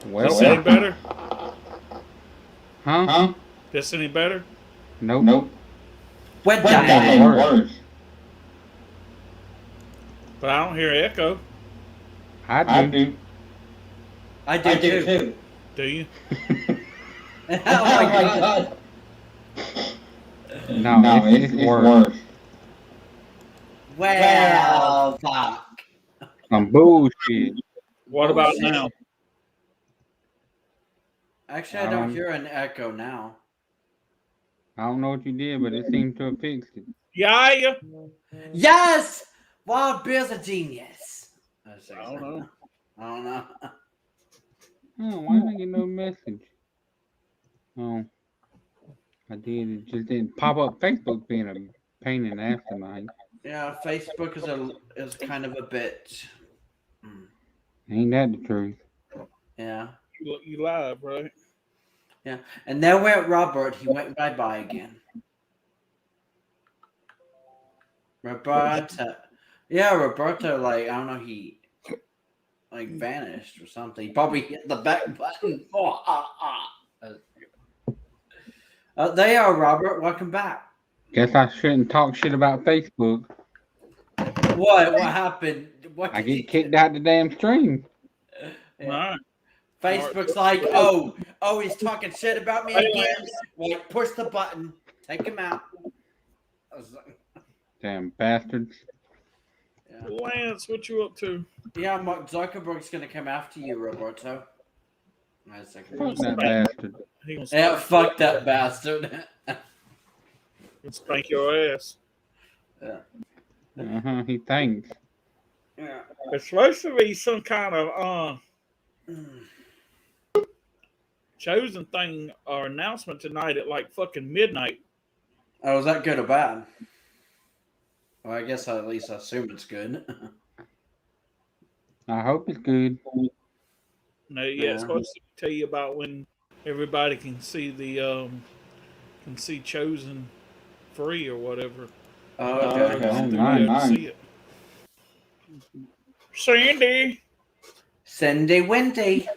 Well, This any better? huh? This any better? Nope. What the That heck? ain't worse. But I don't hear echo. I I do. do. I do too. Do you? Oh my god. No, it's worse. Well, fuck. Some bullshit. What about now? Actually, I don't hear an echo now. I don't know what you did, but it seemed to have fixed it. Yeah. Yes! Wild Bill's a genius. I don't know. I don't know. Oh, why didn't I get no message? Oh, I did. It just didn't pop up. Facebook being a pain in the ass tonight. Yeah, Facebook is kind of a bitch. Ain't that the truth? Yeah. You live, right? Yeah. And there went Robert. He went bye-bye again. Roberto. Yeah, Roberto, like, I don't know, he like vanished or something. He probably hit the back button. There you are, Robert. Welcome back. Guess I shouldn't talk shit about Facebook. What? What happened? What I did get kicked out the damn stream. All right. Facebook's like, oh, he's talking shit about me again. Like, push the button, take him out. Damn bastards. Yeah. Lance, what you up to? Yeah, Mark Zuckerberg's gonna come after you, Roberto. Fuck that bastard. Yeah, fuck that bastard. He'll spank your ass. Yeah. He thinks. Yeah. It's supposed to be some kind of chosen thing or announcement tonight at like fucking midnight. Oh, is that good or bad? Well, I guess I at least assume it's good. I hope it's good. No, yeah, it's supposed to tell you about when everybody can see the chosen free or whatever. Oh, okay. Oh, nice. See it. Sandy Windy.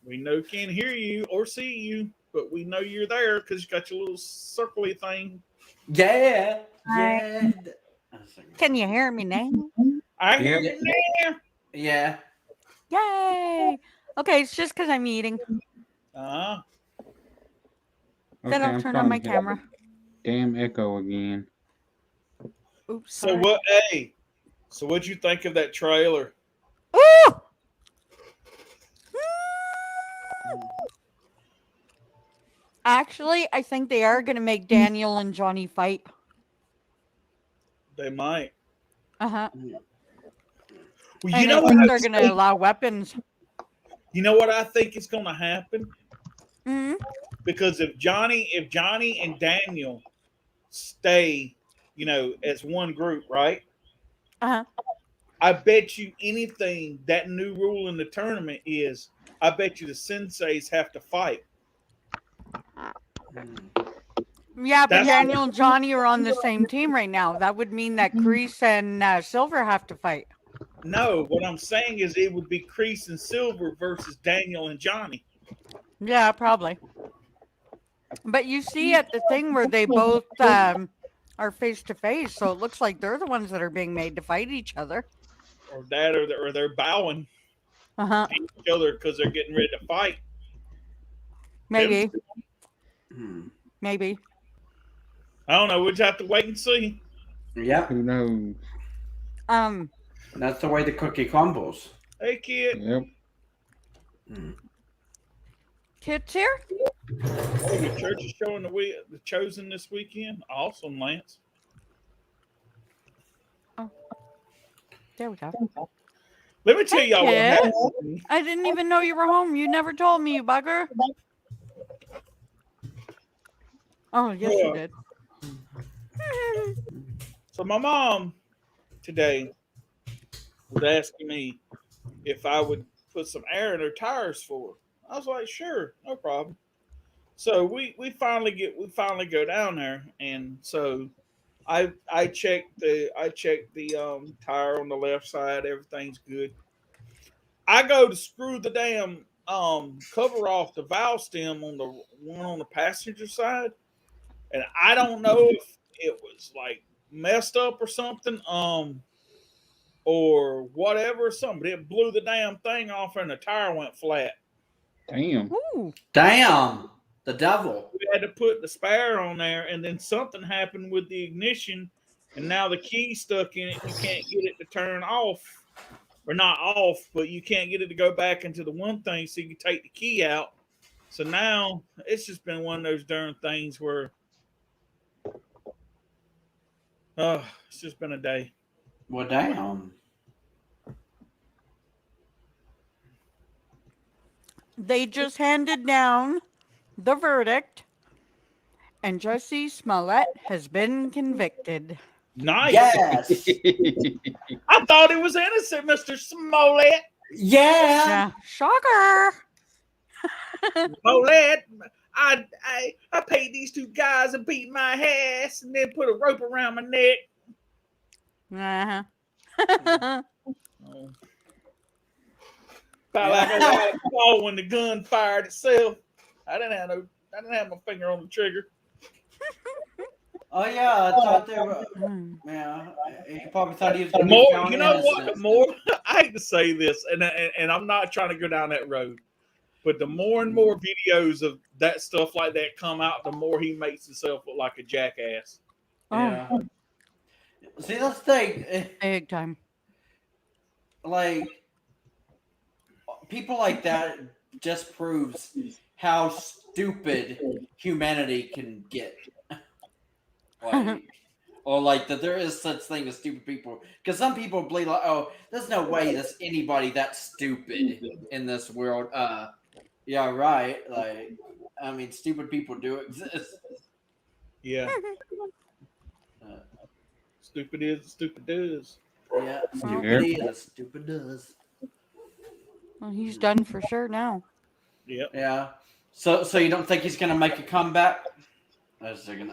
We know can't hear you or see you, but we know you're there because you got your little circly thing. Yeah. Yeah. Can you hear me now? I hear you now. Yeah. Yay! Okay, it's just because I'm eating. Uh-huh. Then I'll turn on my camera. Damn echo again. Oops. So what? Hey. So what'd you think of that trailer? Ooh! Actually, I think they are going to make Daniel and Johnny fight. They might. Uh-huh. Well, you know what? They're going to allow weapons. You know what I think is going to happen? Mm-hmm. Because if Johnny and Daniel stay, as one group, right? Uh-huh. I bet you anything that new rule in the tournament is, I bet you the senseis have to fight. Yeah, but Daniel and Johnny are on the same team right now. That would mean that Kreese and Silver have to fight. No, what I'm saying is it would be Kreese and Silver versus Daniel and Johnny. Yeah, probably. But you see at the thing where they both are face to face, so it looks like they're the ones that are being made to fight each other. Or that, or they're bowing to each other because they're getting ready to fight. Maybe. Maybe. I don't know. We'll just have to wait and see. Yeah. Who knows? That's the way the cookie crumbles. Hey, kid. Yep. Kid's here? Oh, the church is showing the chosen this weekend. Awesome, Lance. Oh. There we go. Let me tell y'all what happened. I didn't even know you were home. You never told me, you bugger. Oh, yes, you did. So my mom today was asking me if I would put some air in her tires for her. I was like, sure, no problem. So we finally go down there, and so I checked the tire on the left side. Everything's good. I go to screw the damn cover off the valve stem on the one on the passenger side, and I don't know if it was like messed up or something, or whatever, something. It blew the damn thing off and the tire went flat. Damn. Ooh. Damn, the devil. We had to put the spare on there, and then something happened with the ignition, and now the key's stuck in it. You can't get it to turn off, or not off, but you can't get it to go back into the one thing, so you can take the key out. So now it's just been one of those darn things where, it's just been a day. Well, damn. They just handed down the verdict, and Jussie Smollett has been convicted. Nice. Yes. I thought he was innocent, Mr. Smollett. Yeah. Yeah, shocker. Smollett, I paid these two guys and beat my ass and then put a rope around my neck. Uh-huh. Felt like I got a call when the gun fired itself. I didn't have my finger on the trigger. Oh yeah, I thought they were. Yeah, he probably thought he was going to be More, found you know what? innocent. The more I hate to say this, and I'm not trying to go down that road, but the more and more videos of that stuff like that come out, the more he makes himself look like a jackass. Yeah. See, that's the thing. Big time. Like, people like that just proves how stupid humanity can get. Like, or like that there is such thing as stupid people. Because some people believe like, oh, there's no way there's anybody that stupid in this world. Yeah, right. Like, I mean, stupid people do exist. Yeah. Stupid is, stupid does. Yeah, stupid is, stupid does. Well, he's done for sure now. Yep. Yeah. So you don't think he's gonna make a comeback? I was thinking.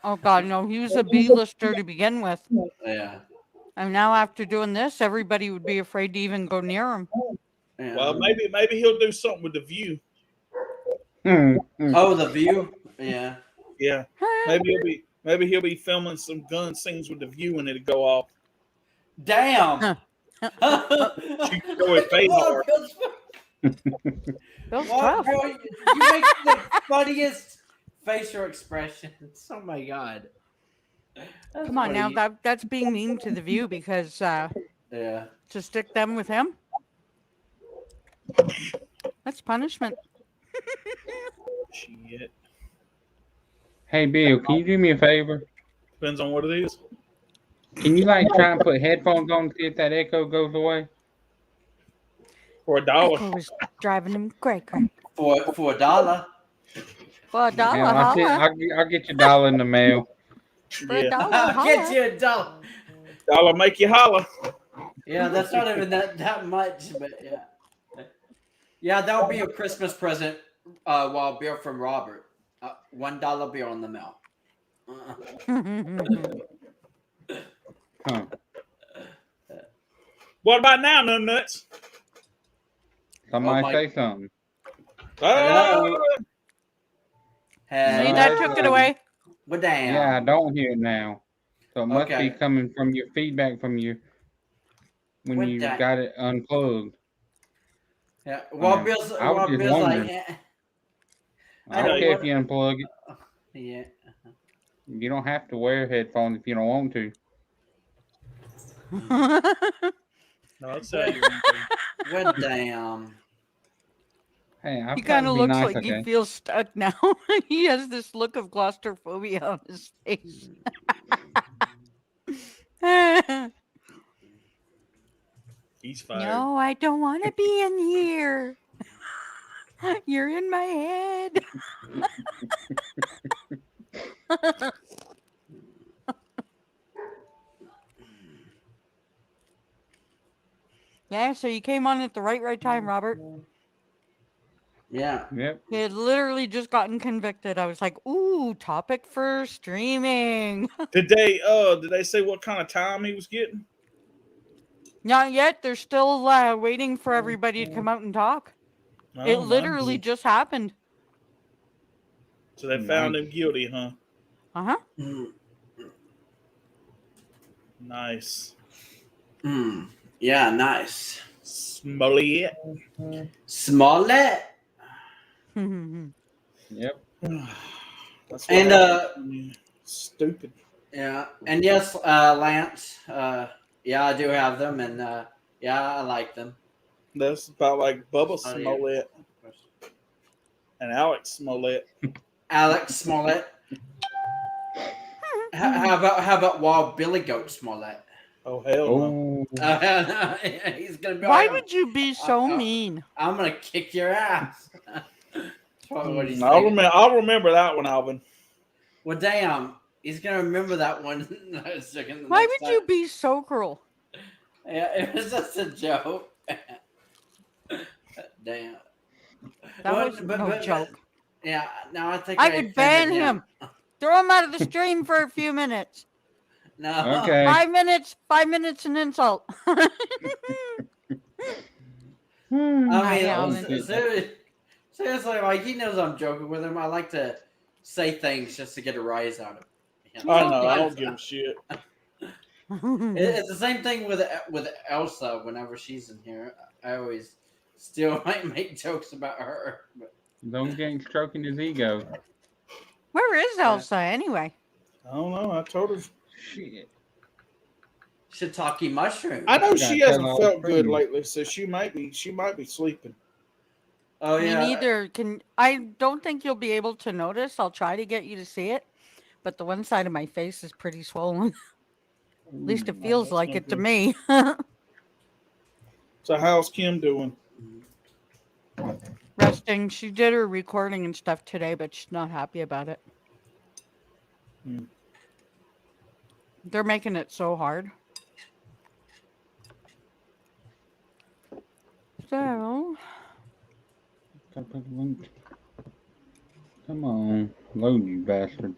Oh God, no! He was a B-lister to begin with, Yeah. and now after doing this, everybody would be afraid to even go near him. Yeah. Well, maybe he'll do something with The View. Oh, The View. Yeah. Yeah. Maybe he'll be filming some gun scenes with The View and it'll go off. Damn. She can go with Fahar. Bill's What, tough. bro? You make the funniest facial expressions. Oh my god. That's Come on now, funny. that's being mean to the View because Yeah. to stick them with him, that's punishment. Shit. Hey, Bill, can you do me a favor? Depends on what it is. Can you like try and put headphones on to see if that echo goes away? For $1. Echo was driving him cray. For $1. For $1, Yeah, holla. I'll get you $1 in the mail. For $1, Yeah. Get holla. you $1. $1 make you holler. Yeah, that's not even that much, but yeah. Yeah, that'll be a Christmas present. While bill from Robert, $1 bill in the mail. Huh. What about now, no nuts? Somebody Oh my- say something. Oh, See, Hey, that took it away. well, damn. Yeah, I don't hear it now. So it must Okay. be coming from your feedback from you when What you the- got it unplugged. Yeah. Well, Yeah, Bill's, I was well, just Bill's like, wondering. eh. I don't know care what- if you unplug it. Yeah. You don't have to wear headphones if you don't want to. no, that's how you Well, damn. Hey, I He try kind to of be looks nice, like okay? he feels stuck now. He has this look of claustrophobia on his face. He's fired. No, I don't want to be in here. You're in my head. Yeah, so you came on at the right time, Robert. Yeah. Yep. He had literally just gotten convicted. I was like, ooh, topic for streaming. Did they say what kind of time he was getting? Not yet. They're still waiting for everybody to come out and talk. It Oh, literally nice. just happened. So they found him guilty, huh? Uh-huh. Nice. Yeah, nice. Smollett. Smollett. Yep. That's what And happens when you're stupid. yeah, and yes, Lance. Yeah, I do have them, and yeah, I like them. That's about like Bubba Oh, yeah. Smollett and Alex Smollett. Alex Smollett. How about Wild Billy Goat Smollett? Oh hell no! Oh, He's gonna be. Why like, would you be so mean? I'm gonna kick your ass. That's probably what he's I'll thinking. remember that one, Alvin. Well, damn, he's gonna remember that one. Why would you be so cruel? Yeah, it was just a joke. Damn. That Well, was no joke. Yeah, now I think I would ban him. Throw him out of the stream for a few minutes. No. okay. 5 minutes. 5 minutes an insult. I Yeah, mean, seriously, like he knows I'm joking with him. I like to say things just to get a rise out of him. I know. I don't give a shit. It's the same thing with Elsa. Whenever she's in here, I always still might make jokes about her. But Don't get stroking his ego. Where is Elsa anyway? I don't know. I told her. Shit. shiitake mushroom. I know You she gotta hasn't tell all felt the good friends. lately, so she might be sleeping. Oh Me yeah. neither. I don't think you'll be able to notice. I'll try to get you to see it, but the one side of my face is pretty swollen. At least it feels that's like no it to good. me. So how's Kim doing? Resting. She did her recording and stuff today, but she's not happy about it. Hmm. They're making it so hard. So, Come on, load you bastard.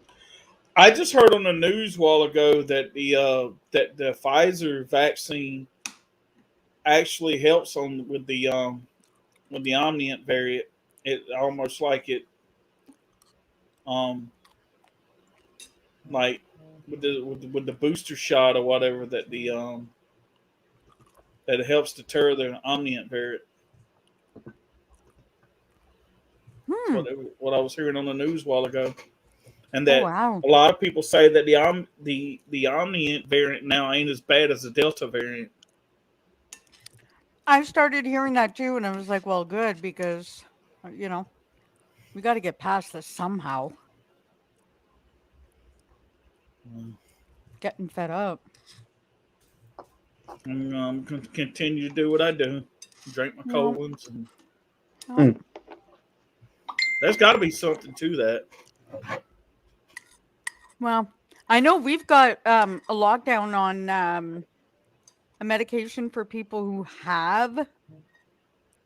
I just heard on the news a while ago that the Pfizer vaccine actually helps with the Omniant variant. It almost like it like with the booster shot or whatever that that it helps deter the Omniant variant. What I was hearing on the news a while ago, and that wow. a lot of people say that the Omniant variant now ain't as bad as the Delta variant. I started hearing that too, and I was like, well, good, because, we got to get past this somehow. Getting fed up. I'm going to continue to do what I do, drink my cold ones. And there's got to be something to that. Well, I know we've got a lockdown on a medication for people who have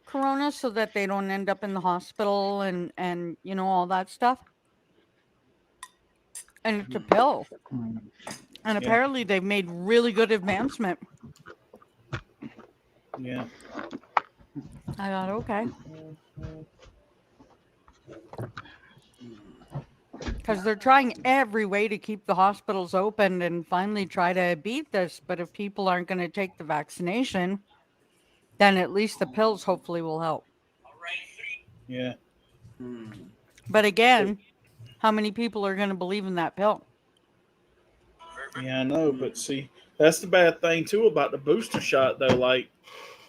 corona so that they don't end up in the hospital and all that stuff. And it's a pill. And apparently they've made really good advancement. Yeah. I thought, okay. Because they're trying every way to keep the hospitals open and finally try to beat this. But if people aren't going to take the vaccination, then at least the pills hopefully will help. Yeah. But again, how many people are going to believe in that pill? Yeah, I know. But see, that's the bad thing, too, about the booster shot, though. Like,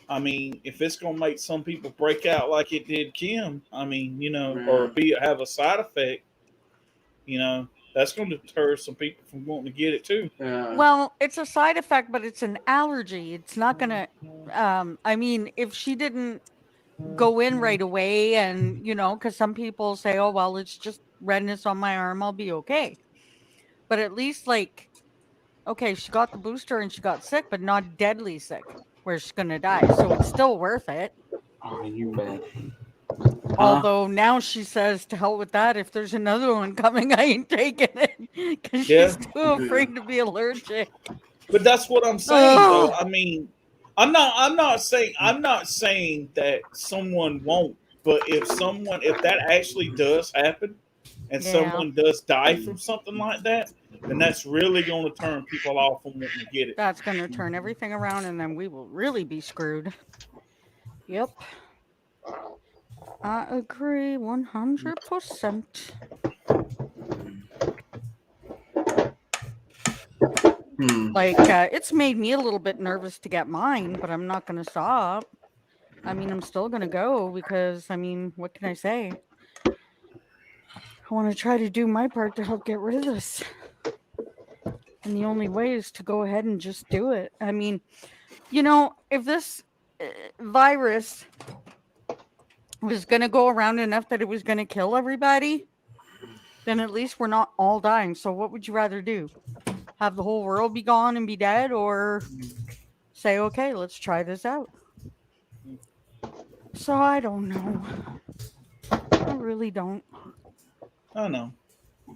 I mean, if it's going to make some people break out like it did Kim, I mean, or have a side effect, that's going to deter some people from wanting to get it, too. Well, it's a side effect, but it's an allergy. It's not going to, I mean, if she didn't go in right away and, because some people say, oh, well, it's just redness on my arm, I'll be okay. But at least, like, okay, she got the booster and she got sick, but not deadly sick, where she's going to die. So it's still worth it. Oh, you bet. Although now she says, to hell with that. If there's another one coming, I ain't taking it because she's too afraid to be allergic. But that's what I'm saying, though. I mean, I'm not saying that someone won't, but if that actually does happen, and Yeah. someone does die from something like that, then that's really going to turn people off from wanting to get it. That's going to turn everything around, and then we will really be screwed. Yep. I agree 100%. Like, it's made me a little bit nervous to get mine, but I'm not going to stop. I mean, I'm still going to go because, I mean, what can I say? I want to try to do my part to help get rid of this. And the only way is to go ahead and just do it. I mean, you know, if this virus was going to go around enough that it was going to kill everybody, then at least we're not all dying. So what would you rather do? Have the whole world be gone and be dead, or say, okay, let's try this out? So I don't know. I really don't. I know.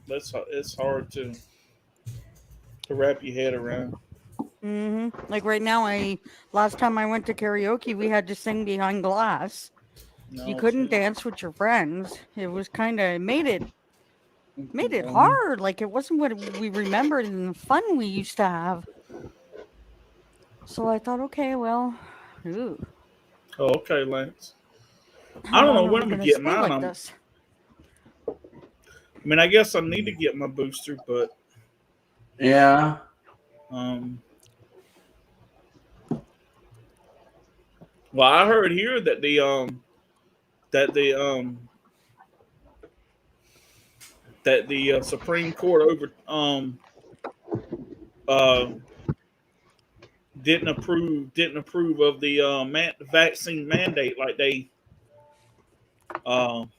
It's hard to wrap your head around. Like right now, last time I went to karaoke, we had to sing behind glass. No, You couldn't dance with your friends. It was kind of made it hard. Like it wasn't what we remembered and the fun we used to have. So I thought, okay, well, ooh, Oh, okay, Lance. how I don't know long are when we I'm gonna gonna get stay mine. like this? I mean, I guess I need to get my booster, but Yeah. Well, I heard here that the Supreme Court didn't approve of the vaccine mandate, like they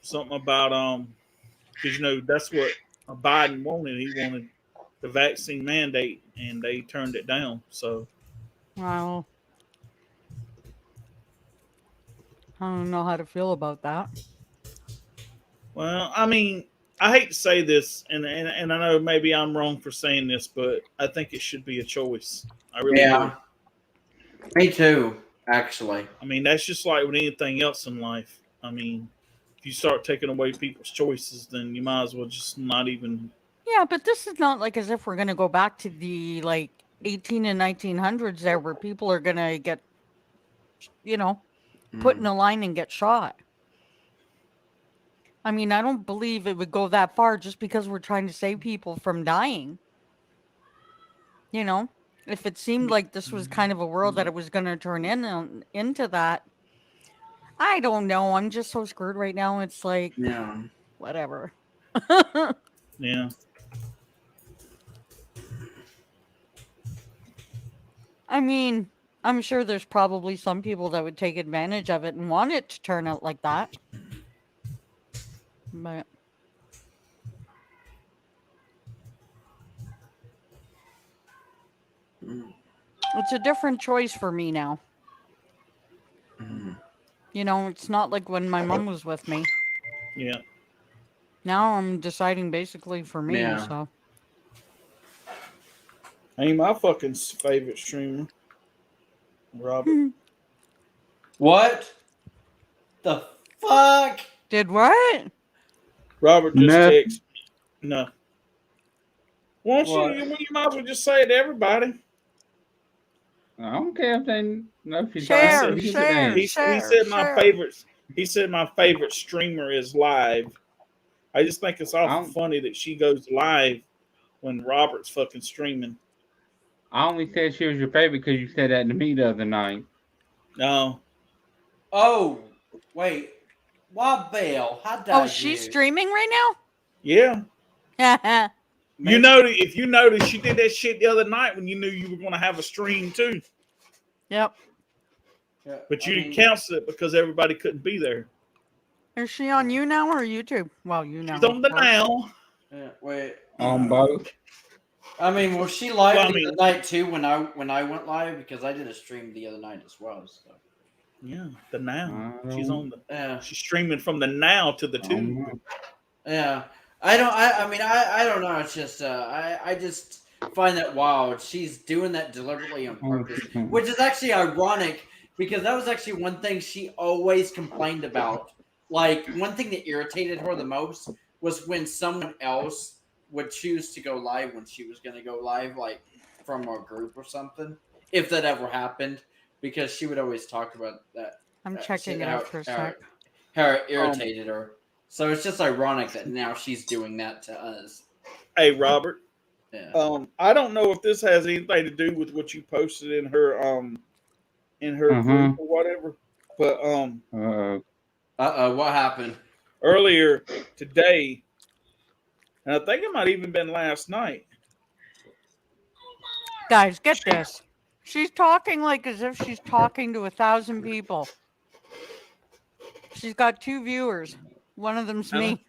something about because that's what Biden wanted. He wanted the vaccine mandate, and they turned it down. So Well, I don't know how to feel about that. well, I mean, I hate to say this, and I know maybe I'm wrong for saying this, but I think it should be a choice. I really do. Me too, actually. I mean, that's just like with anything else in life. I mean, if you start taking away people's choices, then you might as well just not even. Yeah, but this is not like as if we're gonna go back to the like 18 and 1900s there, where people are gonna get, put in a line and get shot. I mean, I don't believe it would go that far just because we're trying to save people from dying. If it seemed like this was kind of a world that it was going to turn into that, I don't know. I'm just so screwed right now. It's like, whatever. Yeah. I mean, I'm sure there's probably some people that would take advantage of it and want it to turn out like that. But it's a different choice for me now. It's not like when my mom was with me. Yeah. Now I'm deciding basically for me. Yeah. So I mean, my fucking favorite streamer, Robert. What the fuck? Did what? Robert just No. texted. No. Why don't you might as well just say it to everybody. I don't care if they know if you Share, don't. share. He said my favorite. He said my favorite streamer is live. I just think it's awful funny that she goes live when Robert's fucking streaming. I only said she was your favorite because you said that to me the other night. No. Oh, wait. Why, Belle? How dare you? Oh, she's streaming right Yeah. now? If you notice, she did that shit the other night when you knew you were going to have a stream too. Yep. Yeah, But you didn't cancel it because everybody couldn't be there. Is she on you now or YouTube? Well, you know. She's on the now. Yeah, wait. On both. I mean, was she live Well, I the mean- other night too when I went live? Because I did a stream the other night as well. So. Yeah, the now. I She's don't- on the. She's streaming from the now to the two. Yeah. I mean, I don't know. It's just, I just, find that wild. She's doing that deliberately on Oh, purpose, she can't. which is actually ironic because that was actually one thing she always complained about. Like, one thing that irritated her the most was when someone else would choose to go live when she was going to go live, like from our group or something, if that ever happened, because she would always talk about that. I'm checking how, out for a how, sec. how it irritated her. So it's just ironic that now she's doing that to us. Hey, Robert. Yeah. I don't know if this has anything to do with what you posted in her group or whatever, but What happened? earlier today, and I think it might even been last night. Guys, get this. She's talking like as if she's talking to 1,000 people. She's got 2 viewers. One of them's me.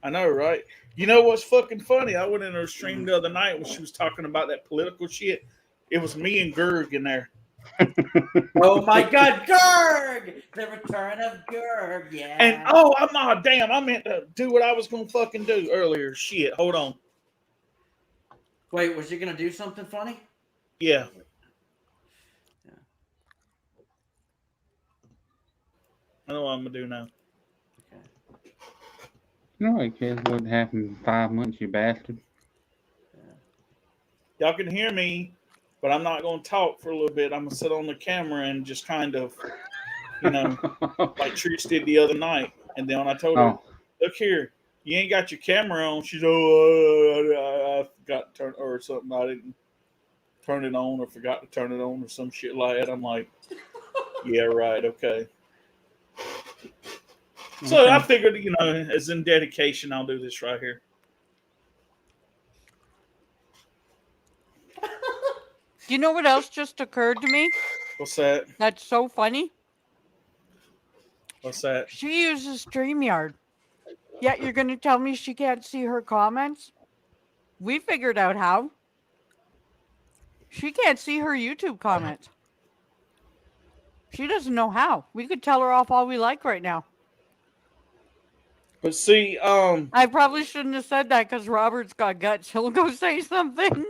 I know, right? You know what's fucking funny? I went in her stream the other night when she was talking about that political shit. It was me and Gerg in there. Oh my God, Gerg! The return of Gerg, yeah. And I'm not damn. I meant to do what I was gonna fucking do earlier. Shit, hold on. Wait, was you gonna do something funny? Yeah. I know what I'm gonna do now. Nobody cares what happened in 5 months, you bastard. Y'all can hear me, but I'm not gonna talk for a little bit. I'm gonna sit on the camera and just kind of, like Trish did the other night. And then when I told her, look here, you ain't got your camera on, she's I forgot to turn or something. I didn't turn it on or forgot to turn it on or some shit like that. I'm like, yeah, right, okay. So I figured, as in dedication, I'll do this right here. Do you know what else just occurred to me? What's that? That's so funny. What's that? She uses StreamYard. Yet you're going to tell me she can't see her comments? We figured out how. She can't see her YouTube comments. She doesn't know how. We could tell her off all we like right now. But see, I probably shouldn't have said that because Robert's got guts. He'll go say something.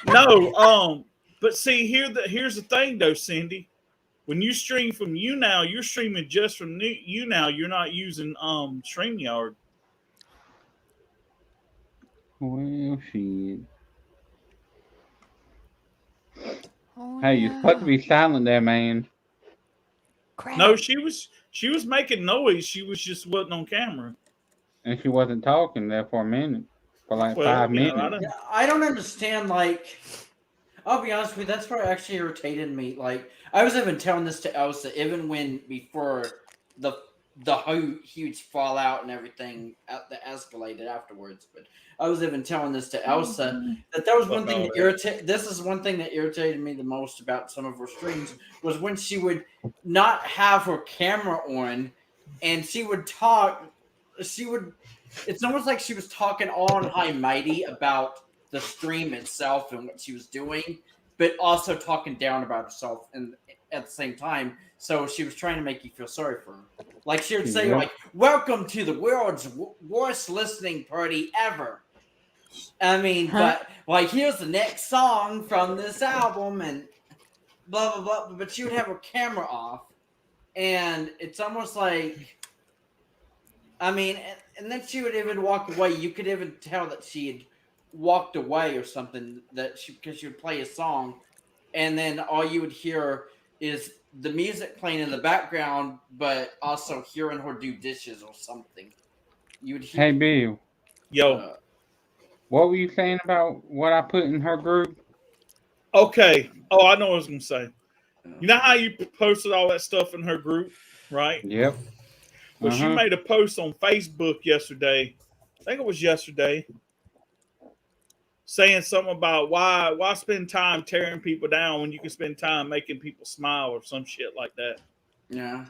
No, but see, here's the thing though, Cindy. When you stream from YouNow, you're streaming just from YouNow. You're not using StreamYard. Well, shit. Oh, Hey, you're supposed to be silent there, man. Crap. No, she was making noise. She was just wasn't on camera. And she wasn't talking there for a minute. For like 5 minutes. I don't understand, like, I'll be honest with you, that's what actually irritated me. Like, I was even telling this to Elsa, even before the huge fallout and everything that escalated afterwards. But I was even telling this to Elsa that was one thing that irritated. This is one thing that irritated me the most about some of her streams was when she would not have her camera on, and she would talk. It's almost like she was talking all on high mighty about the stream itself and what she was doing, but also talking down about herself and at the same time. So she was trying to make you feel sorry for her. Like she would say, like, welcome to the world's worst listening party ever. I mean, but like, here's the next song from this album and blah, blah, blah. But she would have her camera off. And it's almost like, I mean, and then she would even walk away. You could even tell that she had walked away or something because she would play a song. And then all you would hear is the music playing in the background, but also hearing her do dishes or something. You would hear. Hey, Bill. Yo. What were you saying about what I put in her group? Okay. Oh, I know what I was going to say. You know how you posted all that stuff in her group, right? Yep. Well, she made a post on Facebook yesterday. I think it was yesterday. Saying something about why spend time tearing people down when you can spend time making people smile or some shit like that. Yeah.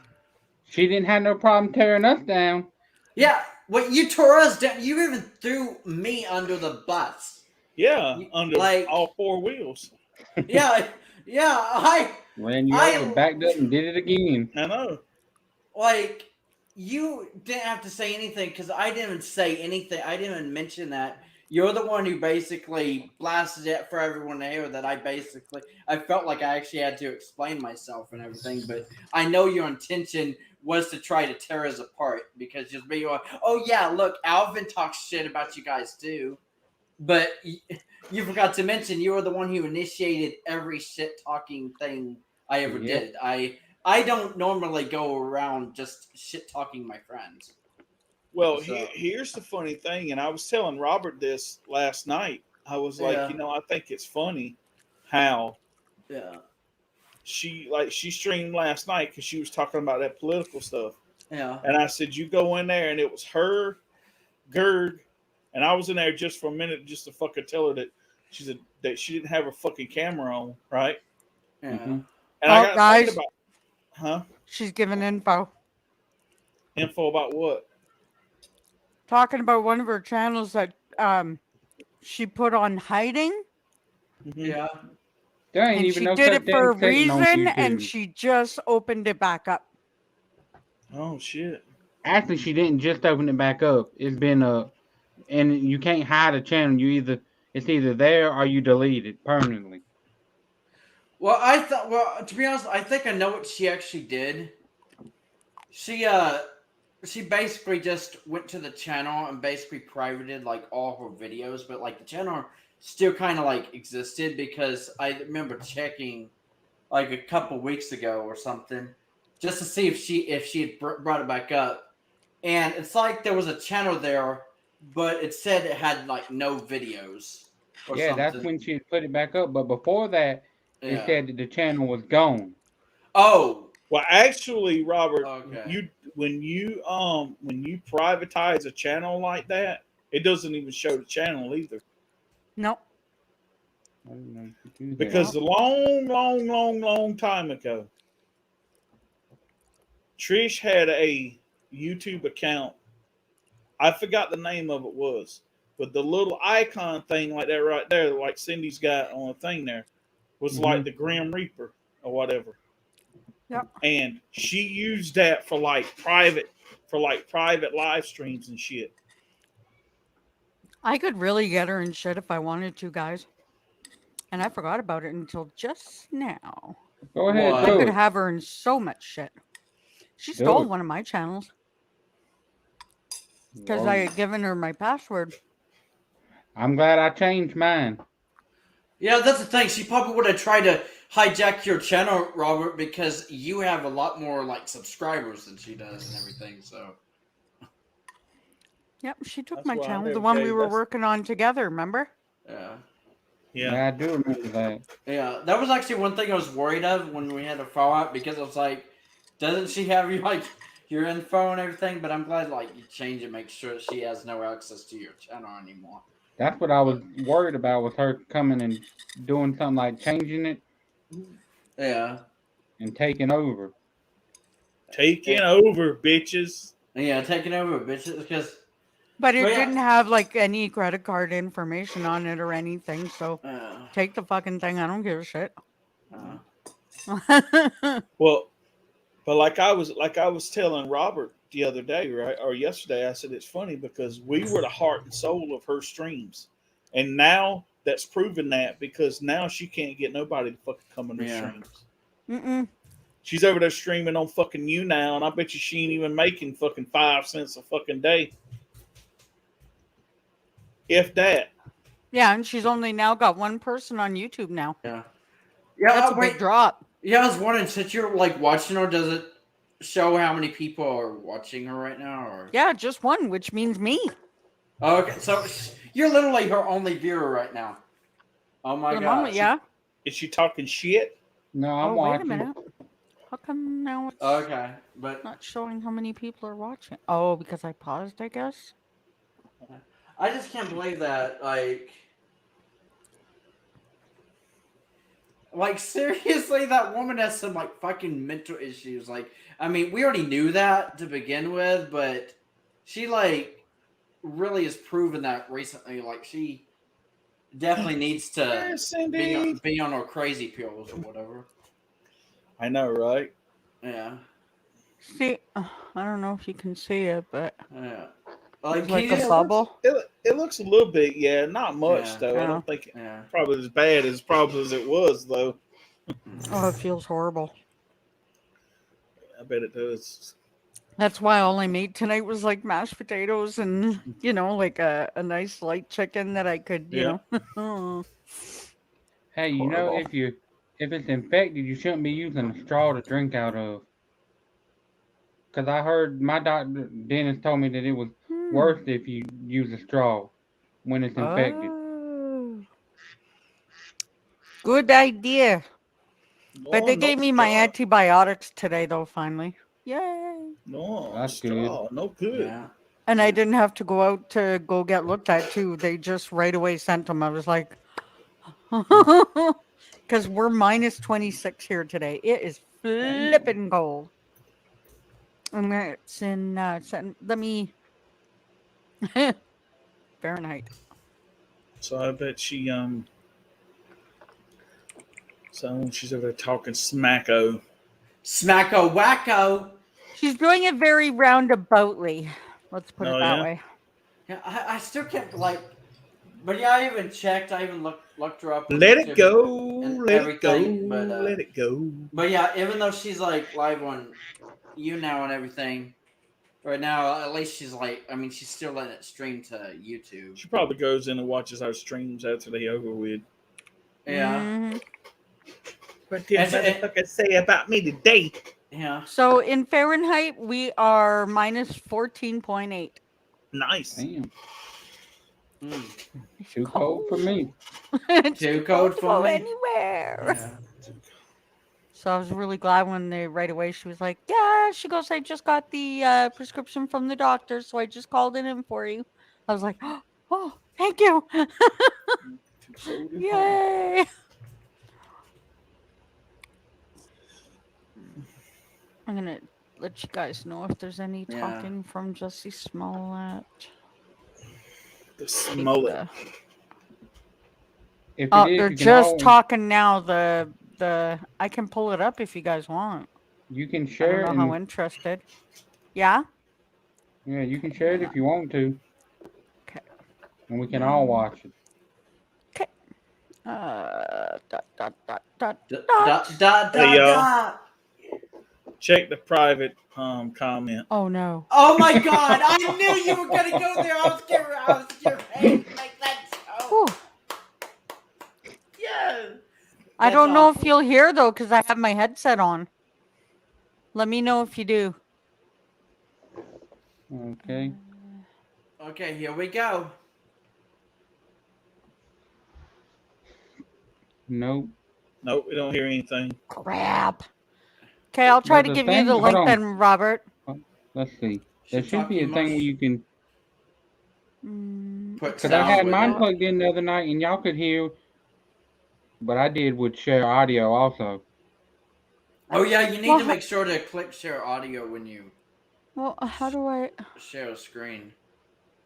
She didn't have no problem tearing us down. Yeah. Well, you tore us down. You even threw me under the bus. Yeah, under all 4 wheels. Yeah. Yeah. When you backed up and did it again. I know. Like, you didn't have to say anything because I didn't even say anything. I didn't even mention that. You're the one who basically blasted it for everyone to hear that I felt like I actually had to explain myself and everything, but I know your intention was to try to tear us apart because just be like, oh yeah, look, Alvin talks shit about you guys too. But you forgot to mention you were the one who initiated every shit talking thing I ever did. I don't normally go around just shit talking my friends. Well, So, here's the funny thing, and I was telling Robert this last night. I was like, Yeah. I think it's funny how yeah, she streamed last night because she was talking about that political stuff, yeah. and I said, you go in there, and it was her, Gerg, and I was in there just for a minute just to fucking tell her that she didn't have her fucking camera on, right? Yeah. Mhm. And I Oh, got guys. thinking about, She's giving info. info about what? Talking about one of her channels that she put on hiding, Mm-hmm. Yeah. There ain't and even she no did such it for a damn setting on reason, and YouTube. she just opened it back up. Oh shit! Actually, she didn't just open it back up. It's been and you can't hide a channel. It's either there or you delete it permanently. Well, to be honest, I think I know what she actually did. She basically just went to the channel and basically privated like all her videos, but like the channel still kind of like existed because I remember checking like a couple weeks ago or something just to see if she had brought it back up, and it's like there was a channel there, but it said it had like no videos or Yeah, that's something. when she put it back up. But before that, it Yeah. said that the channel was gone. Oh. Well, actually, Robert, Okay. when you privatize a channel like that, it doesn't even show the channel either. No. I didn't know you could do that. Because a long time ago, Trish had a YouTube account. I forgot the name of it was, but the little icon thing like that right there, like Cindy's got on a thing there, was like the Grim Reaper or whatever. Yep. And she used that for private live streams and shit. I could really get her in shit if I wanted to, guys. And I forgot about it until just now. Go ahead, What? I do could it. have her in so much shit. She Do stole it. one of my channels because Well, I had given her my password. I'm glad I changed mine. Yeah, that's the thing. She probably would have tried to hijack your channel, Robert, because you have a lot more like subscribers than she does and everything. So Yep, she took That's my why I channel, the never one we gave- were that's- working on together, remember? yeah, Yeah, I do remember that. yeah. That was actually one thing I was worried of when we had a fallout because I was like, doesn't she have your info and everything? But I'm glad like you change it, make sure she has no access to your channel anymore. That's what I was worried about, was her coming and doing something like changing it Yeah, and taking over. Taking over, bitches. yeah, taking over, bitches. Because But it Well, yeah. didn't have like any credit card information on it or anything. So take the fucking thing. I don't give a shit. Well, but like I was telling Robert the other day, right, or yesterday, I said it's funny because we were the heart and soul of her streams, and now that's proven that because now she can't get nobody to fucking come in her streams. Mm-mm. She's over there streaming on fucking you now, and I bet you she ain't even making fucking 5 cents a fucking day, if that. Yeah, and she's only now got one person on YouTube now. Yeah, That's a big drop. Yeah, I was wondering, since you're like watching her, does it show how many people are watching her right now? Or Yeah, just one, which means me. Oh, okay, so you're literally her only viewer right now. Oh my For the god! moment, yeah. Is she talking shit? No, I'm Wait a watching. minute. How come now it's Okay, but not showing how many people are watching? Oh, because I paused, I guess. I just can't believe that. Like seriously, that woman has some like fucking mental issues. Like, I mean, we already knew that to begin with, but she like really has proven that recently. Like, she definitely needs to Yes, indeed. be on her crazy pills or whatever. I know, right? Yeah. See, I don't know if you can see it, but Yeah. Like, Like can a you bubble. It looks a little bit, yeah, not much Yeah. though. I Yeah. don't think Yeah. probably as bad as probably as it was though. Oh, it feels horrible. I bet it does. That's why all I made tonight was like mashed potatoes and, like a nice light chicken that I could, Yeah. Hey, Horrible. if it's infected, you shouldn't be using a straw to drink out of. Cause I heard my doctor dentist told me that it was worse if you use a straw when it's infected. Oh. Good idea. But they No gave me my straw. antibiotics today, though, finally. Yay. No That's straw. No good. Yeah. And I didn't have to go out to go get looked at, too. They just right away sent them. I was like, because we're minus 26 here today. It is flipping cold. And it's in, let me, Fahrenheit. So I bet she so she's over there talking smacko. Smacko wacko. She's doing it very roundaboutly. Let's put it Oh, that yeah? way. Yeah, I still can't like. But yeah, I even checked. I even looked her up. on Let it YouTube go, and let it go, everything, but, let it go. But yeah, even though she's like live on now and everything, right now at least she's like. I mean, she's still letting it stream to YouTube. She probably goes in and watches our streams after they over with. Yeah. Mhm. What did And- motherfucker say about me today? Yeah. So in Fahrenheit, we are minus 14.8. Nice. Damn, Mm. too cold for me. It's Too cold to for go me. anywhere. Yeah. So I was really glad when they right away she was like, "Yeah," she goes, "I just got the prescription from the doctor, so I just called it in for you." I was like, "Oh, thank you, Too cold and hot. yay!" I'm gonna let you guys know if there's any Yeah. talking from Jesse Smollett. The smoke. If Oh, it is, they're you can just all, talking now. The I can pull it up if you guys want. you can I don't share know it how and interested. Yeah. yeah, you can share it if you want to, Okay. and we can all watch it. Okay. Dot dot dot dot Dot dot Hey, y'all. dot. Check the private comment. Oh no. Oh my god! I knew you were gonna go there. I was getting like that. Whew. Yeah. I That's don't know if awesome. you'll hear though, because I have my headset on. Let me know if you do. Okay. Okay, here we go. Nope. Nope, we don't hear anything. Crap. Okay, I'll try But to the give you the thing- hold link on. then, Robert. Let's see. There She's should be a talking thing where mush. you can. Put Because I sound had with mine it. plugged in the other night, and y'all could hear. But I did with share audio also. Oh yeah, you need Well, to make sure to click share audio when you Well, how do I? share a screen.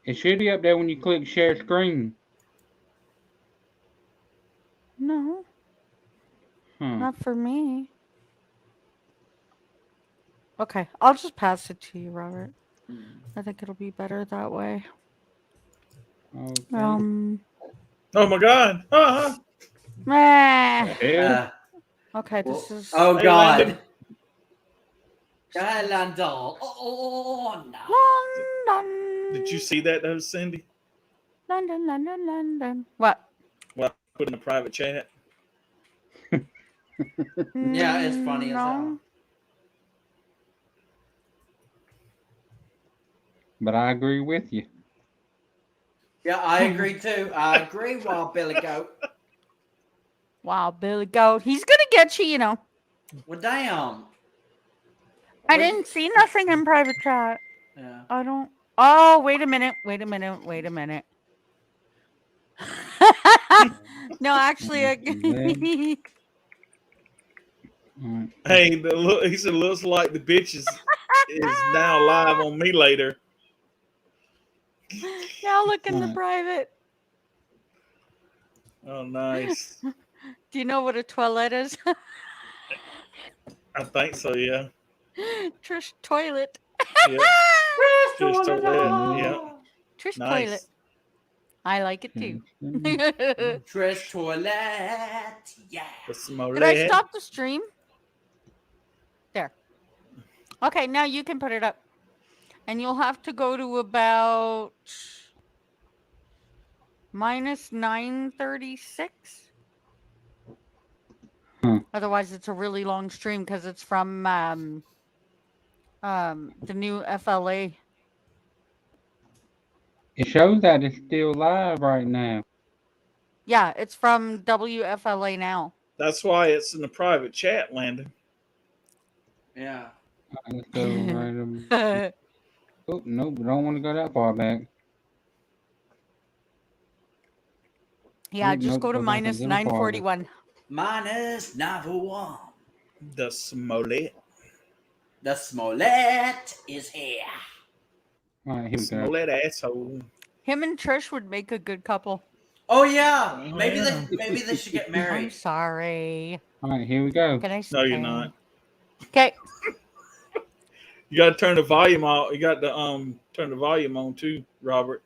It should be up there when you click share screen. No, not for me. Okay, I'll just pass it to you, Robert. I think it'll be better that way. Okay. Oh my god. Meh. Hell, Okay, this is. Oh Hey, god. Landon. Hey, Landon. Oh no. London. Did you see that though, Cindy? London, London, London. What? Well, I put in a private chat. Yeah, it's funny as hell. No. but I agree with you. Yeah, I agree too. I agree, Wild Billy Goat. Wow, Billy Goat. He's gonna get you, you know. Well, damn. I didn't see nothing in private chat. Yeah. I don't. Oh, wait a minute. Wait a minute. Wait a minute. No, actually, Alright. Hey, he said looks like the bitch is now live on me later. now look in the Alright. private. Oh, nice. Do you know what a toilet is? I think so. Yeah. Trish toilet. Yeah. Just told that. Yeah. Trish Nice. toilet. I like it too. Trish toilet. Yeah. The Smollett. Did I stop the stream? There. Okay, now you can put it up. And you'll have to go to about minus 936. Otherwise, it's a really long stream because it's from the new FLA. It shows that it's still live right now. Yeah, it's from WFLA now. That's why it's in the private chat, Landon. Yeah. Let's go right. Oh, nope, don't want to go that far back. Yeah, Oh, just nope, go to go back a minus little farther. 941. Minus 941. The Smollett. The Smollett is here. All right, here we go. Smollett asshole. Him and Trish would make a good couple. Oh yeah. Oh, Maybe yeah. maybe they should get I'm married. sorry. All right, here we go. Can I No, you're stay? not. Okay. You got to turn the volume on. You got to turn the volume on too, Robert.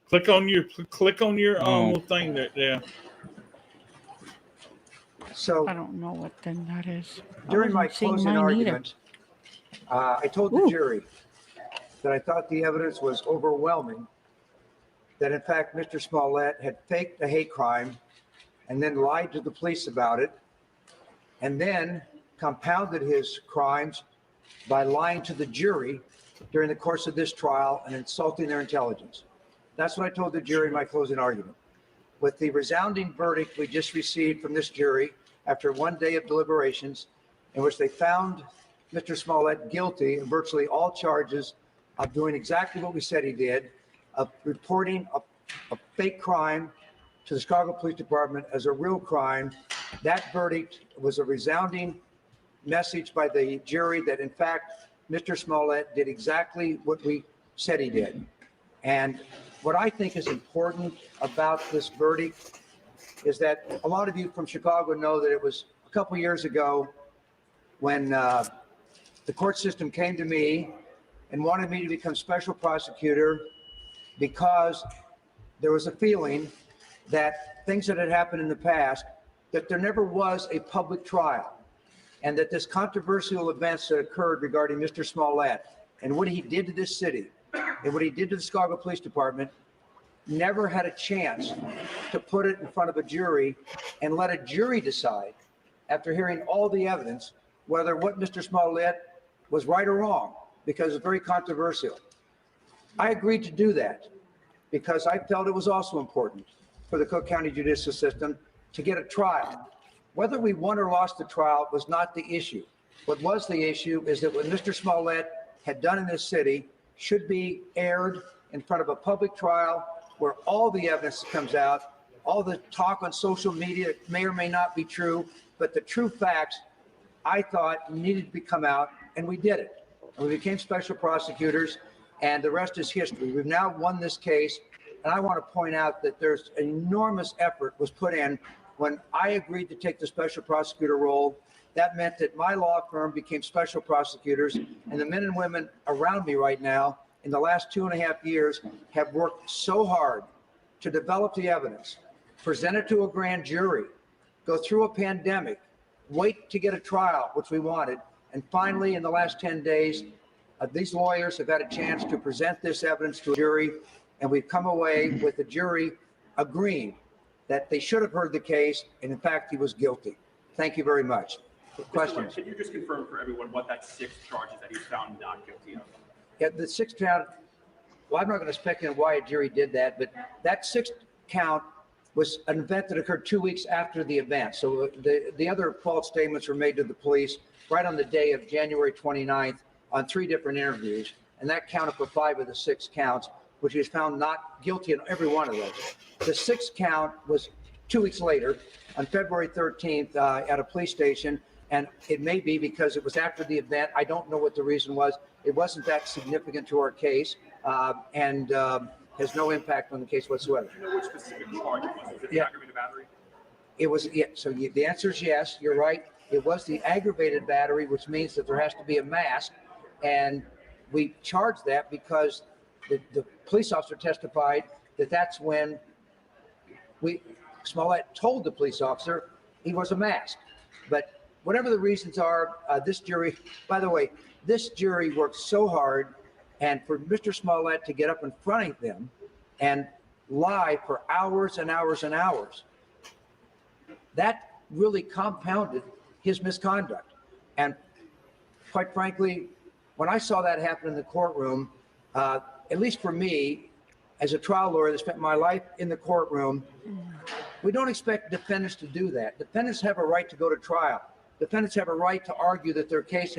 Click on your little thing there. Yeah. So I don't know what thing that is. during my wasn't seeing closing mine either. argument, I told the Ooh. jury that I thought the evidence was overwhelming, that in fact Mr. Smollett had faked a hate crime and then lied to the police about it, and then compounded his crimes by lying to the jury during the course of this trial and insulting their intelligence. That's what I told the jury in my closing argument. With the resounding verdict we just received from this jury after one day of deliberations, in which they found Mr. Smollett guilty of virtually all charges of doing exactly what we said he did, of reporting a fake crime to the Chicago Police Department as a real crime. That verdict was a resounding message by the jury that in fact Mr. Smollett did exactly what we said he did. And what I think is important about this verdict is that a lot of you from Chicago know that it was a couple years ago when the court system came to me and wanted me to become special prosecutor because there was a feeling that things that had happened in the past, that there never was a public trial, and that this controversial events that occurred regarding Mr. Smollett and what he did to this city and what he did to the Chicago Police Department never had a chance to put it in front of a jury and let a jury decide, after hearing all the evidence, whether what Mr. Smollett was right or wrong, because it's very controversial. I agreed to do that because I felt it was also important for the Cook County judicial system to get a trial. Whether we won or lost the trial was not the issue. What was the issue is that what Mr. Smollett had done in this city should be aired in front of a public trial where all the evidence comes out, all the talk on social media may or may not be true, but the true facts, I thought, needed to come out, and we did it. And we became special prosecutors, and the rest is history. We've now won this case, and I want to point out that there's an enormous effort was put in when I agreed to take the special prosecutor role. That meant that my law firm became special prosecutors, and the men and women around me right now in the last 2.5 years have worked so hard to develop the evidence, present it to a grand jury, go through a pandemic, wait to get a trial, which we wanted. And finally, in the last 10 days, these lawyers have had a chance to present this evidence to a jury, and we've come away with the jury agreeing that they should have heard the case, and in fact, he was guilty. Thank you very much. Questions? Can you just confirm for everyone what that 6 charges that he's found not guilty of? Yeah, the 6th count, well, I'm not going to speculate why a jury did that, but that 6th count was an event that occurred 2 weeks after the event. So the other false statements were made to the police right on the day of January 29th on 3 different interviews. And that counted for 5 of the 6 counts, which he was found not guilty in every one of those. The 6th count was 2 weeks later on February 13th at a police station. And it may be because it was after the event. I don't know what the reason was. It wasn't that significant to our case and has no impact on the case whatsoever. Do you know which specific charge it was? Was it the Yeah. aggravated battery? It was, yeah, so the answer is yes, you're right. It was the aggravated battery, which means that there has to be a mask. And we charged that because the police officer testified that that's when Smollett told the police officer he was a mask. But whatever the reasons are, this jury, by the way, this jury worked so hard, and for Mr. Smollett to get up in front of them and lie for hours and hours and hours, that really compounded his misconduct. And quite frankly, when I saw that happen in the courtroom, at least for me, as a trial lawyer that spent my life in the courtroom, we don't expect defendants to do that. Defendants have a right to go to trial. Defendants have a right to argue that their case.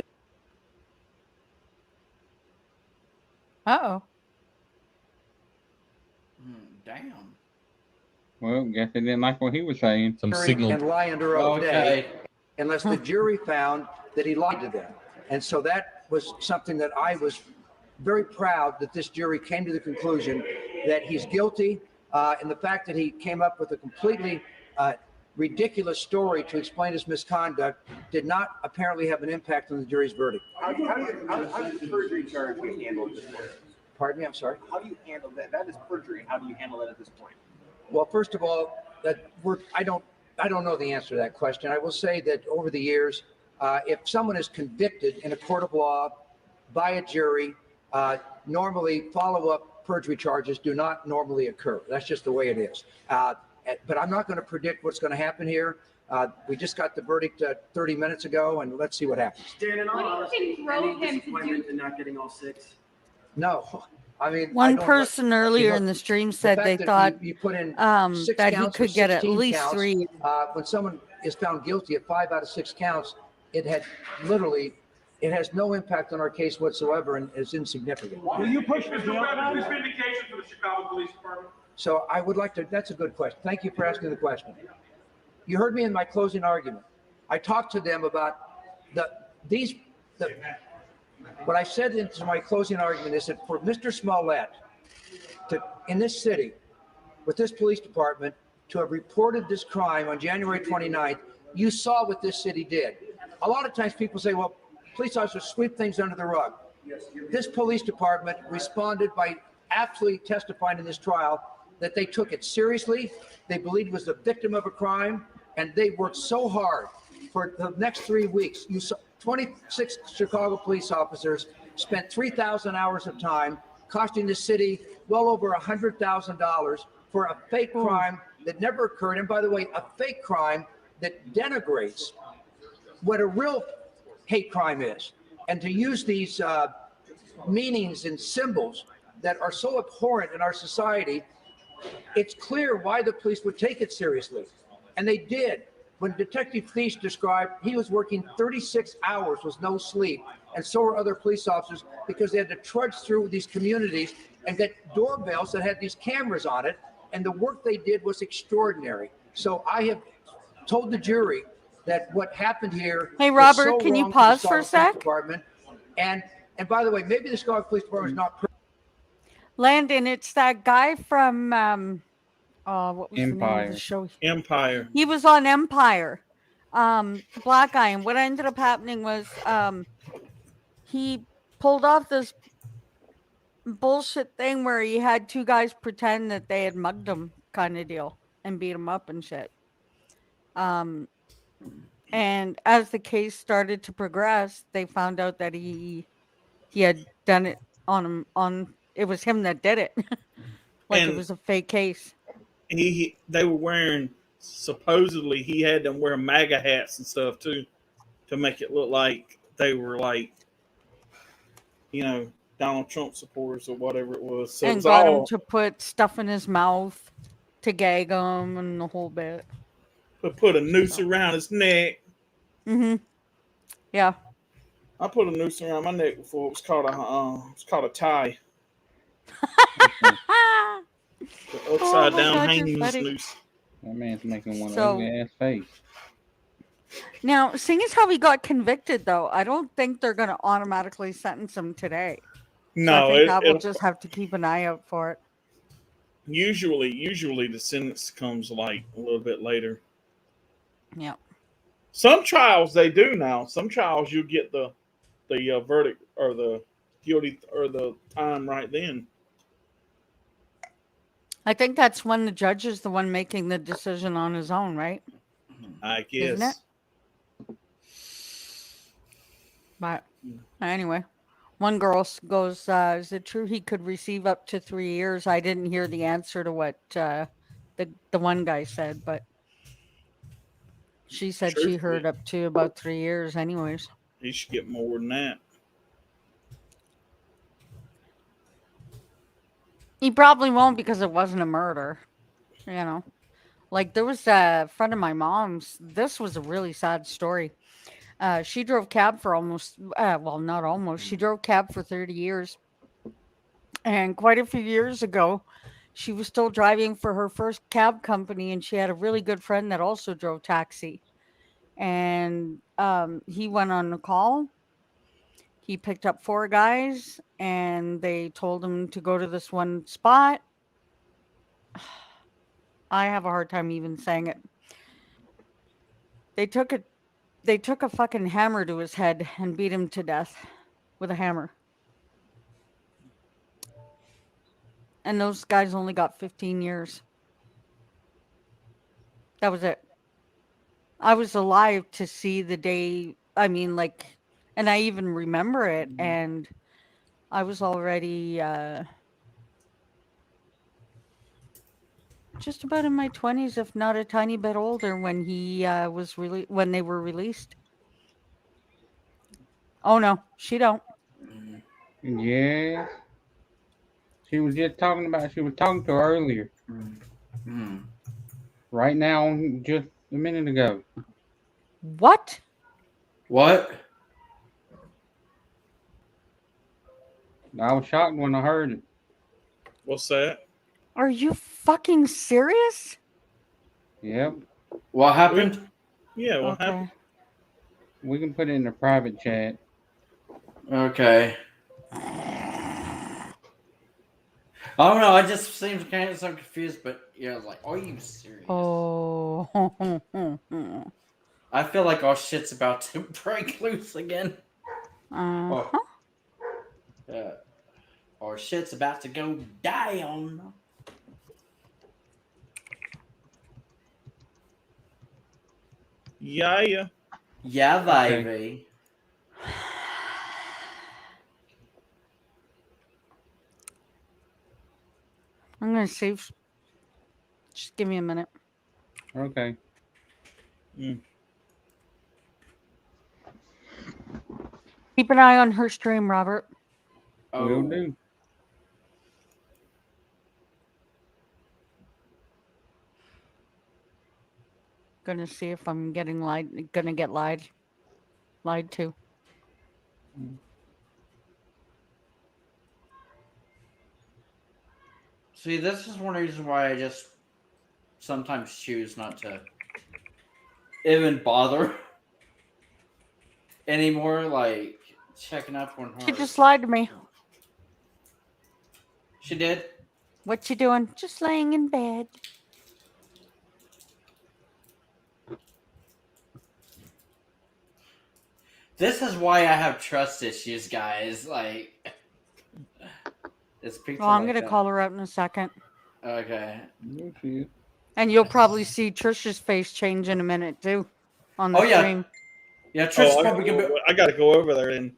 Uh-oh. Damn. Well, guess they didn't like what he was saying. Some signal. And lie under oath Okay. unless the jury found that he lied to them. And so that was something that I was very proud that this jury came to the conclusion that he's guilty, and the fact that he came up with a completely ridiculous story to explain his misconduct did not apparently have an impact on the jury's verdict. How do you perjury charge handle at this point? Pardon me, I'm sorry. How do you handle that? That is perjury. How do you handle that at this point? Well, first of all, I don't know the answer to that question. I will say that over the years, if someone is convicted in a court of law by a jury, normally follow-up perjury charges do not normally occur. That's just the way it is. But I'm not going to predict what's going to happen here. We just got the verdict 30 minutes ago, and let's see what happens. Dan, in all What do you honesty, think drove any him to disappointment in not getting all six? No, I mean, I One don't- person earlier in the stream the said fact they that thought you put in six that he counts or could get at 16 least counts, 3. when someone is found guilty of 5 out of 6 counts, it has no impact on our case whatsoever and is insignificant. Will you push the bill? This vindication for the Chicago Police Department? So I would like to, that's a good question. Thank you for asking the question. You heard me in my closing argument. I talked to them about what I said into my closing argument is that for Mr. Smollett in this city, with this police department, to have reported this crime on January 29th, you saw what this city did. A lot of times people say, well, police officers sweep things under the rug. This police department responded by absolutely testifying in this trial that they took it seriously, they believed he was the victim of a crime, and they worked so hard for the next 3 weeks. You saw 26 Chicago police officers spent 3,000 hours of time, costing the city well over $100,000 for a fake crime that never occurred. And by the way, a fake crime that denigrates what a real hate crime is. And to use these meanings and symbols that are so abhorrent in our society, it's clear why the police would take it seriously. And they did. When Detective Thies described, he was working 36 hours with no sleep, and so were other police officers, because they had to trudge through these communities and get doorbells that had these cameras on it, and the work they did was extraordinary. So I have told the jury that what happened here. Hey, was Robert, so can you wrong to the pause for a Chicago Police sec? Department. And by the way, maybe the Chicago Police Department is not perfect. Landon, it's that guy from what was the name of Empire. the show? Empire. He was on Empire. The black guy. And what ended up happening was he pulled off this bullshit thing where he had 2 guys pretend that they had mugged him, kind of deal, and beat him up and shit. And as the case started to progress, they found out that he had done it on it was him that did it. Like And it was a fake case. They were wearing, supposedly he had them wear MAGA hats and stuff too, to make it look like they were like, Donald Trump supporters or whatever it was. So And it's got him all to put stuff in his mouth to gag him and the whole bit. put a noose around his neck. Yeah. I put a noose around my neck before. It was called a tie. The upside down God, you're hanging funny. noose. That man's making one So- ugly ass face. Now, seeing as how he got convicted, though, I don't think they're going to automatically sentence him today. So No, I think that we'll it just have to keep an eye out for it. usually the sentence comes like a little bit later. Yeah. Some trials they do now. Some trials you get the verdict or the guilty or the time right then. I think that's when the judge is the one making the decision on his own, right? I Isn't it? guess. But anyway, one girl goes, "Is it true he could receive up to 3 years?" I didn't hear the answer to what the one guy said, but she said she heard Truthfully, up to about 3 years, anyways. he should get more than that. He probably won't because it wasn't a murder, you know. Like there was a friend of my mom's. This was a really sad story. She drove cab for almost, well, not almost. She drove cab for 30 years. And quite a few years ago, she was still driving for her first cab company, and she had a really good friend that also drove taxi. And he went on a call. He picked up 4 guys, and they told him to go to this one spot. I have a hard time even saying it. They took a fucking hammer to his head and beat him to death with a hammer. And those guys only got 15 years. That was it. I was alive to see the day. I mean, like, and I even remember it. And I was already just about in my 20s, if not a tiny bit older, when when they were released. Oh no, she don't. Yes. She was talking to her earlier. Right now, just a minute ago. What? What? I was shocked when I heard it. What's that? Are you fucking serious? Yep. What happened? Yeah, what Okay. happened? We can put it in a private chat. Okay. I don't know. I just seems kind of so confused, but yeah, I was like, "Are you serious?" Oh. I feel like our shit's about to break loose again. Uh-huh. Our shit's about to go down. Yeah. Yeah, Okay. baby. I'm gonna save. Just give me a minute. Okay. Keep an eye on her stream, Robert. Will do. Gonna see if I'm gonna get lied to. See, this is one reason why I just sometimes choose not to even bother anymore, like checking up on her. She just lied to me. She did? What you doing? Just laying in bed. This is why I have trust issues, guys. Like, it's people. Well, I'm like gonna that. call her out in a second. Okay. And you'll probably see Trisha's face change in a minute too, on the Oh, yeah. stream. Yeah, Trish's probably gonna be. I gotta go over there then.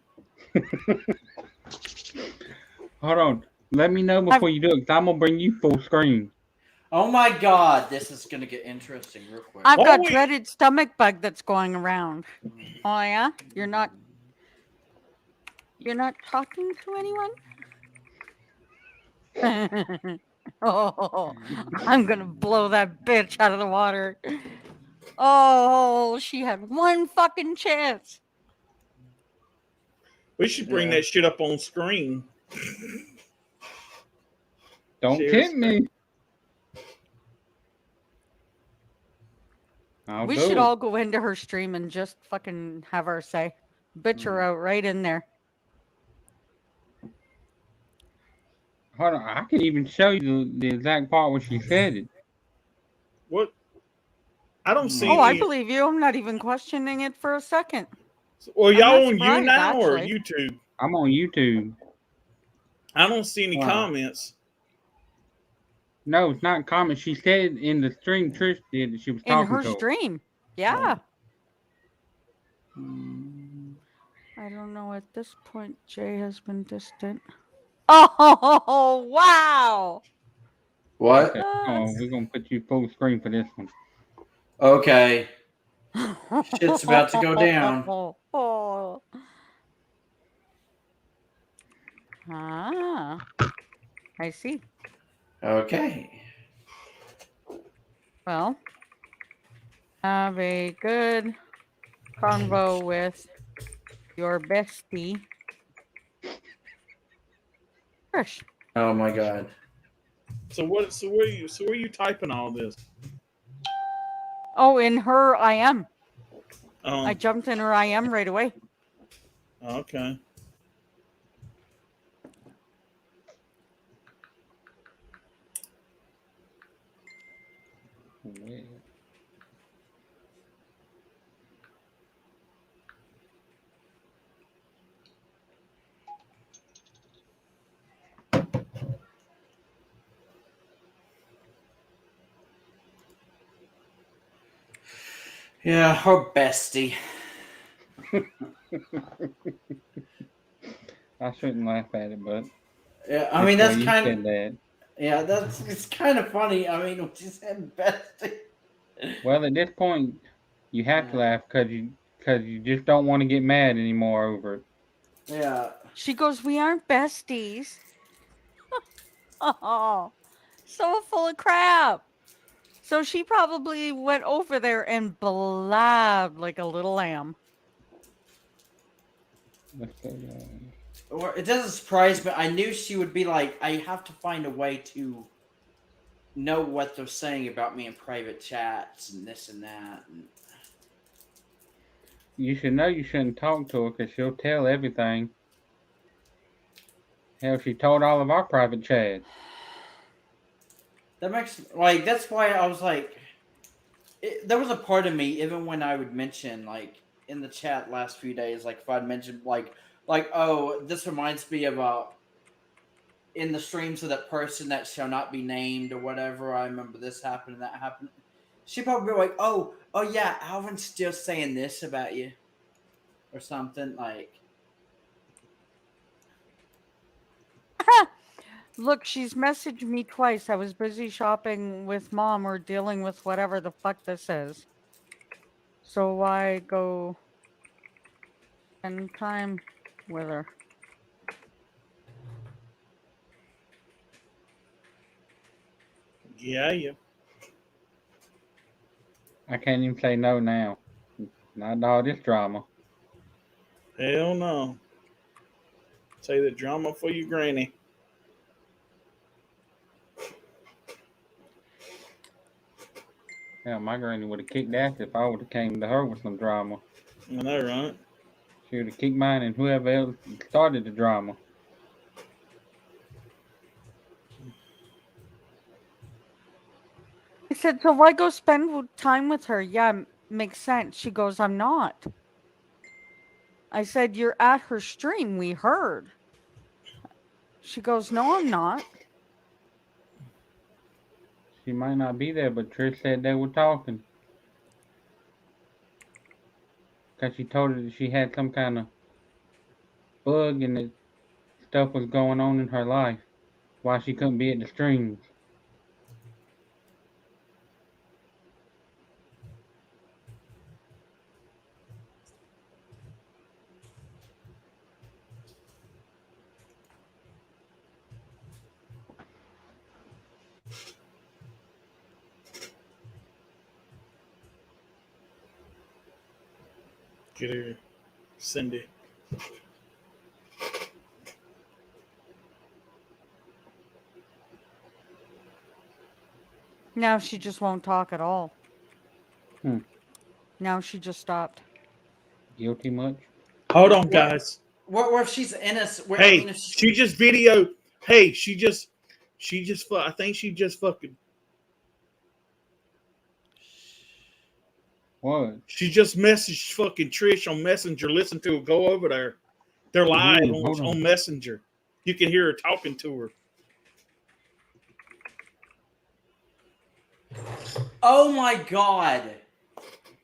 Hold on. Let me know before you do it, because I'm going to bring you full screen. Oh my god, this is gonna get interesting real quick. I've got dreaded stomach bug that's going around. Oh yeah? You're not talking to anyone? Oh, I'm gonna blow that bitch out of the water. Oh, she had one fucking chance. We should bring that shit up on screen. Don't tempt me. We should all go into her stream and just fucking have our say. Bitch her out right in there. Hold on. I can even show you the exact part where she said it. What? I don't see. Oh, I believe you. I'm not even questioning it for a second. Well, y'all on you now or YouTube? I'm on YouTube. I don't see any comments. No, it's not common. She said in the stream Trish did that she was In talking her to her. stream. Yeah. Mm, I don't know. At this point, Jay has been distant. Oh, wow. What? Okay. Oh, we're gonna put you full screen for this one. Okay. Shit's about to go down. Ah, I see. Okay. Well, have a good convo with your bestie, Trish. Oh my god. So where are you typing all this? Oh, in her IM. I Um, jumped in her IM right away. okay. Well, Yeah, her bestie. I shouldn't laugh at it, but Yeah, I it's mean the way that's you kind said of that. yeah, it's kind of funny. I mean, when she said bestie. Well, at this point, you have to Yeah. laugh because you just don't want to get mad anymore over it. Yeah. She goes, "We aren't besties." Oh, so full of crap. So she probably went over there and blabbed like a little lamb. Let's go. Or it doesn't surprise me. I knew she would be like, I have to find a way to know what they're saying about me in private chats and this and that. And You should know you shouldn't talk to her because she'll tell everything. Hell, she told all of our private chats. that makes like that's why I was like, there was a part of me even when I would mention like in the chat last few days, like if I'd mentioned like oh this reminds me of in the streams of that person that shall not be named or whatever. I remember this happened and that happened. She probably be like, oh yeah, Alvin's still saying this about you or something like. Look, she's messaged me twice. I was busy shopping with mom or dealing with whatever the fuck this is. So why go spend time with her? Yeah. I can't even say no now. Not all this drama. Hell no. Say the drama for your granny. Hell, my granny would have kicked ass if I would have came to her with some drama. I know, right? She would have kicked mine and whoever else started the drama. I said, so why go spend time with her? Yeah, makes sense. She goes, I'm not. I said, you're at her stream. We heard. She goes, no, I'm not. She might not be there, but Trish said they were talking. Because she told her that she had some kind of bug and that stuff was going on in her life. Why she couldn't be at the streams. Get her, Cindy. Now she just won't talk at all. Hmm. Now she just stopped. Guilty much? Hold on, guys. What if she's innocent? Hey, I mean, if she just videoed. Hey, she just. I think she just fucking. What? She just messaged fucking Trish on Messenger. Listen to her. Go over there. They're live Hold on. on Messenger. You can hear her talking to her. Oh my God.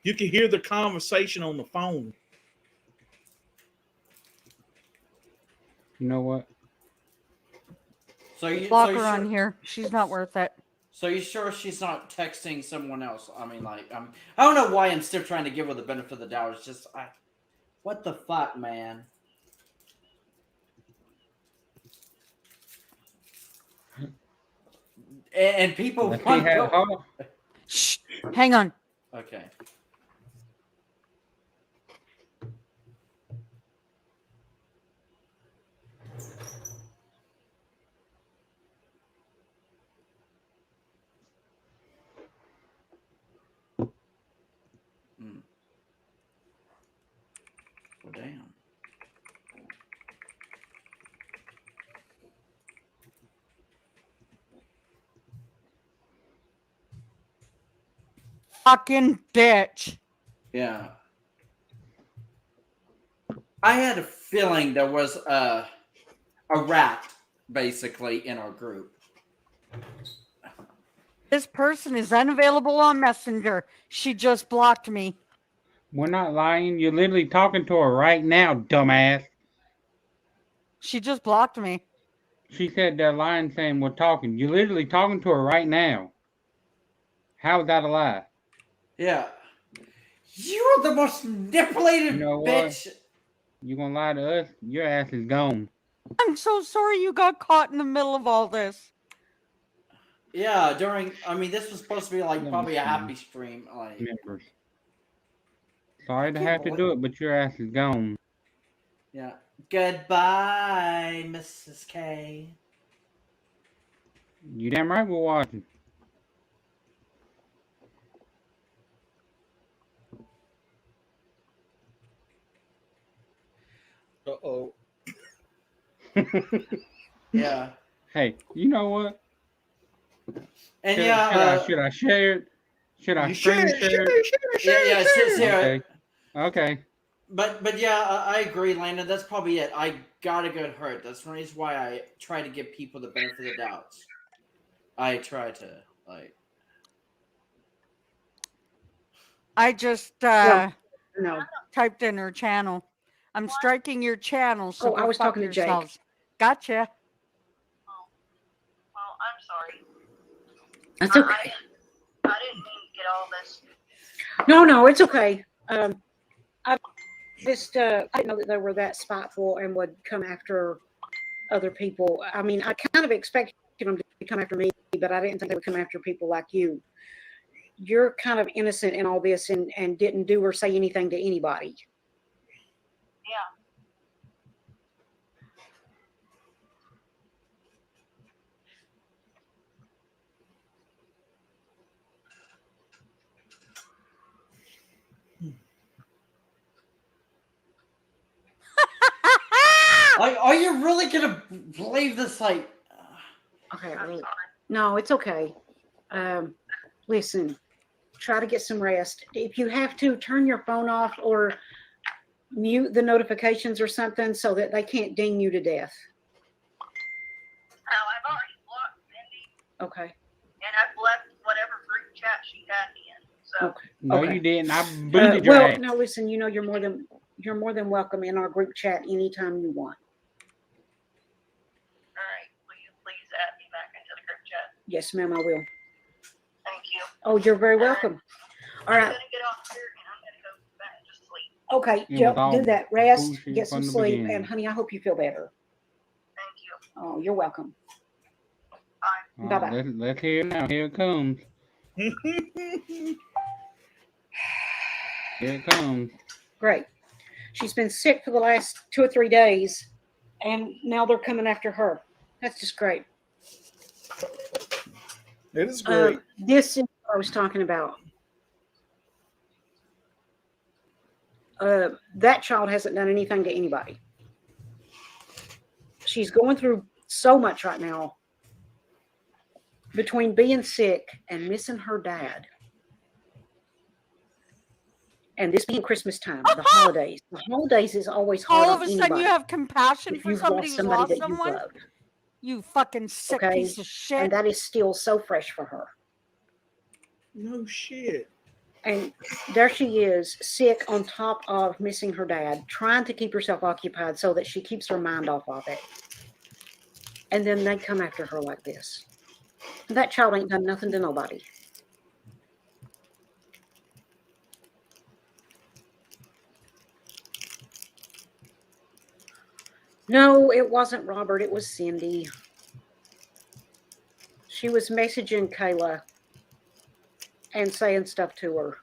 You can hear the conversation on the phone. You know what? Block her on here. She's not worth it. So you sure she's not texting someone else? I mean, like, I don't know why I'm still trying to give her the benefit of the doubt. It's just, what the fuck, man? And people want to... Shh, hang on. Okay. Well, damn. Fucking bitch. Yeah. I had a feeling there was a rat, basically, in our group. This person is unavailable on Messenger. She just blocked me. We're not lying. You're literally talking to her right now, dumbass. She just blocked me. She said they're lying saying we're talking. You're literally talking to her right now. How is that a lie? Yeah. You're the most manipulated You know bitch. what? You gonna lie to us? Your ass is gone. I'm so sorry you got caught in the middle of all this. Yeah, this was supposed to be like probably a happy stream. Like, members. Sorry to have to do it, but your ass is gone. Yeah. Goodbye, Mrs. K. You damn right we're watching. Uh-oh. Yeah. Hey, you know what? And should I share it? Should I screen share it? Yeah, share it. Okay. But yeah, I agree, Landon. That's probably it. I got a good hurt. That's the reason why I try to give people the benefit of the doubts. I try to, like... I just typed in her channel. I'm striking your channel, so I was talking to Jake. Gotcha. Well, I'm sorry. That's okay. I didn't mean to get all this. No, it's okay. I didn't know that they were that spiteful and would come after other people. I mean, I kind of expected them to come after me, but I didn't think they would come after people like you. You're kind of innocent in all this and didn't do or say anything to anybody. Yeah. Like, are you really gonna believe this? Like, Okay, no, it's okay. Listen, try to get some rest. If you have to, turn your phone off or mute the notifications or something so that they can't ding you to death. I've already blocked Mindy. Okay. And I've left whatever group chat she had me in. So. Okay. No, you didn't. I booted your ass. No, listen. You know, you're more than welcome in our group chat anytime you want. All right. Will you please add me back into the group chat? Yes, ma'am, I will. Thank you. Oh, you're very welcome. All right. I'm gonna get off here and I'm gonna go back to sleep. Okay, Jill, do that. Rest, get some sleep, and honey, I hope you feel better. Thank you. Oh, you're welcome. Bye. Bye-bye. Let's hear it now. Here it comes. Here it comes. Great. She's been sick for the last 2 or 3 days, and now they're coming after her. That's just great. It is great. This is what I was talking about. That child hasn't done anything to anybody. She's going through so much right now between being sick and missing her dad. And this being Christmas time, the holidays. The holidays is always hard All on of a sudden anybody. you have compassion If for you've somebody lost who's lost that someone? you loved. You fucking sick Okay? piece of shit. And that is still so fresh for her. No shit. And there she is, sick on top of missing her dad, trying to keep herself occupied so that she keeps her mind off of it. And then they come after her like this. That child ain't done nothing to nobody. No, it wasn't Robert. It was Cindy. She was messaging Kayla and saying stuff to her.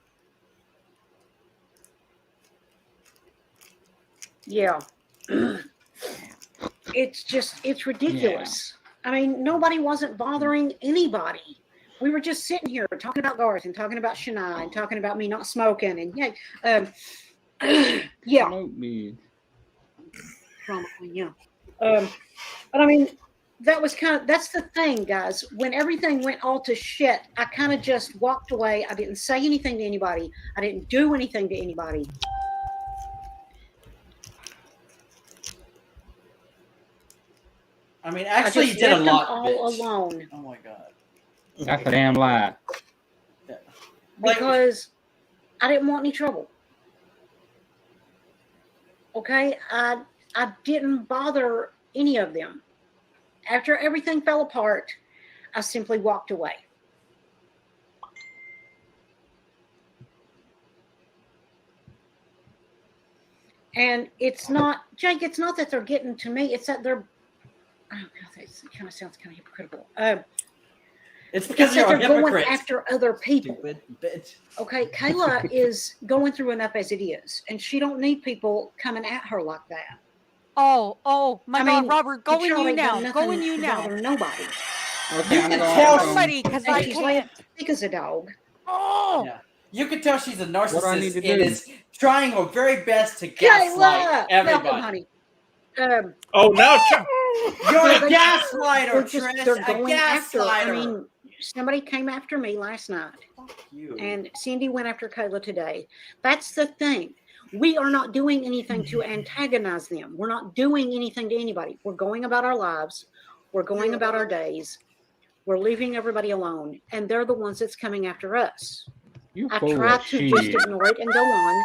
Yeah. It's ridiculous. Yeah. I mean, nobody wasn't bothering anybody. We were just sitting here talking about Garth and talking about Shania and talking about me not smoking and yeah. Probably, yeah. But I mean, that's the thing, guys. When everything went all to shit, I kind of just walked away. I didn't say anything to anybody. I didn't do anything to anybody. I mean, actually, you did a lot, all bitch. Alone. Oh my god. That's a damn lie. Yeah. Because I didn't want any trouble. Okay? I didn't bother any of them. After everything fell apart, I simply walked away. And it's not, Jake, it's not that they're getting to me. It's that they're, oh God, that kind of sounds kind of hypocritical. It's because you're a hypocrite. Going after other people. Stupid bitch. Okay, Kayla is going through enough as it is, and she don't need people coming at her like that. Oh, my God, Robert, go in you now. Go in you now. Nobody. Okay, you can tell somebody because I she's can't. Thick as a dog. Oh. Yeah. You can tell she's a narcissist and do? is trying her very best to gaslight everybody. Welcome, honey. Oh, now You're a gaslighter, They're Trish. going A after. gaslighter. I mean, somebody came after me last night. Fuck you. And Cindy went after Kayla today. That's the thing. We are not doing anything to antagonize them. We're not doing anything to anybody. We're going about our lives. We're going about our days. We're leaving everybody alone. And they're the ones that's coming after us. I try to just ignore it and go on.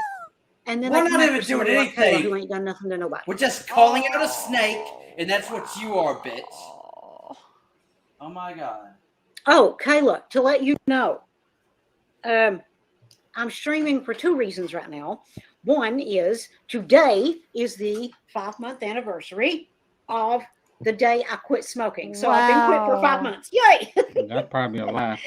And then we're not even doing anything. Who ain't done nothing to nobody. We're just calling out a snake, and that's what you are, bitch. Oh my God. Oh, Kayla, to let you know, I'm streaming for 2 reasons right now. One is today is the 5-month anniversary of the day I quit smoking. So I've been quit for 5 months. Yay! That's probably a lie.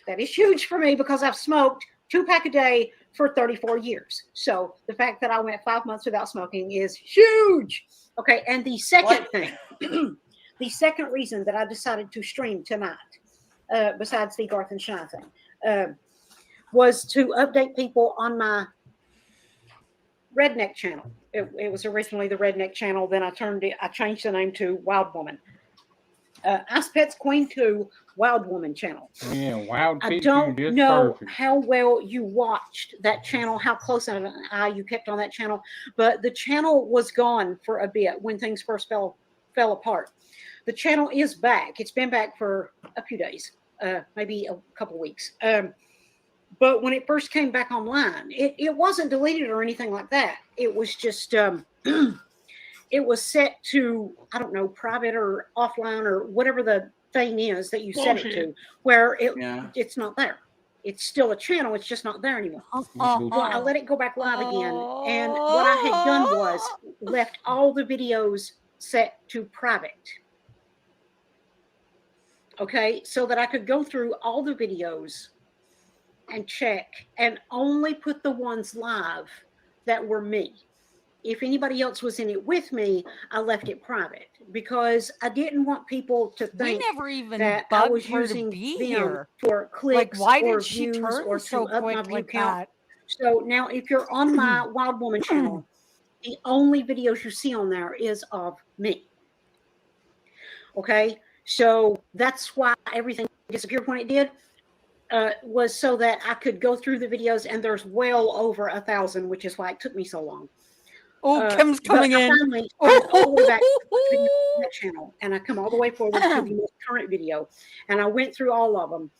That is huge for me because I've smoked 2-pack a day for 34 years. So the fact that I went 5 months without smoking is huge. Okay, and the second thing, the second reason that I decided to stream tonight, besides the Garth and Shine thing, was to update people on my Redneck channel. It was originally the Redneck channel. Then I changed the name to Wild Woman. Ice Pets Queen 2 Wild Woman channel. Yeah, Wild I Pets. don't know how well you watched that channel, how close an eye you kept on that channel, but the channel was gone for a bit when things first fell apart. The channel is back. It's been back for a few days, maybe a couple weeks. But when it first came back online, it wasn't deleted or anything like that. It was just, it was set to, I don't know, private or offline or whatever the thing is that you set it to, where it's not there. It's still a channel. It's just not there anymore. Well, I let it go back live again. And what I had done was left all the videos set to private. Okay, so that I could go through all the videos and check and only put the ones live that were me. If anybody else was in it with me, I left it private because I didn't want people to think that I was using them for clicks or views or to up my view count. So now if you're on my Wild Woman channel, the only videos you see on there is of me. Okay, so that's why everything disappeared when it did. Was so that I could go through the videos, and there's well over 1,000, which is why it took me so long. Oh, Kim's coming in. Finally, all the way back to that channel, and I come all the way forward to the most current video, and I went through all of them,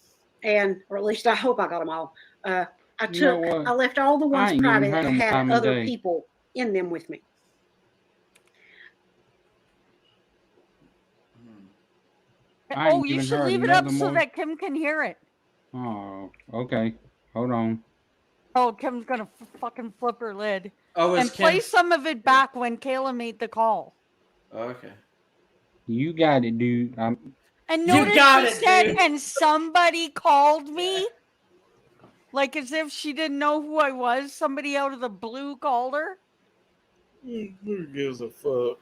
or at least I hope I got them all. I You know what? left all the I ones ain't even private heard that them had time of other day. people in them with me. I ain't you even should heard leave it up another so more. that Kim can hear it. Oh, okay. Hold on. Oh, Kim's gonna fucking flip her lid. Oh, And it's play Kim. some of it back when Kayla made the call. Okay. You got it, dude. And You notice got she it, said, dude. and somebody called me. Like as if she didn't know who I was. Somebody out of the blue called her. Who gives a fuck?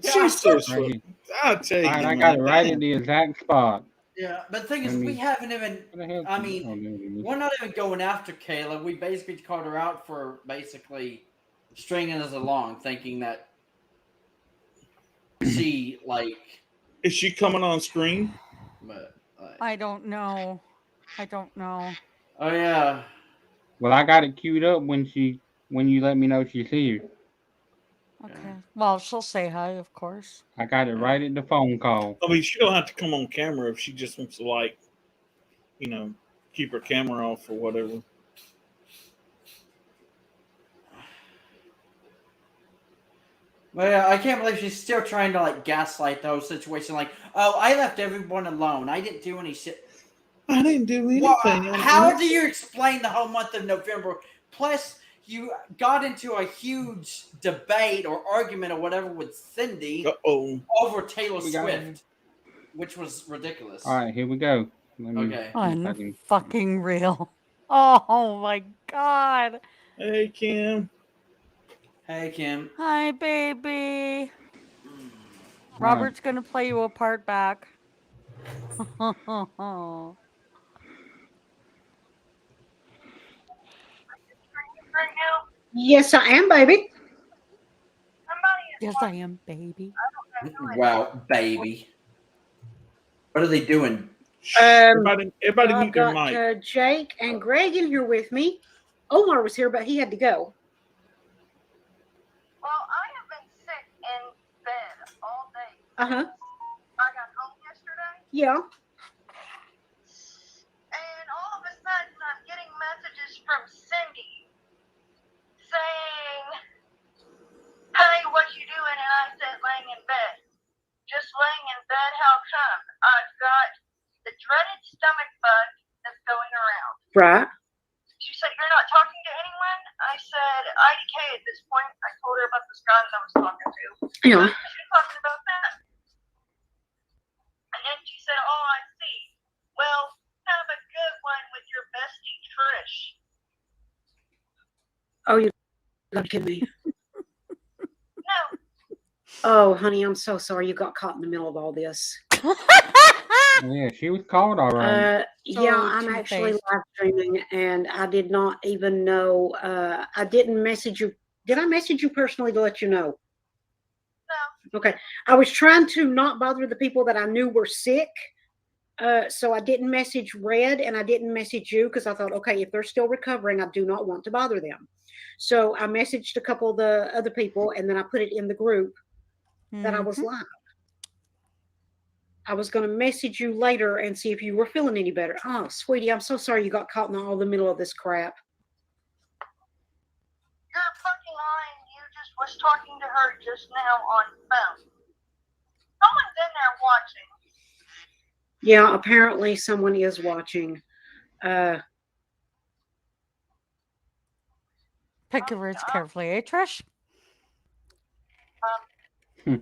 Yeah. She's so Right sweet. here. I'll tell you, All right, I man. got it right Damn. at the exact spot. Yeah, but the thing is, Let me- we haven't even. What the hell? I mean, Oh, there it is. we're not even going after Kayla. We basically called her out for basically stringing us along, thinking that she Is she coming on screen? But I don't know. oh yeah. Well, I got it queued up when you let me know she's here. Okay. Well, she'll say hi, of course. I got it right at the phone call. I mean, she don't have to come on camera if she just wants to, keep her camera off or whatever. Well, yeah, I can't believe she's still trying to gaslight the whole situation. Like, oh, I left everyone alone. I didn't do any shit. I didn't do anything. Well, how do you explain the whole month of November? Plus, you got into a huge debate or argument or whatever with Cindy over Taylor Swift, which was ridiculous. All right, here we go. Okay. Unfucking real. Oh my god. Hey, Kim. Hey, Kim. Hi, baby. Robert's gonna play you a part back. Yes, I am, baby. Yes, I am, baby. Wow, baby. What are they doing? Everybody I've mute their got mic. Jake and Greg in here with me. Omar was here, but he had to go. Well, I have been sick in bed all day. Uh-huh. I got home yesterday. Yeah. And all of a sudden, I'm getting messages from Cindy saying, "Hey, what you doing?" And I said, "Laying in bed." Just laying in bed? How come? I've got the dreaded stomach bug that's going around. Right. She said, "You're not talking to anyone?" I said, "IDK at this point." I told her about the guys I was talking to. Yeah. She was talking about that. And then she said, "Oh, I see. Well, have a good one with your bestie, Trish." Oh, you gotta kidding me. No. Oh, honey, I'm so sorry you got caught in the middle of all this. Yeah, she was called all right. Yeah, I'm actually live streaming, and I did not even know. I didn't message you. Did I message you personally to let you know? No. Okay. I was trying to not bother the people that I knew were sick. So I didn't message Red and I didn't message you because I thought, okay, if they're still recovering, I do not want to bother them. So I messaged a couple of the other people, and then I put it in the group that I was live. I was going to message you later and see if you were feeling any better. Oh, sweetie, I'm so sorry you got caught in all the middle of this crap. You're fucking lying. You just was talking to her just now on phone. Someone's in there watching. Yeah, apparently someone is watching. Pick your words carefully, eh, Trish? I'm done.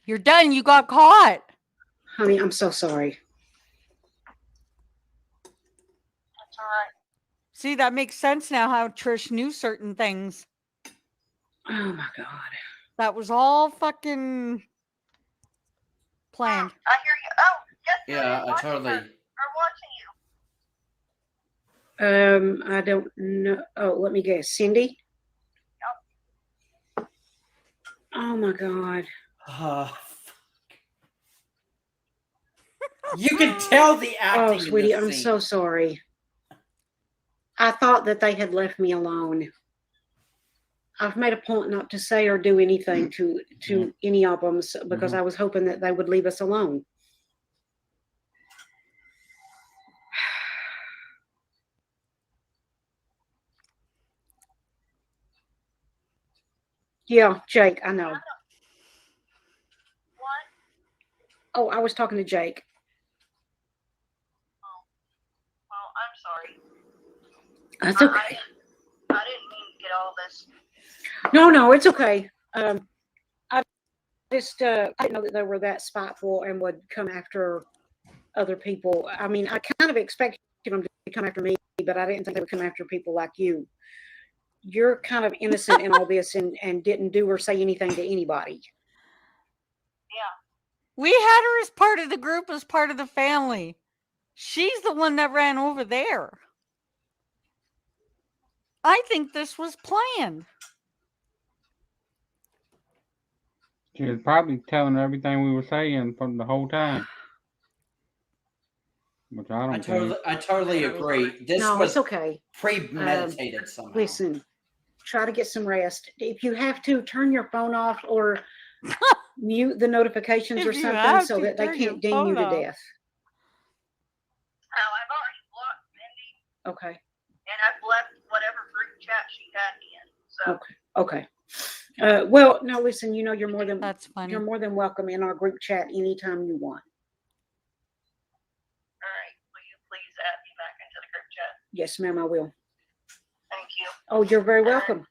You're done. You got caught. Honey, I'm so sorry. That's all right. See, that makes sense now how Trish knew certain things. Oh, my God. That was all fucking planned. I hear you. Oh, yes. Yeah, I totally. Are watching you. I don't know. Oh, let me guess. Cindy? Yep. Oh, my God. Fuck. You can tell the acting. Oh, sweetie, in I'm this so scene. sorry. I thought that they had left me alone. I've made a point not to say or do anything to any of them because I was hoping that they would leave us alone. Yeah, Jake, I know. What? Oh, I was talking to Jake. Oh, I'm sorry. That's okay. I didn't mean to get all this. No, it's okay. I just I didn't know that they were that spiteful and would come after other people. I mean, I kind of expected them to come after me, but I didn't think they would come after people like you. You're kind of innocent in all this and didn't do or say anything to anybody. Yeah. We had her as part of the group, as part of the family. She's the one that ran over there. I think this was planned. She was probably telling her everything we were saying from the whole time. Which I don't think. I totally agree. This No, was it's okay. premeditated somehow. Listen, try to get some rest. If you have to, turn your phone off or mute the notifications or If you something have so to, that they turn your can't ding you phone to off. death. Now, I've already blocked Cindy, Okay. and I've left whatever group chat she had me in. So, Okay. Well, no, listen, you know you're more than That's funny. you're more than welcome in our group chat anytime you want. all right, will you please add me back into the group chat? Yes, ma'am, I will. Thank you. Oh, you're very welcome.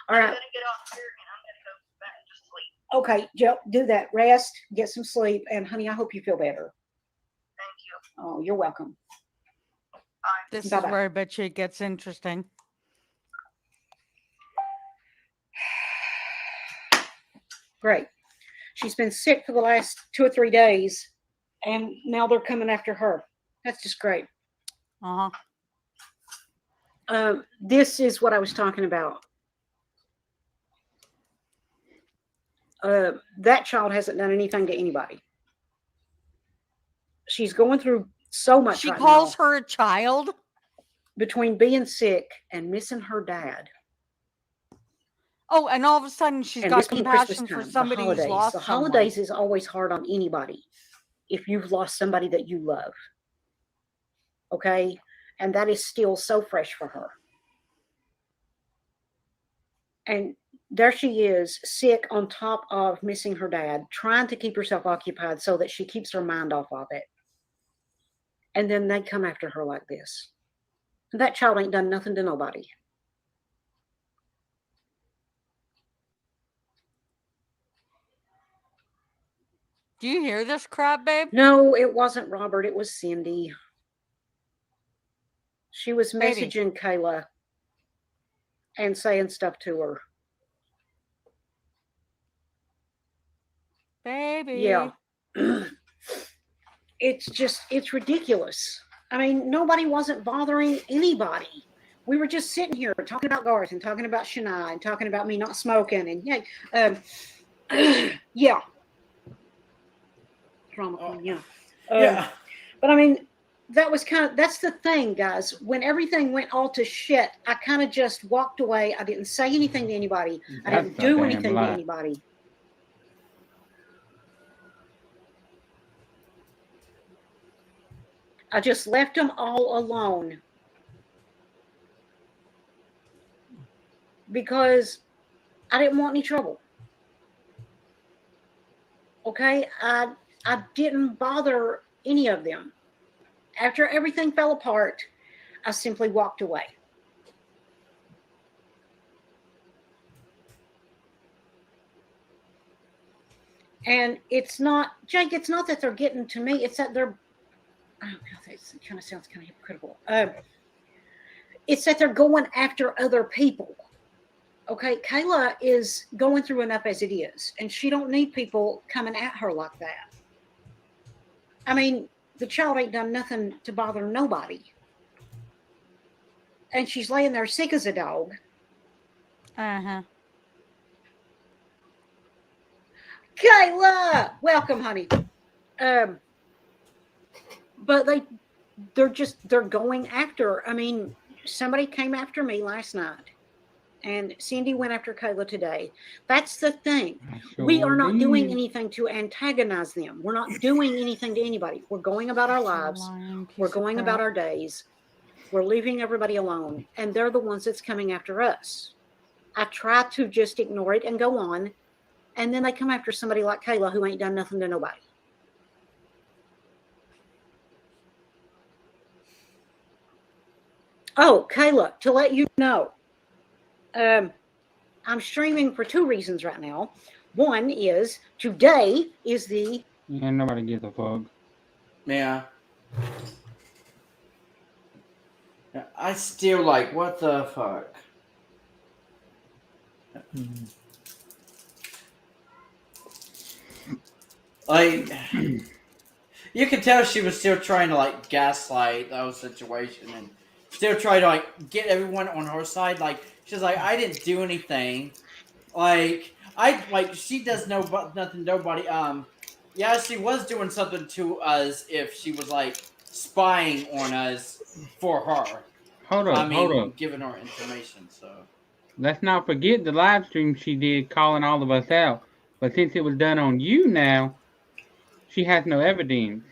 All I'm right. going to get off here, and I'm going to go back to sleep. Okay, Joe, do that. Rest, get some sleep, and honey, I hope you feel better. Thank you. Oh, you're welcome. This Bye-bye. is where I bet you it gets interesting. Great. She's been sick for the last 2 or 3 days, and now they're coming after her. That's just great. This is what I was talking about. That child hasn't done anything to anybody. She's going through so much She right calls now her a child? between being sick and missing her dad. Oh, and all of a sudden she's And got this being Christmas compassion for time, somebody who's the lost holidays someone. is always hard on anybody if you've lost somebody that you love. Okay? And that is still so fresh for her. And there she is, sick on top of missing her dad, trying to keep herself occupied so that she keeps her mind off of it. And then they come after her like this. That child ain't done nothing to nobody. Do you hear this crap, babe? No, it wasn't Robert. It was Cindy. She was Baby. messaging Kayla and saying stuff to her. Baby. Yeah. It's ridiculous. I mean, nobody wasn't bothering anybody. We were just sitting here talking about Garth and talking about Shania and talking about me not smoking and yeah. Drama queen, yeah. Yeah. But I mean, that's the thing, guys. When everything went all to shit, I kind of just walked away. I didn't say anything to anybody. I That's didn't a do damn anything lie. to anybody. I just left them all alone. Because I didn't want any trouble. Okay? I didn't bother any of them. After everything fell apart, I simply walked away. And it's not, Jake, it's not that they're getting to me. It's that they're, oh God, it kind of sounds kind of hypocritical. It's that they're going after other people. Okay, Kayla is going through enough as it is, and she don't need people coming at her like that. I mean, the child ain't done nothing to bother nobody. And she's laying there sick as a dog. Uh-huh. Kayla! Welcome, honey. But they're going after, I mean, somebody came after me last night. And Cindy went after Kayla today. That's the thing. We are not doing anything to antagonize them. We're not doing anything to anybody. We're going about our lives. We're going about our days. We're leaving everybody alone. And they're the ones that's coming after us. I try to just ignore it and go on. And then they come after somebody like Kayla who ain't done nothing to nobody. Oh, Kayla, to let you know, I'm streaming for 2 reasons right now. One is today is the And nobody gives a fuck. Yeah. I still like, what the fuck? Like, you could tell she was still trying to like gaslight the whole situation and still try to like get everyone on her side. Like, she's like, I didn't do anything. Like, she does nothing. Nobody. Yeah, she was doing something to us if she was like spying on us for her. Hold up. Giving her information. So Let's not forget the live stream she did calling all of us out. But since it was done on you now, she has no evidence.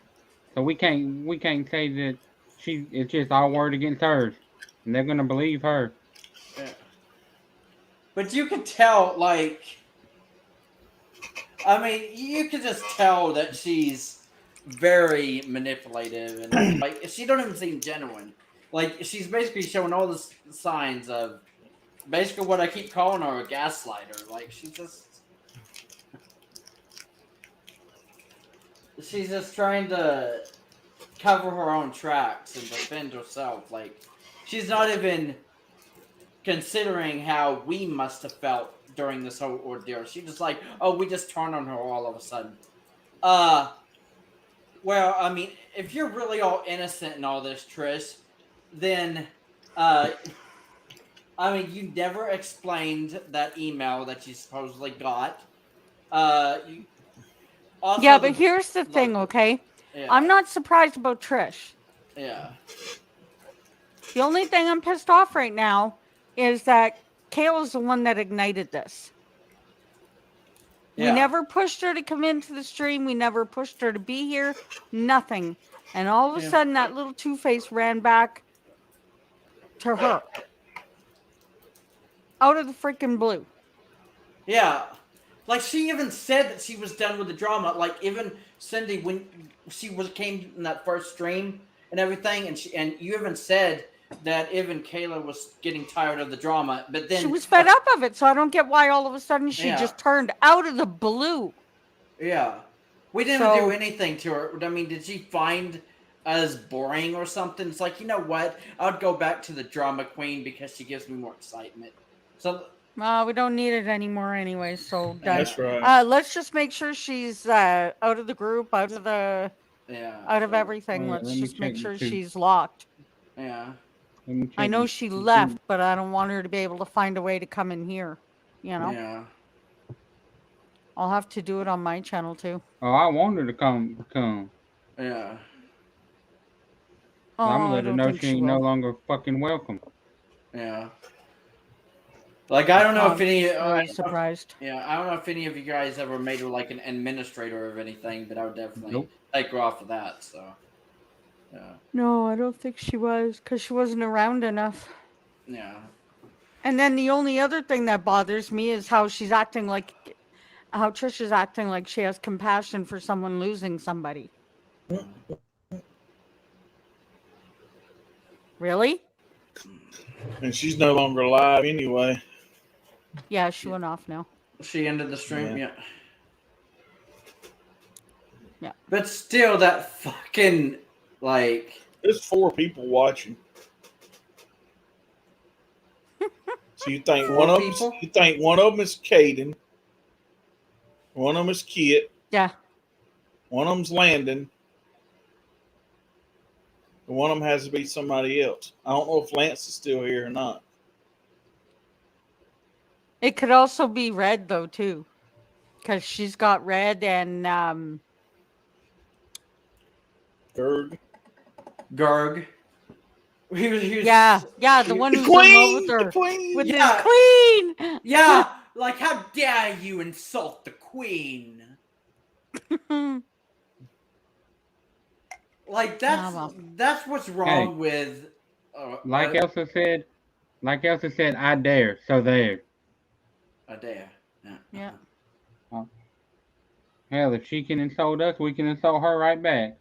So we can't say that it's just all word against hers. And they're gonna believe her. yeah. But you could tell, like, you could just tell that she's very manipulative and like she don't even seem genuine. Like, she's basically showing all the signs of basically what I keep calling her, a gaslighter. Like, she's just trying to cover her own tracks and defend herself. Like, she's not even considering how we must have felt during this whole ordeal. She's just like, oh, we just turned on her all of a sudden. Well, I mean, if you're really all innocent in all this, Trish, then, you never explained that email that you supposedly got. Yeah, but here's the thing, okay? Yeah. I'm not surprised about Trish. Yeah. The only thing I'm pissed off right now is that Kayla's the one that ignited this. Yeah. We never pushed her to come into the stream. We never pushed her to be here. Nothing. And all of a sudden, that little two-face ran back to her. Out of the freaking blue. Yeah. Like, she even said that she was done with the drama. Like, even Cindy, when she came in that first stream and everything, and you even said that even Kayla was getting tired of the drama, but then she was fed up of it, so I don't get why all of a sudden she just turned out of the blue. Yeah. We didn't do anything to her. I mean, did she find us boring or something? It's like, you know what? I'd go back to the drama queen because she gives me more excitement. So we don't need it anymore anyway, so that's right. Let's just make sure she's out of the group, out of everything. Let's just make sure she's locked. Yeah. I know she left, but I don't want her to be able to find a way to come in here. You know? Yeah. I'll have to do it on my channel too. Oh, I want her to come. Yeah. Oh, I'm gonna let her know she ain't no longer fucking welcome. Yeah. Like, I don't know if any. I'm surprised. Yeah, I don't know if any of you guys ever made her like an administrator of anything, but I would definitely take her off of that. So. Yeah. No, I don't think she was, because she wasn't around enough. Yeah. And then the only other thing that bothers me is how Trish is acting like she has compassion for someone losing somebody. Really? And she's no longer alive anyway. Yeah, she went off now. She ended the stream, Yeah. But still, that fucking, like... There's 4 people watching. So you think one of them is Caden, one of them is Kit. Yeah. One of them's Landon. And one of them has to be somebody else. I don't know if Lance is still here or not. It could also be Red though too, because she's got Red and Gerg. Yeah, the one who's in love with her, with his queen. Yeah, like, how dare you insult the queen? Like, that's what's wrong with. Like Elsa said, I dare. So there. a day. Yeah. Hell, if she can insult us, we can insult her right back.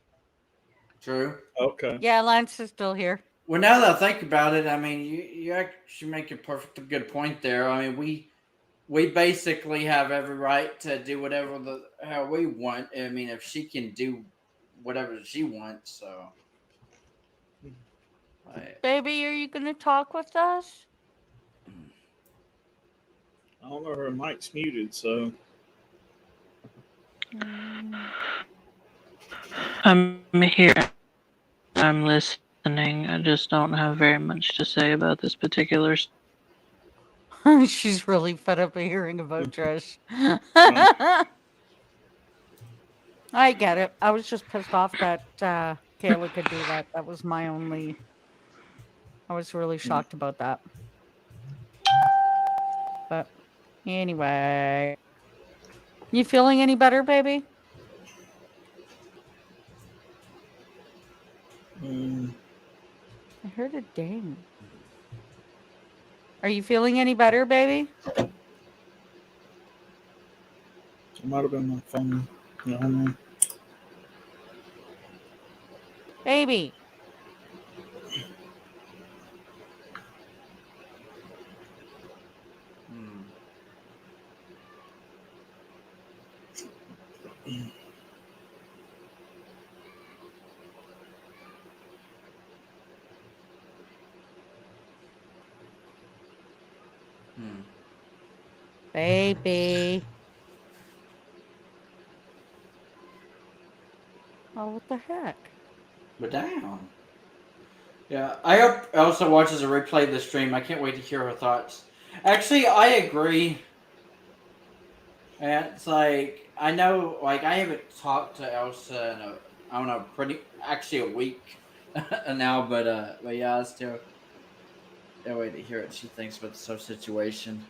True. Okay. Yeah, Lance is still here. Well, now that I think about it, I mean, you actually make a perfect good point there. I mean, we basically have every right to do whatever the hell we want. I mean, if she can do whatever she wants, so. Baby, are you going to talk with us? I don't know, her mic's muted, so. I'm here. I'm listening. I just don't have very much to say about this particular. She's really fed up of hearing about Trish. I get it. I was just pissed off that Kayla could do that. That was my only. I was really shocked about that. But anyway, you feeling any better, baby? I heard a ding. Are you feeling any better, baby? It might have been my phone. I don't know. Baby. Baby. Oh, what the heck? But damn. Yeah, I hope Elsa watches a replay of the stream. I can't wait to hear her thoughts. Actually, I agree. And it's like, I know, like, I haven't talked to Elsa in I don't know, actually a week now, but yeah, I still can't wait to hear what she thinks about the whole situation.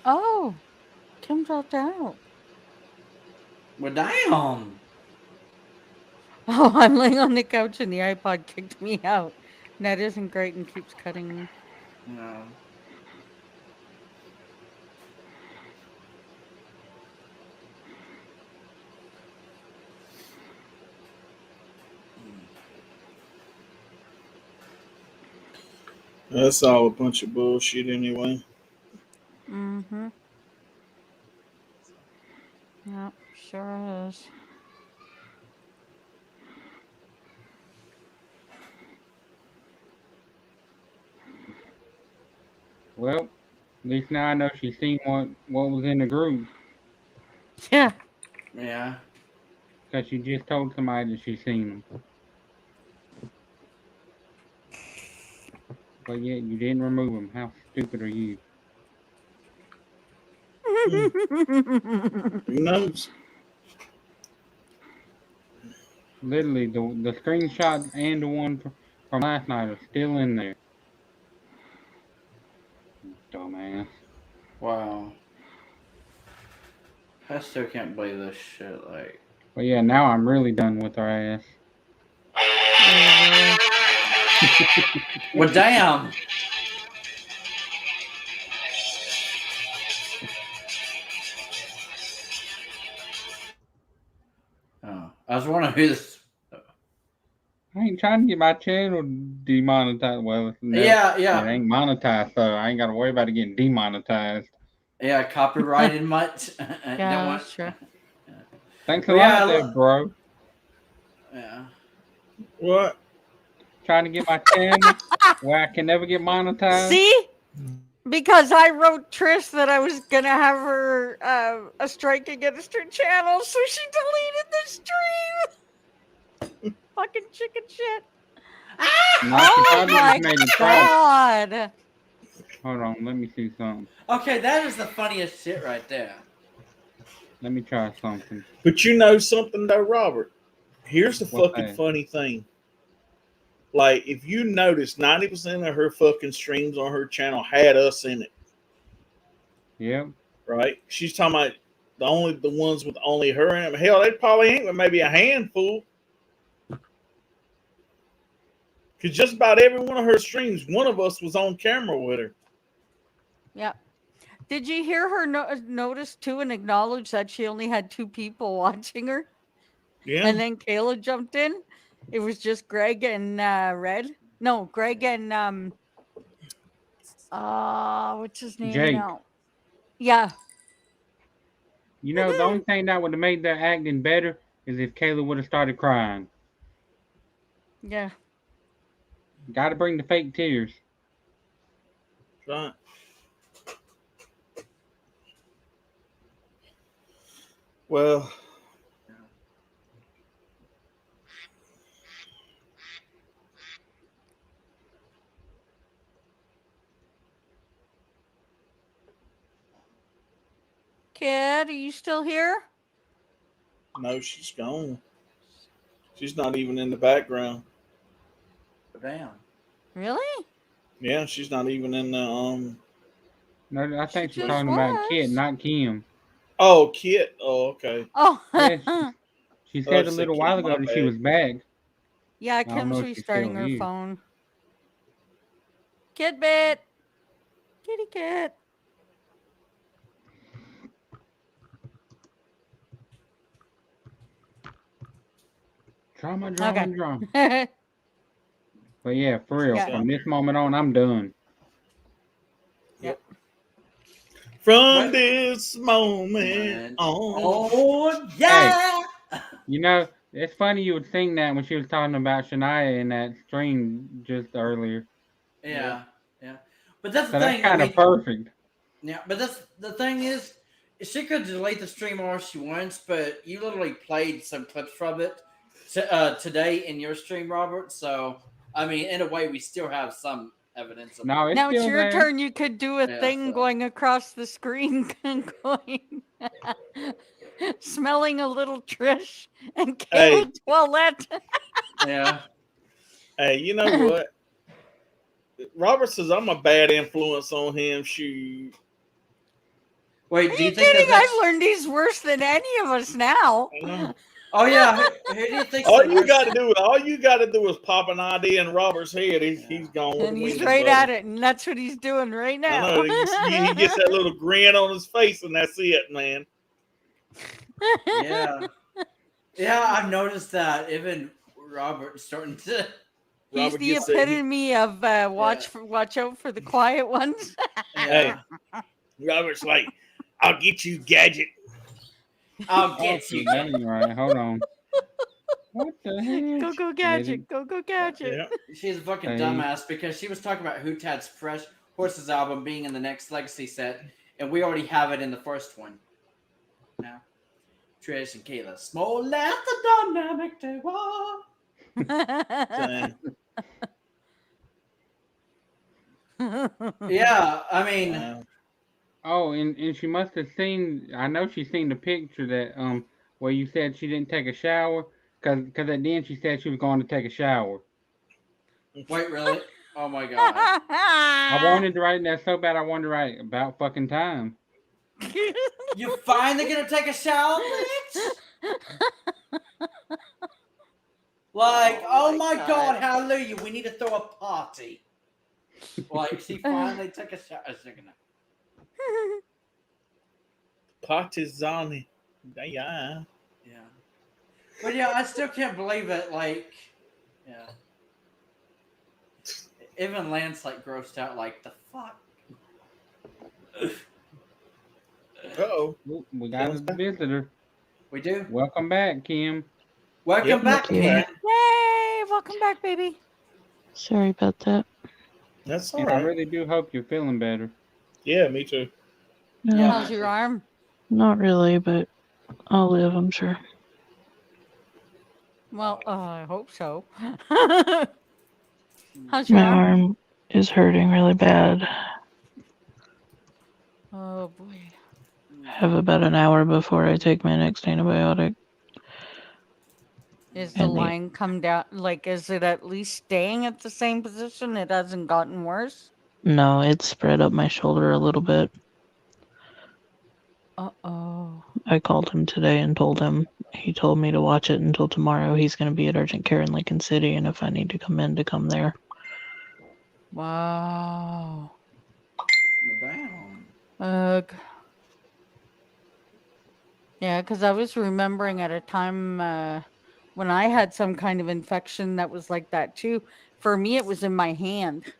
Oh, Kim dropped out. Well, damn. Oh, I'm laying on the couch and the iPod kicked me out. That isn't great and keeps cutting me. No. That's all a bunch of bullshit anyway. Mm-hmm. Yep, sure is. Well, at least now I know she's seen what was in the group. Yeah. Yeah. Because she just told somebody that she's seen them. But yet you didn't remove them. How stupid are you? Who knows? Literally, the screenshot and the one from last night are still in there. Dumbass. Wow. I still can't believe this shit, like. But yeah, now I'm really done with her ass. Well, damn. Oh, I was wondering who this. I ain't trying to get my channel demonetized. Well, no, Yeah. it ain't monetized, so I ain't got to worry about it getting demonetized. Yeah, copyrighted much. Yeah, sure. Thanks a lot, there, bro. Yeah. What? Trying to get my channel where I can never get monetized. See? Because I wrote Trish that I was gonna have her a strike against her channel, so she deleted the stream. Fucking chicken shit. Oh my god! Hold on, let me see something. Okay, that is the funniest shit right there. Let me try something. But you know something though, Robert? Here's the What's fucking that? funny thing. Like, if you notice, 90% of her fucking streams on her channel had us in it. Yep. right? She's talking about the ones with only her in them. Hell, they probably ain't but maybe a handful. Because just about every one of her streams, one of us was on camera with her. Yeah. Did you hear her notice too and acknowledge that she only had 2 people watching her? Yeah. And then Kayla jumped in. It was just Greg and Red. No, Greg and what's his name Jake. now? Yeah. You know, the only thing that would have made their acting better is if Kayla would have started crying. Yeah. Got to bring the fake tears. Right. Well, Kid, are you still here? no, she's gone. She's not even in the background. Damn. Really? Yeah, she's not even in the No, I think she's just talking about Kit, was. not Kim. Oh, Kit. Oh, okay. Oh. Yeah, she Oh, said a she said little Kit, while my ago that she bad. was back. Yeah, I don't know Kim's if she's restarting still her here. phone. Kid bit. Kitty cat. Drama. Okay. But yeah, for real, Yeah. from this moment on, I'm done. Yep. From this moment on. Oh, yeah. You know, it's funny you would sing that when she was talking about Shania in that stream just earlier. Yeah. But that's the So that's thing. kind of perfect. Yeah, but that's the thing is, she could delete the stream all she wants, but you literally played some clips from it today in your stream, Robert. So, I mean, in a way, we still have some evidence of No, it's Now it's still your there. turn. You could do a Yeah, thing so- going across the screen and going smelling a little Trish and Hey. Kayla Toilette. Yeah. Hey, you know what? Robert says I'm a bad influence on him. Shoot. Wait, Are do you you think kidding? that's... I've learned he's worse than any of us now. Oh yeah, who do you think? All you got to do is pop an idea in Robert's head. He's gone with And the he's wind, right buddy. at it, and that's what he's doing right I now. know. He gets that little grin on his face, and that's it, man. Yeah, I've noticed that. Even Robert's starting to. He's Robert the gets that- epitome of watch out for the quiet ones. Hey, Robert's like, I'll get you, Gadget. I'll get you. Right, hold on. What the heck? Go Gadget, go Gadget. Yeah. She's a fucking Hey. dumbass because she was talking about Hootad's Fresh Horses album being in the next Legacy set, and we already have it in the first one. Now, Trish and Kayla, small less the dynamic they were. Yeah, I mean, Oh, and she must have seen. I know she's seen the picture that where you said she didn't take a shower, cause at the end she said she was going to take a shower. wait, really? Oh my god! I wanted to write that so bad. I wanted to write about fucking time. You finally gonna take a shower, bitch? Like, oh my god, hallelujah! We need to throw a party. Like, she finally took a shower. Partizani. Yeah. But yeah, I still can't believe it. Like, yeah. Even Lance like grossed out. Like, the fuck. Uh-oh. We got a visitor. We do. Welcome back, Kim. Welcome back, Thank you. Kim. Yay! Welcome back, baby. Sorry about that. That's all And I right. really do hope you're feeling better. Yeah, me too. No, How's your arm? not really, but I'll live, I'm sure. Well, I hope so. How's your My arm? arm is hurting really bad. Oh boy. I have about an hour before I take my next antibiotic. Is the line come down? Like, is it at least staying at the same position? It hasn't gotten worse? No, it's spread up my shoulder a little bit. Uh-oh. I called him today and told him. He told me to watch it until tomorrow. He's going to be at urgent care in Lincoln City, and if I need to come in, to come there. Wow. Damn. Ugh. Yeah, because I was remembering at a time when I had some kind of infection that was like that too. For me, it was in my hand.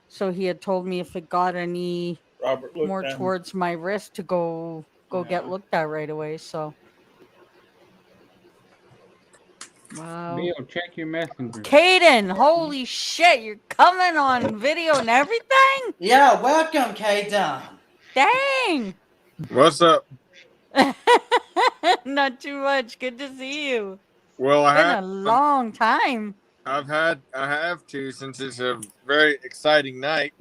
So he had told me if it got any Robert looked more at him. towards my wrist to go get Yeah. looked at right away. So wow. Bill, check your messenger. Caden, holy shit, you're coming on video and everything? Yeah, welcome, K-Don. Dang. What's up? Not too much. Good to see you. Well, Been a long time. I have to, since it's a very exciting night.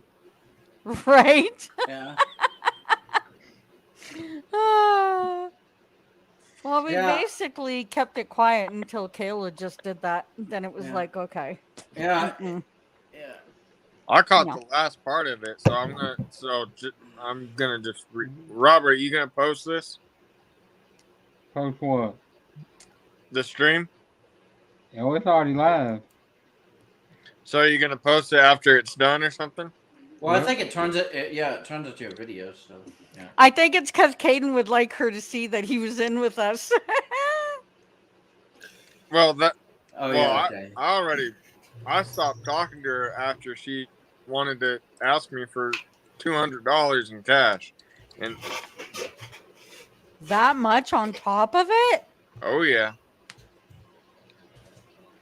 Right? Yeah. Well, we Yeah. basically kept it quiet until Kayla just did that. Then it was Yeah. like, okay. Yeah. Mm-mm. Yeah. I caught No. the last part of it, so I'm gonna just Robert, you gonna post this? Post what? The stream? Oh, it's already live. So you're gonna post it after it's done or something? Well, I Yep. think it turns it turns into a video, so yeah. I think it's because Caden would like her to see that he was in with us. Well, that. Oh well, yeah, okay. I stopped talking to her after she wanted to ask me for $200 in cash, and That much on top of it? oh yeah,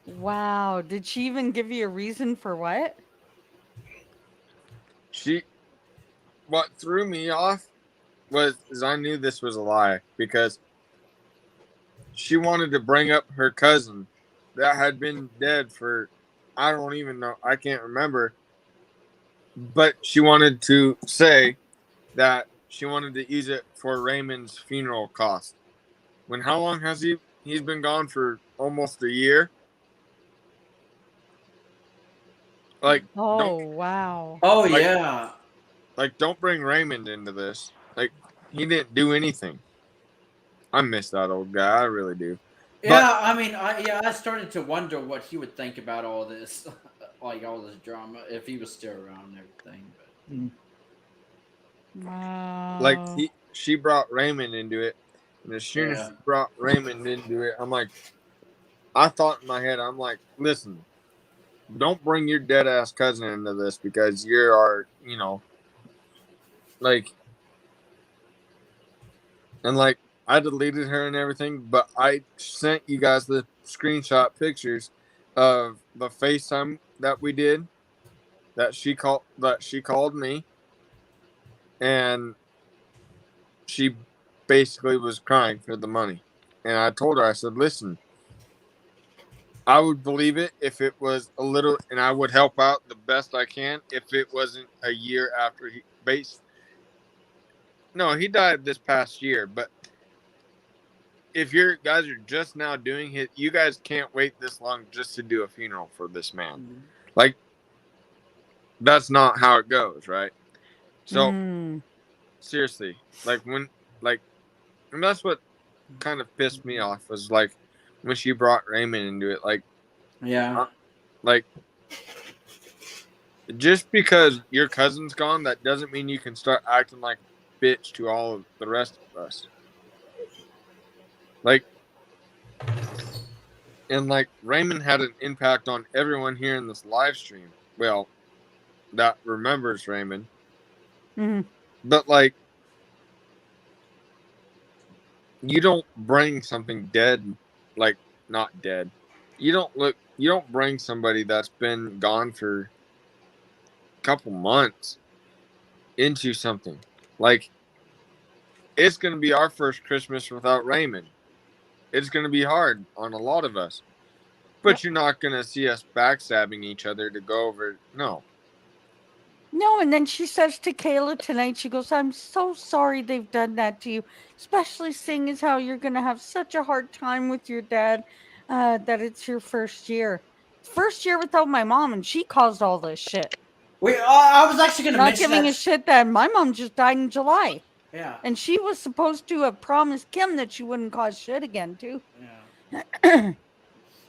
Wow. Did she even give you a reason for what? what threw me off was I knew this was a lie, because she wanted to bring up her cousin that had been dead for, I don't even know, I can't remember, but she wanted to say that she wanted to use it for Raymond's funeral cost. When how long has he's been gone? For almost a year. Like, Oh, wow. Oh like- yeah. like, don't bring Raymond into this. Like, he didn't do anything. I miss that old guy. I really do. Yeah, I mean, I started to wonder what he would think about all this, like all this drama, if he was still around and everything. But Wow. Like, she brought Raymond into it, and as soon as Yeah. she brought Raymond into it, I'm like, I thought in my head, I'm like, listen, don't bring your dead ass cousin into this, because you're our, like, and like, I deleted her and everything, but I sent you guys the screenshot pictures of the FaceTime that we did, that she called me, and she basically was crying for the money. And I told her, I said, listen, I would believe it if it was a little, and I would help out the best I can if it wasn't a year after he he died this past year, but if you guys are just now doing it, you guys can't wait this long just to do a funeral for this man. Like, that's not how it goes, right? So seriously, and that's what kind of pissed me off, was like when she brought Raymond into it. Like, yeah, just because your cousin's gone, that doesn't mean you can start acting like a bitch to all of the rest of us. Like, and like, Raymond had an impact on everyone here in this live stream. Well, that remembers Raymond. Mm-hmm. But like, you don't bring something dead, like, not dead. You don't bring somebody that's been gone for a couple months into something. Like, it's going to be our first Christmas without Raymond. It's going to be hard on a lot of us. But you're not going to see us backstabbing each other to go over. No. No, and then she says to Kayla tonight, she goes, I'm so sorry they've done that to you, especially seeing as how you're going to have such a hard time with your dad, that it's your first year. First year without my mom, and she caused all this shit. I was actually going to Not mention giving that. a shit that my mom just died in July. Yeah. And she was supposed to have promised Kim that she wouldn't cause shit again, too. Yeah.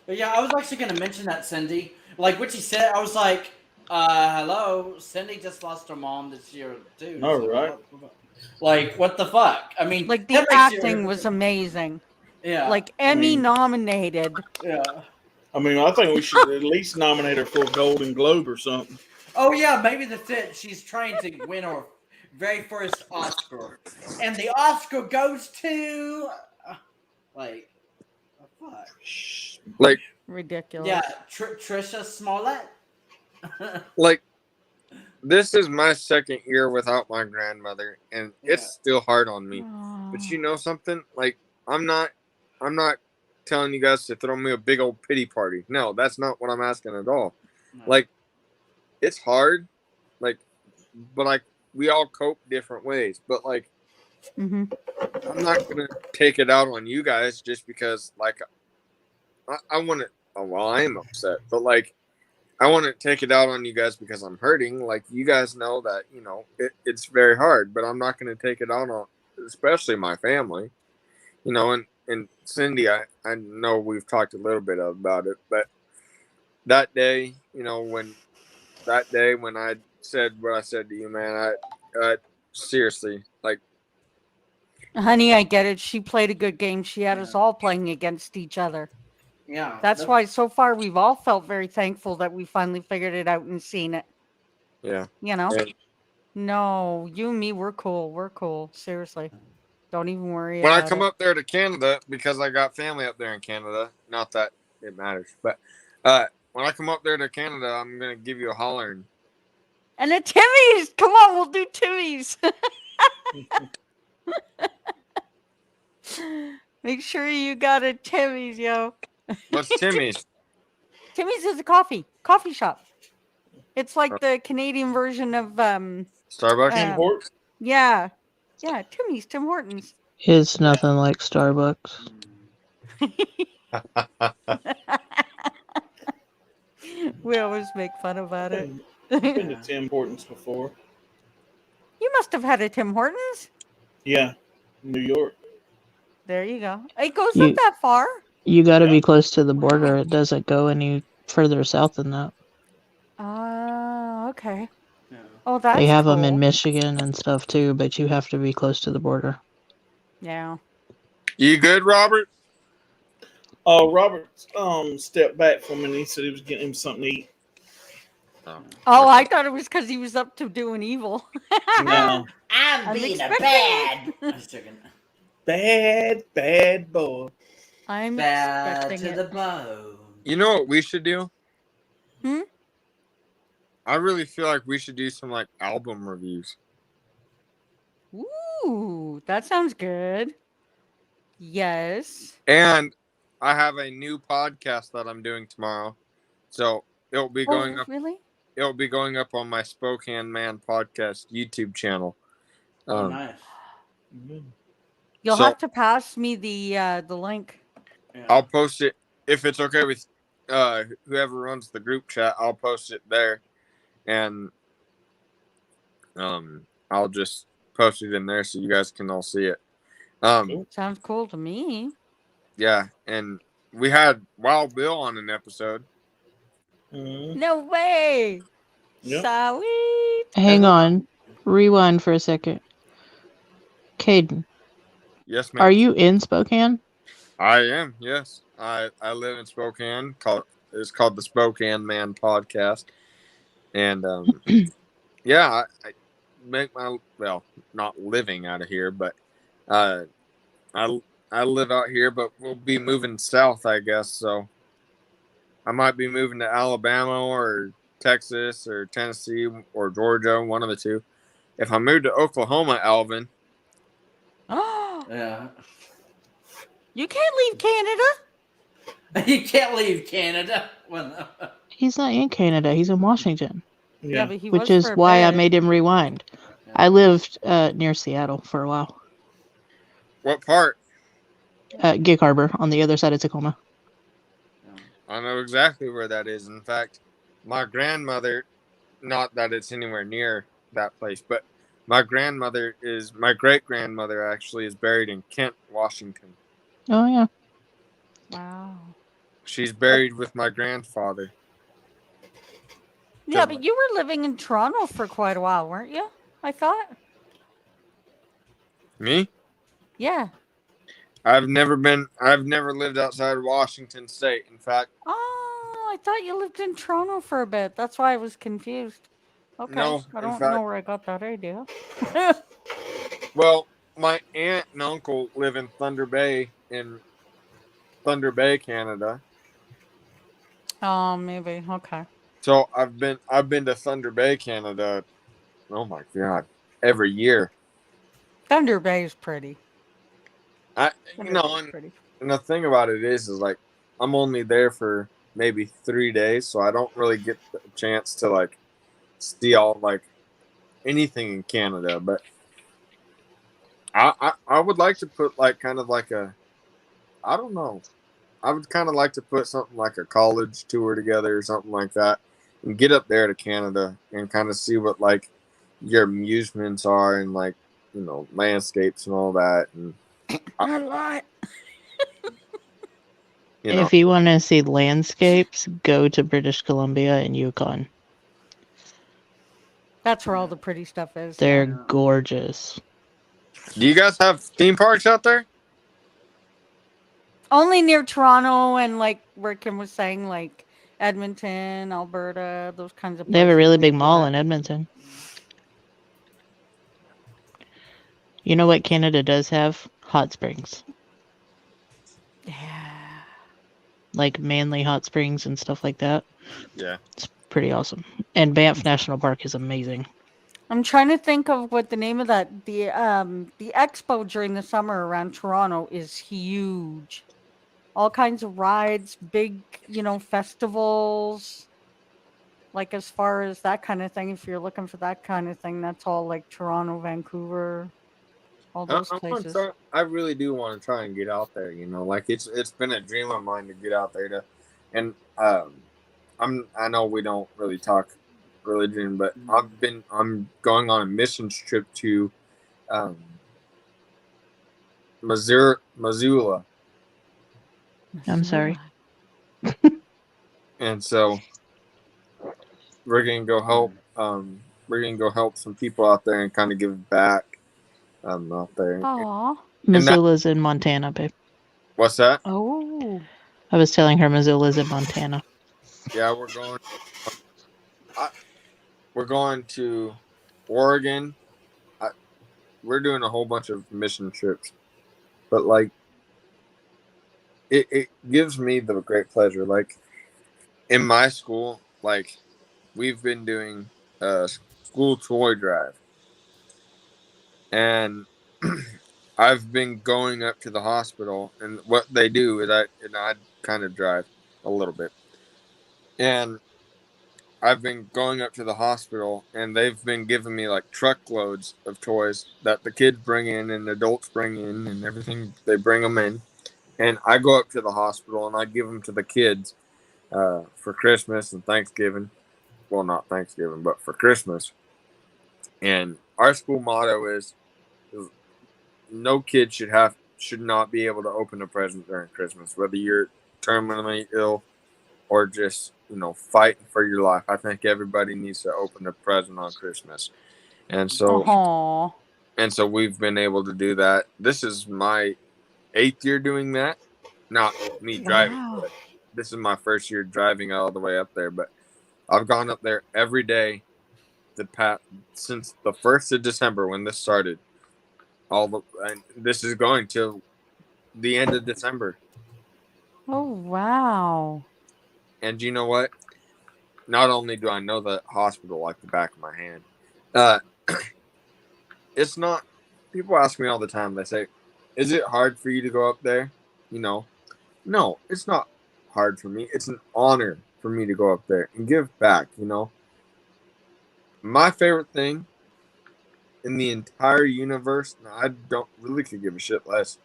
But yeah, I was actually going to mention that, Cindy. Like, what she said, I was like, hello, Cindy just lost her mom this year, too. All So right. like, what the fuck? I mean, Like, the that makes acting was amazing. Yeah. Like, Emmy nominated. Yeah. I mean, I think we should at least nominate her for a Golden Globe or something. Oh, yeah, maybe that's it. She's trying to win her very first Oscar. And the Oscar goes to... like, what the fuck? Like, ridiculous. Yeah, Trisha Smollett. like, this is my second year without my grandmother, and it's still hard on me. But you know something? Like, I'm not telling you guys to throw me a big old pity party. No, that's not what I'm asking at all. No. Like, it's hard, like, but like we all cope different ways. But like, I'm not gonna take it out on you guys just because, like, I want to. Oh, well, I am upset, but like, I want to take it out on you guys because I'm hurting. Like, you guys know that, you know, it's very hard, but I'm not going to take it out on, especially my family, you know. And Cindy, I know we've talked a little bit about it, but that day, you know, when I said what I said to you, man, I seriously, like, Honey, I get it. She played a good game. She had us all playing against each other. Yeah. That's why so far we've all felt very thankful that we finally figured it out and seen it. yeah. You know? And no, you and me, we're cool. We're cool. Seriously. Don't even worry when I about come it. up there to Canada, because I got family up there in Canada, not that it matters, but when I come up there to Canada, I'm going to give you a holler. And the Timmy's! Come on, we'll do Timmy's. Make sure you got a Timmy's, yo. What's Timmy's? Timmy's is a coffee shop. It's like the Canadian version of Starbucks? Tim Hortons? Yeah. Yeah, Timmy's, Tim Hortons. It's nothing like Starbucks. We always make fun about it. I've been to Tim Hortons before. You must have had a Tim Hortons. Yeah, New York. There you go. It goes up that far. You got to be close to the border. It doesn't go any further south than that. Okay. Oh, that's They have cool. them in Michigan and stuff too, but you have to be close to the border. Yeah. You good, Robert? Robert stepped back from him and he said he was getting him something to eat. Oh, I thought it was because he was up to doing evil. No. I'm being a bad boy. I'm bad expecting to it. the bone. You know what we should do? Hmm? I really feel like we should do some, like, album reviews. Ooh, that sounds good. Yes. And I have a new podcast that I'm doing tomorrow. So it'll be going up. Really? It'll be going up on my Spokane Man podcast YouTube channel. Nice. You'll have to pass me the link. Yeah. I'll post it if it's okay with whoever runs the group chat. I'll post it there, and I'll just post it in there so you guys can all see it. Sounds cool to me. Yeah, and we had Wild Bill on an episode. No way. Yep. Sweet. Hang on. Rewind for a second. Caden. Yes, ma'am. Are you in Spokane? I am, yes. I live in Spokane. It's called the Spokane Man Podcast. And yeah, I make my, well, not living out of here, but I live out here, but we'll be moving south, I guess. So I might be moving to Alabama or Texas or Tennessee or Georgia, one of the two. If I move to Oklahoma, Alvin. Oh, Yeah. you can't leave Canada. You can't leave Canada. Well, no. He's not in Canada. He's in Washington. Yeah, but he Which was is for a why I bit. made him rewind. I lived near Seattle for a while. What part? Gig Harbor on the other side of Tacoma. I know exactly where that is. In fact, my grandmother, not that it's anywhere near that place, but My great grandmother actually is buried in Kent, Washington. Oh yeah. Wow. She's buried with my grandfather. Yeah, but you were living in Toronto for quite a while, weren't you? I thought. Me? Yeah. I've never lived outside of Washington State. In fact, Oh, I thought you lived in Toronto for a bit. That's why I was confused. Okay. no, I in don't fact, know where I got that idea. well, my aunt and uncle live in Thunder Bay, Canada. Oh, maybe. Okay. So I've been to Thunder Bay, Canada. Oh my god, every year. Thunder Bay is pretty. I Thunder Bay is pretty. and the thing about it is like I'm only there for maybe 3 days, so I don't really get the chance to like see all like anything in Canada. But I would like to put like kind of like a, I don't know. I would kind of like to put something like a college tour together or something like that, and get up there to Canada and kind of see what like your amusements are and like landscapes and all that. And A lot. If you want to see landscapes, go to British Columbia and Yukon. That's where all the pretty stuff is. They're gorgeous. Do you guys have theme parks out there? Only near Toronto and like where Kim was saying, like Edmonton, Alberta, those kinds of places. They have a really big mall in Edmonton. You know what Canada does have? Hot springs. Yeah. Like Manly Hot Springs and stuff like that. Yeah. It's pretty awesome. And Banff National Park is amazing. I'm trying to think of what the name of that. The expo during the summer around Toronto is huge. All kinds of rides, big, festivals. Like as far as that kind of thing, if you're looking for that kind of thing, that's all like Toronto, Vancouver, all those places. I really do want to try and get out there. Like it's been a dream of mine to get out there to, and I know we don't really talk religion, but I'm going on a missions trip to Missoula. I'm sorry. And so we're gonna go help. We're gonna go help some people out there and kind of give back. Out there. Aww. Missoula's in Montana, babe. What's that? Oh. I was telling her Missoula's in Montana. Yeah, we're going to Oregon. We're doing a whole bunch of mission trips, but like it gives me the great pleasure. Like in my school, like we've been doing a school toy drive, and I've been going up to the hospital, and what they do is I kind of drive a little bit, and I've been going up to the hospital, and they've been giving me like truckloads of toys that the kids bring in and adults bring in and everything. They bring them in, and I go up to the hospital and I give them to the kids for Christmas and Thanksgiving. Well, not Thanksgiving, but for Christmas. And our school motto is no kid should not be able to open a present during Christmas, whether you're terminally ill or just fighting for your life. I think everybody needs to open a present on Christmas, and so we've been able to do that. This is my 8th year doing that. Not me driving, but this is my first year driving all the way up there. But I've gone up there every day since the 1st of December when this started. And this is going till the end of December. Oh wow. And you know what? Not only do I know the hospital like the back of my hand, it's not. People ask me all the time. They say, "Is it hard for you to go up there?" No, it's not hard for me. It's an honor for me to go up there and give back. My favorite thing in the entire universe, and I don't really could give a shit less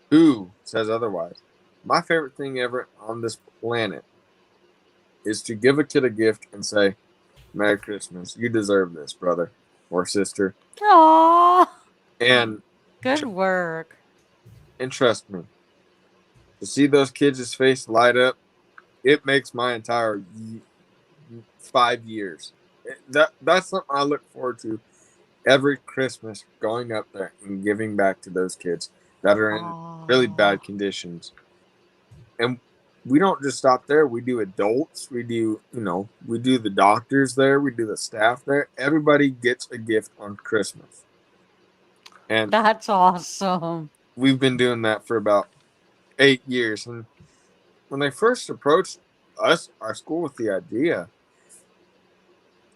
who says otherwise. My favorite thing ever on this planet is to give a kid a gift and say, "Merry Christmas. You deserve this, brother." or sister. Aww. And Good work. trust me, to see those kids' face light up, it makes my entire 5 years. That's something I look forward to every Christmas, going up there and giving back to those kids that are in really bad conditions. And we don't just stop there. We do adults. We do, we do the doctors there. We do the staff there. Everybody gets a gift on Christmas. And that's awesome. We've been doing that for about 8 years. And when they first approached our school with the idea,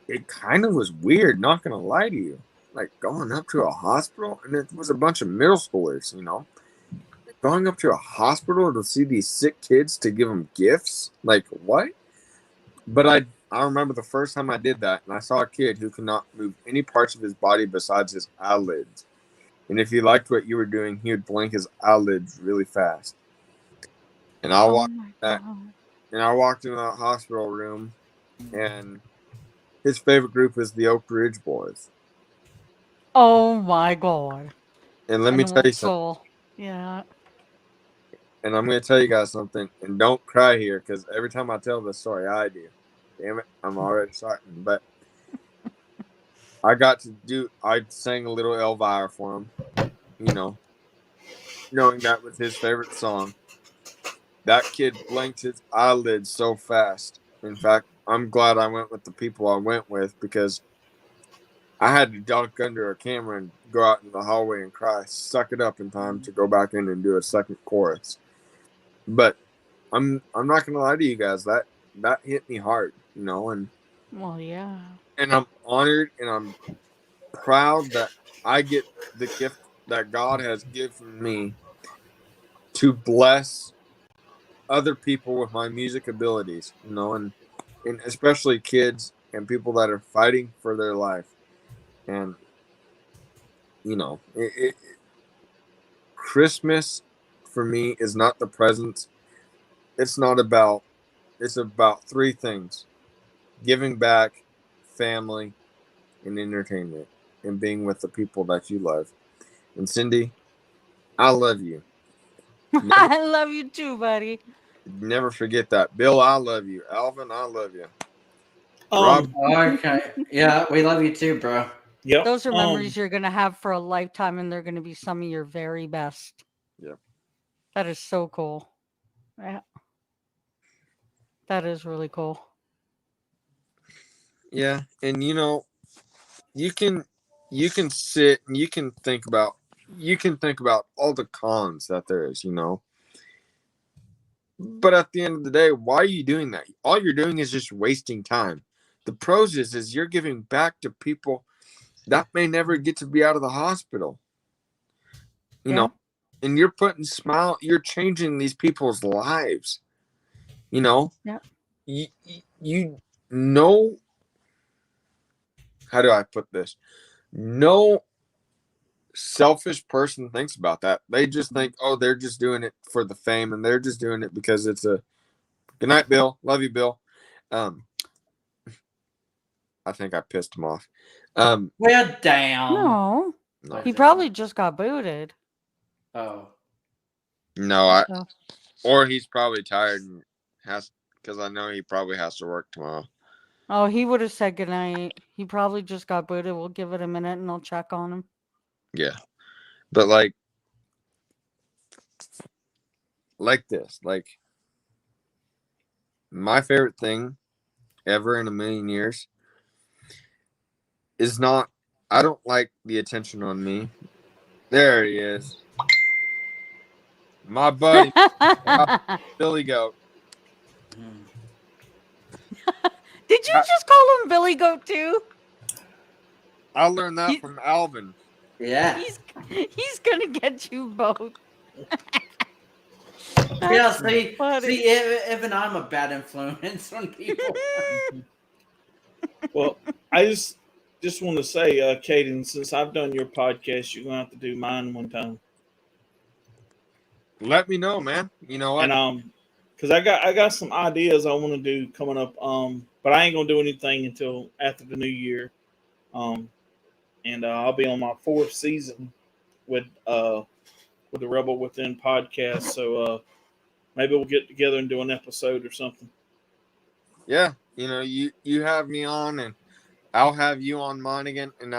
it kind of was weird, not going to lie to you. Like going up to a hospital, and it was a bunch of middle schoolers, going up to a hospital to see these sick kids to give them gifts. Like, what? But I remember the first time I did that, and I saw a kid who could not move any parts of his body besides his eyelids. And if he liked what you were doing, he would blink his eyelids really fast. And I walked into that hospital room, and his favorite group was the Oak Ridge Boys. Oh my God. And let me tell you something. Soul. Yeah. And I'm going to tell you guys something, and don't cry here, because every time I tell this story, I do. Damn it, I'm already starting. But I sang a little Elvira for him, knowing that was his favorite song. That kid blinked his eyelids so fast. In fact, I'm glad I went with the people I went with, because I had to duck under a camera and go out in the hallway and cry, suck it up in time to go back in and do a second chorus. But I'm not gonna lie to you guys, that hit me hard, and well, yeah. And I'm honored and I'm proud that I get the gift that God has given me to bless other people with my music abilities, and especially kids and people that are fighting for their life. And Christmas for me is not the presents. It's about 3 things: giving back, family, and entertainment, and being with the people that you love. And Cindy, I love you. I love you too, buddy. Never forget that. Bill, I love you. Alvin, I love you. Rob, okay. Yeah, we love you too, bro. Yep. Those are memories you're going to have for a lifetime, and they're going to be some of your very best. Yeah. That is so cool. Yeah. That is really cool. Yeah, and you can sit and you can think about all the cons that there is, But at the end of the day, why are you doing that? All you're doing is just wasting time. The pros is you're giving back to people that may never get to be out of the hospital. And you're you're changing these people's lives. Yeah. You know, how do I put this? No selfish person thinks about that. They just think, oh, they're just doing it for the fame, and they're just doing it because it's a good night, Bill. Love you, Bill. I think I pissed him off. We're down. No. He probably just got booted. Oh. No, or he's probably tired and because I know he probably has to work tomorrow. Oh, he would have said goodnight. He probably just got booted. We'll give it a minute and I'll check on him. Yeah. But like this, my favorite thing ever in a million years is not, I don't like the attention on me. There he is. My buddy, Billy Goat. Did you just call him Billy Goat too? I learned that from Alvin. Yeah. He's gonna get you both. Yeah, see, even I'm a bad influence on people. Well, I just want to say, Caden, since I've done your podcast, you're gonna have to do mine one time. Let me know, man. You know what? And because I got some ideas I want to do coming up. But I ain't gonna do anything until after the new year. and I'll be on my 4th season with the Rebel Within podcast. So maybe we'll get together and do an episode or something. Yeah, you have me on, and I'll have you on mine again, and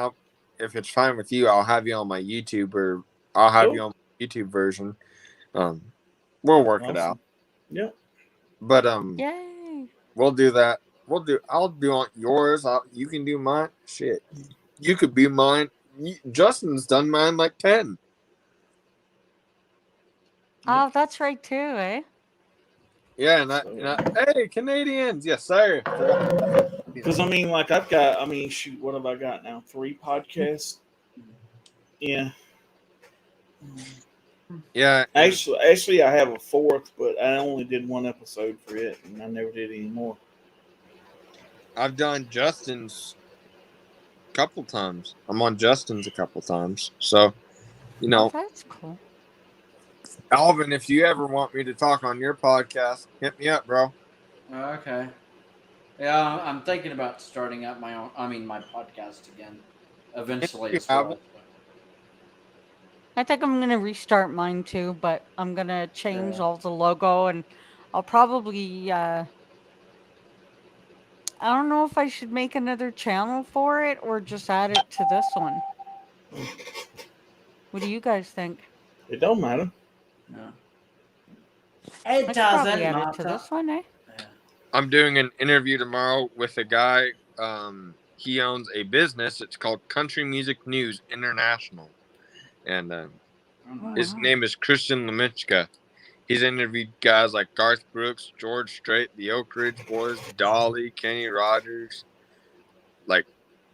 if it's fine with you, I'll have you on my YouTube, or I'll have you on my YouTube version. We'll work it out. Yeah. But Yay. we'll do that. I'll do on yours. You can do mine. Shit, you could be mine. Justin's done mine like 10. Oh, that's right too, eh? Yeah, and hey, Canadians, yes sir. Because shoot, what have I got now? 3 podcasts. Yeah. Yeah. Actually, I have a 4th, but I only did 1 episode for it, and I never did any more. I've done Justin's a couple times. I'm on Justin's a couple times, so Oh, that's cool. Alvin, if you ever want me to talk on your podcast, hit me up, bro. Okay. Yeah, I'm thinking about starting up my podcast again. Eventually as well. I think I'm going to restart mine too, but I'm going to change all the logo, and I'll probably, I don't know if I should make another channel for it or just add it to this one. What do you guys think? It don't matter. No. I could probably add it to this one, eh? I'm doing an interview tomorrow with a guy. He owns a business. It's called Country Music News International. And his name is Christian Leminchka. He's interviewed guys like Garth Brooks, George Strait, the Oak Ridge Boys, Dolly, Kenny Rogers,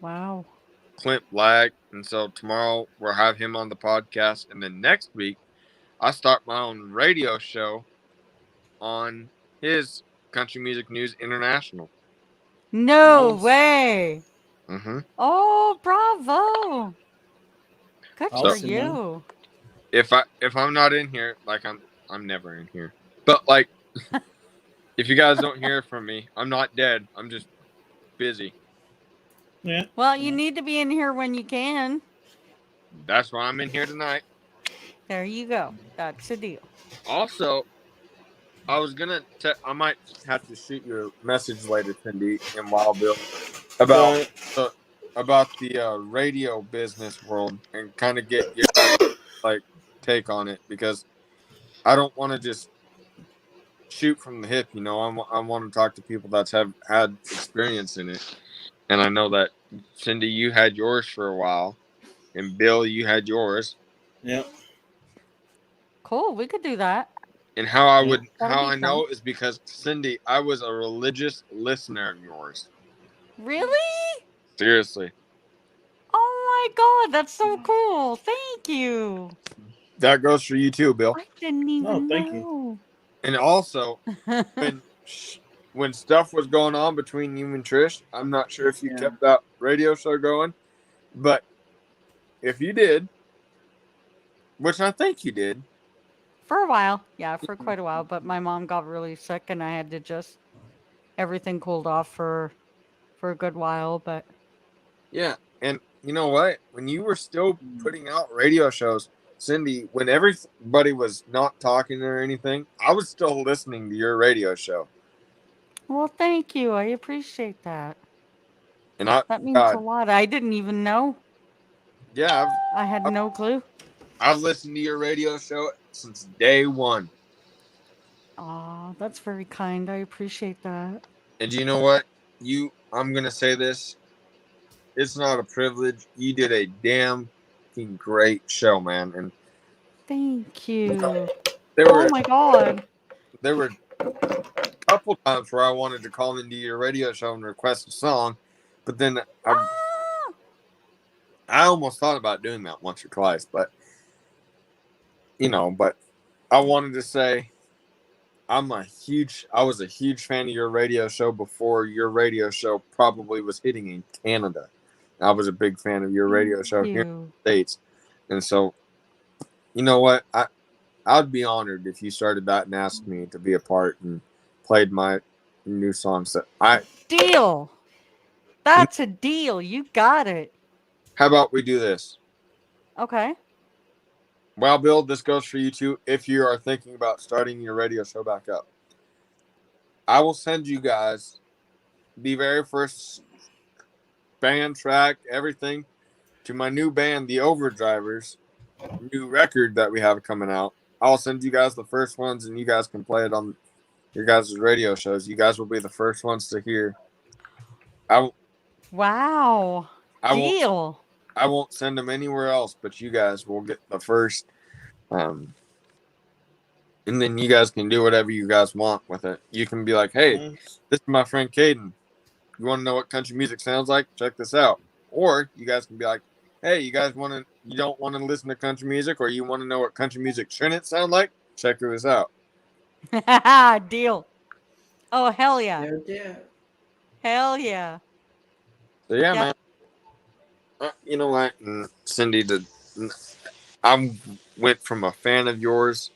wow, Clint Black. And so tomorrow we'll have him on the podcast. And then next week, I start my own radio show on his Country Music News International. No way. Mm-hmm. Oh, bravo. Good for Awesome, man. you. If I'm not in here, I'm never in here. But if you guys don't hear from me, I'm not dead. I'm just busy. Yeah. Well, you need to be in here when you can. That's why I'm in here tonight. There you go. That's the deal. Also, I was gonna. I might have to shoot you a message later, Cindy and Wild Bill, about the radio business world and kind of get your take on it, because I don't want to just shoot from the hip. I want to talk to people that's have had experience in it, and I know that Cindy, you had yours for a while, and Bill, you had yours. Yep. Cool. We could do that. And how I fun. know is because, Cindy, I was a religious listener of yours. Really? Seriously. Oh my God, that's so cool. Thank you. That goes for you too, Bill. I didn't even know. And also, when stuff was going on between you and Trish, I'm not sure if you kept that radio show going, but if you did, which I think you did. For a while. Yeah, for quite a while. But my mom got really sick and I had to everything cooled off for a good while. But yeah, and you know what? When you were still putting out radio shows, Cindy, when everybody was not talking or anything, I was still listening to your radio show. Well, thank you. I appreciate that. And that means a lot. I didn't even know. Yeah. I had no clue. I've listened to your radio show since day one. Oh, that's very kind. I appreciate that. And you know what? I'm going to say this. It's not a privilege. You did a damn great show, man. And thank you. Oh my God. There were a couple times where I wanted to call into your radio show and request a song, but then I almost thought about doing that once or twice, but but I wanted to say I was a huge fan of your radio show before your radio show probably was hitting in Canada. I was a big fan of your radio show here in the States. And so, you know what? I'd be honored if you started that and asked me to be a part and played my new songs. Deal. That's a deal. You got it. How about we do this? Okay. Well, Bill, this goes for you too. If you are thinking about starting your radio show back up, I will send you guys the very first band track, everything, to my new band, the Overdrivers, new record that we have coming out. I'll send you guys the first ones, and you guys can play it on your guys' radio shows. You guys will be the first ones to hear. Wow. Deal. I won't send them anywhere else, but you guys will get the first. And then you guys can do whatever you guys want with it. You can be like, hey, this is my friend Caden. You want to know what country music sounds like? Check this out. Or you guys can be like, hey, you don't want to listen to country music, or you want to know what country music shouldn't sound like? Check this out. Deal. Oh, hell yeah. Yeah. Hell yeah. So yeah, man. You know what, Cindy? I went from a fan of yours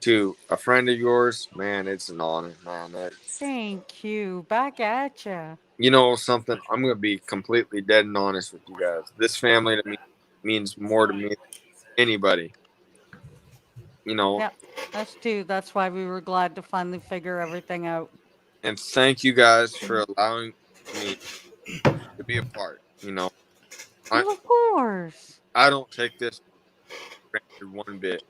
to a friend of yours. Man, it's an honor, man. Thank you. Back at ya. You know something? I'm gonna be completely dead and honest with you guys. This family to me means more to me than anybody. You know. Yeah, us too. That's why we were glad to finally figure everything out. And thank you guys for allowing me to be a part. You know. Of course. I don't take this for granted one bit.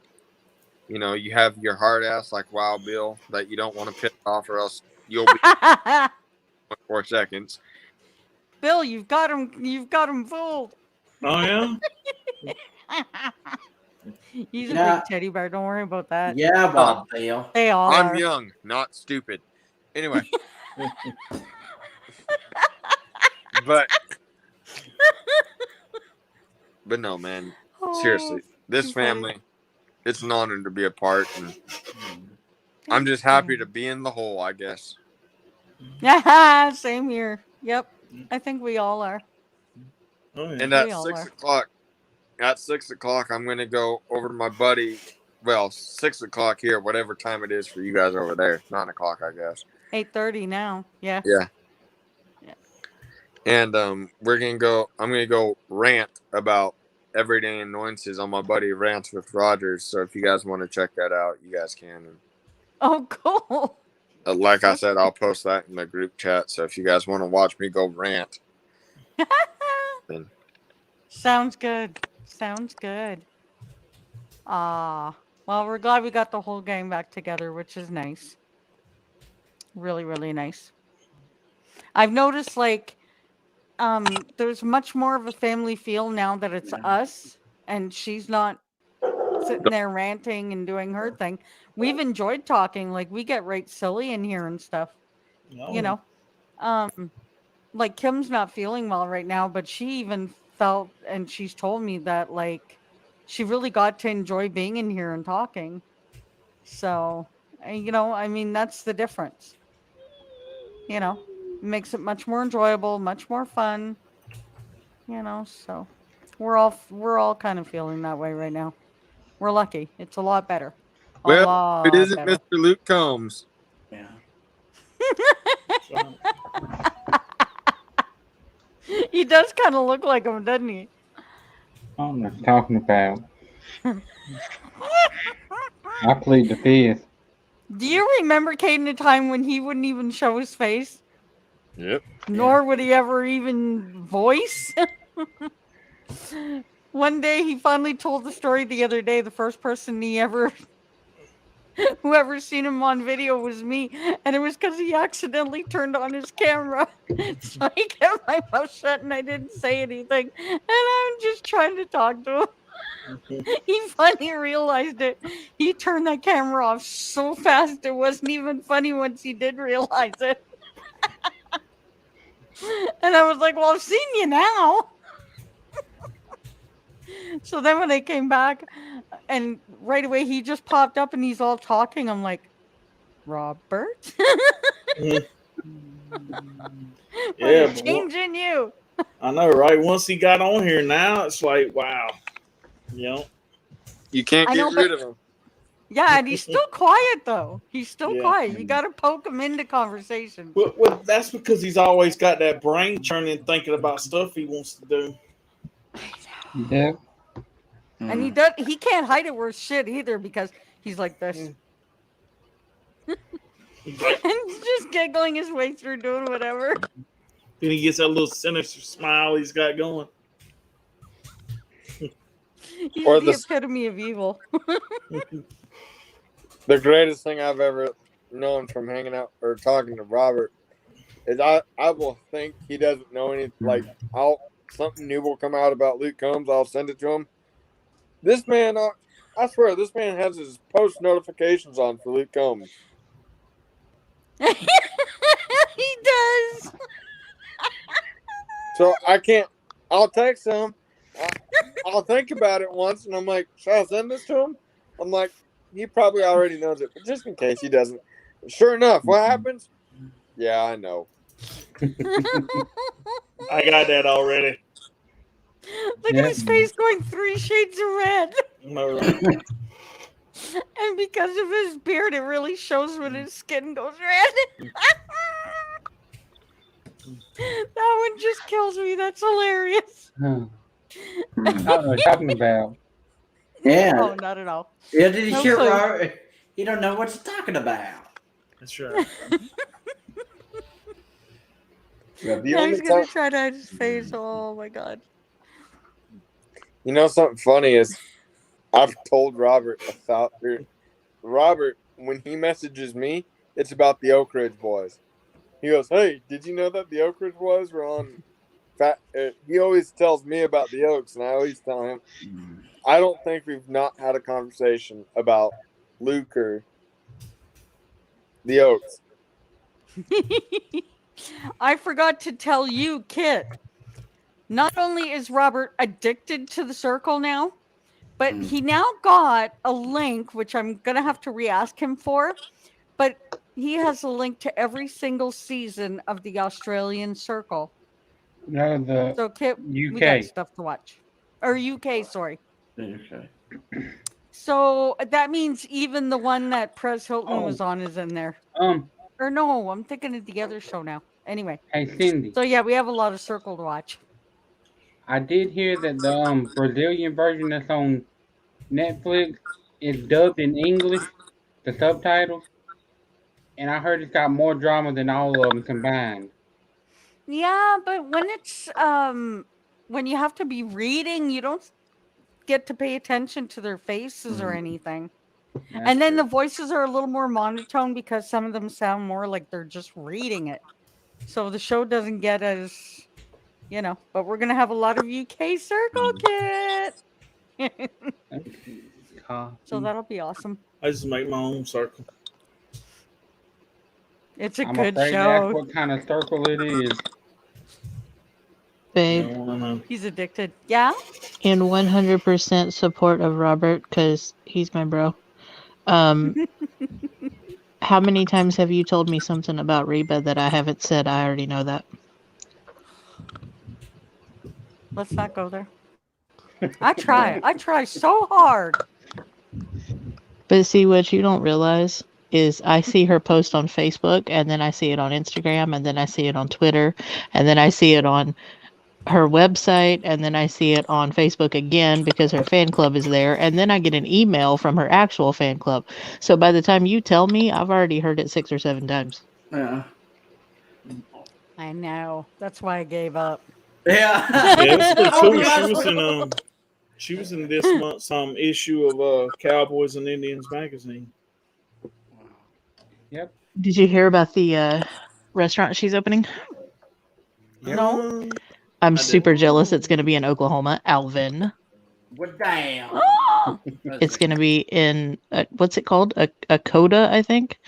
You know, you have your hard ass like Wild Bill that you don't want to piss off, or else you'll be 4 seconds. Bill, you've got him fooled. Oh yeah. He's a big teddy bear. Don't worry about that. Yeah, Bob Bill. They all I'm are. young, not stupid. Anyway. But no, man. Seriously, this family, it's an honor to be a part, and I'm just happy to be in the hole, I guess. Yeah, same here. Yep, I think we all are. And at 6 o'clock, I'm gonna go over to my buddy. Well, 6 o'clock here, whatever time it is for you guys over there. 9 o'clock, I guess. 8:30 now. Yeah. Yeah. And I'm gonna go rant about everyday annoyances on my buddy Rants with Rogers. So if you guys want to check that out, you guys can. Oh, cool. Like I said, I'll post that in the group chat. So if you guys want to watch me go rant, then Sounds good. Well, we're glad we got the whole gang back together, which is nice. Really, really nice. I've noticed there's much more of a family feel now that it's us and she's not sitting there ranting and doing her thing. We've enjoyed talking. Like, we get right silly in here and stuff. No. You know, like Kim's not feeling well right now, but she even felt, and she's told me that she really got to enjoy being in here and talking. So, I mean, that's the difference. You know, it makes it much more enjoyable, much more fun. So we're all kind of feeling that way right now. We're lucky. It's a lot better. Well, it isn't Mr. Luke Combs. Yeah. He does kind of look like him, doesn't he? I'm not talking about. I plead the fifth. Do you remember, Caden, a time when he wouldn't even show his face? Yep. Nor would he ever even voice? One day he finally told the story the other day. The first person whoever seen him on video was me. And it was because he accidentally turned on his camera. So I kept my mouth shut and I didn't say anything. And I'm just trying to talk to him. He finally realized it. He turned that camera off so fast it wasn't even funny once he did realize it. And I was like, well, I've seen you now. So then when I came back, and right away he just popped up and he's all talking. I'm like, Robert? Yeah, changing you. I know, right? Once he got on here, now it's like, wow. You can't get rid of him. Yeah, and he's still quiet though. He's still quiet. You got to poke him into conversation. Well, that's because he's always got that brain churning, thinking about stuff he wants to do. Yep. And he can't hide it worth shit either because he's like this. He's like, And he's just giggling his way through doing whatever. then he gets that little sinister smile he's got going. He's Or the the epitome of evil. the greatest thing I've ever known from hanging out or talking to Robert is I will think he doesn't know any, like, something new will come out about Luke Combs. I'll send it to him. This man, I swear, this man has his post notifications on for Luke Combs. He does. So I can't. I'll text him. I'll think about it once, and I'm like, should I send this to him? I'm like, he probably already knows it, but just in case he doesn't. Sure enough, what happens? Yeah, I know. I got that already. Look at his face going 3 shades of red. No, And because of his beard, it really shows when his skin goes red. That one just kills me. That's hilarious. Huh. I don't know what you're talking about. Yeah. No, not at all. Yeah, did you No hear clue. Robert? You don't know what you're talking about. that's right. Yeah, the Now only he's gonna time, try to hide his face. Oh my god. you know, something funny is I've told Robert Robert, when he messages me, it's about the Oak Ridge Boys. He goes, "Hey, did you know that the Oak Ridge Boys were on?" He always tells me about the Oaks, and I always tell him, I don't think we've not had a conversation about Luke or the Oaks. I forgot to tell you, Kit. Not only is Robert addicted to the circle now, but he now got a link, which I'm going to have to re-ask him for. But he has a link to every single season of the Australian Circle. No, the So, Kit, we got UK. stuff to watch. Or UK, sorry. Okay. So that means even the one that Prez Hilton was on is in there. Or no, I'm thinking of the other show now. Anyway. Hey Cindy, So yeah, we have a lot of Circle to watch. I did hear that the Brazilian version that's on Netflix is dubbed in English, the subtitles, and I heard it's got more drama than all of them combined. Yeah, but when it's when you have to be reading, you don't get to pay attention to their faces or anything. That's And then true. the voices are a little more monotone because some of them sound more like they're just reading it. So the show doesn't get as, but we're going to have a lot of UK Circle, Kit. So that'll be awesome. I just make my own circle. It's a I'm good afraid show. that's what kind of circle it is. Babe, He's addicted. Yeah? in 100% support of Robert, because he's my bro. How many times have you told me something about Reba that I haven't said? I already know that. Let's not go there. I try so hard. But see, what you don't realize is I see her post on Facebook, and then I see it on Instagram, and then I see it on Twitter, and then I see it on her website, and then I see it on Facebook again because her fan club is there, and then I get an email from her actual fan club. So by the time you tell me, I've already heard it 6 or 7 times. Yeah. I know. That's why I gave up. Yeah. Yeah, that's pretty Oh, cool. yeah. She was in this month's issue of Cowboys and Indians magazine. Yep. Did you hear about the restaurant she's opening? No. I'm super jealous. It's going to be in Oklahoma, Alvin. Well, damn. It's going to be in what's it called? A Coda, I think.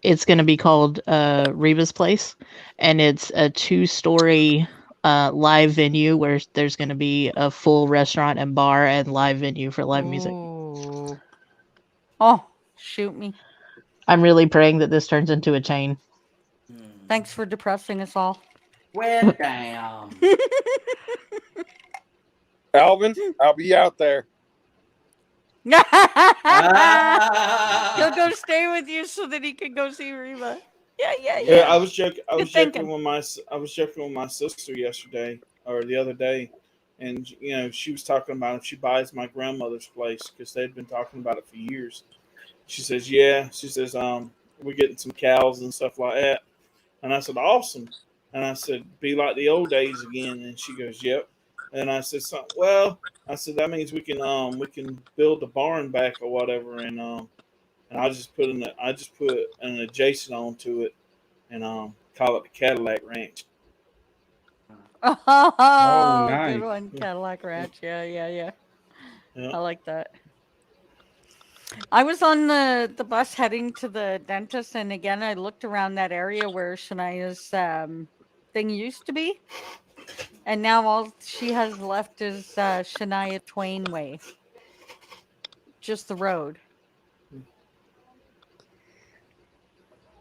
It's going to be called Reba's Place, and it's a 2-story live venue where there's going to be a full restaurant and bar and live venue for live music. Ooh. Oh, shoot me. I'm really praying that this turns into a chain. Thanks for depressing us all. Well, damn. Alvin, I'll be out there. He'll go stay with you so that he can go see Reba. Yeah. I was joking with my sister yesterday or the other day. and she was talking about if she buys my grandmother's place because they'd been talking about it for years. She says, yeah. She says, we're getting some cows and stuff like that. And I said, awesome. And I said, be like the old days again. And she goes, yep. And I said, well, I said that means we can build the barn back or whatever, and I just put an adjacent onto it, and call it the Cadillac Ranch. Oh, nice. good one, Cadillac Ranch. Yeah. Yeah. I like that. I was on the bus heading to the dentist, and again, I looked around that area where Shania's thing used to be, and now all she has left is Shania Twain Way, just the road.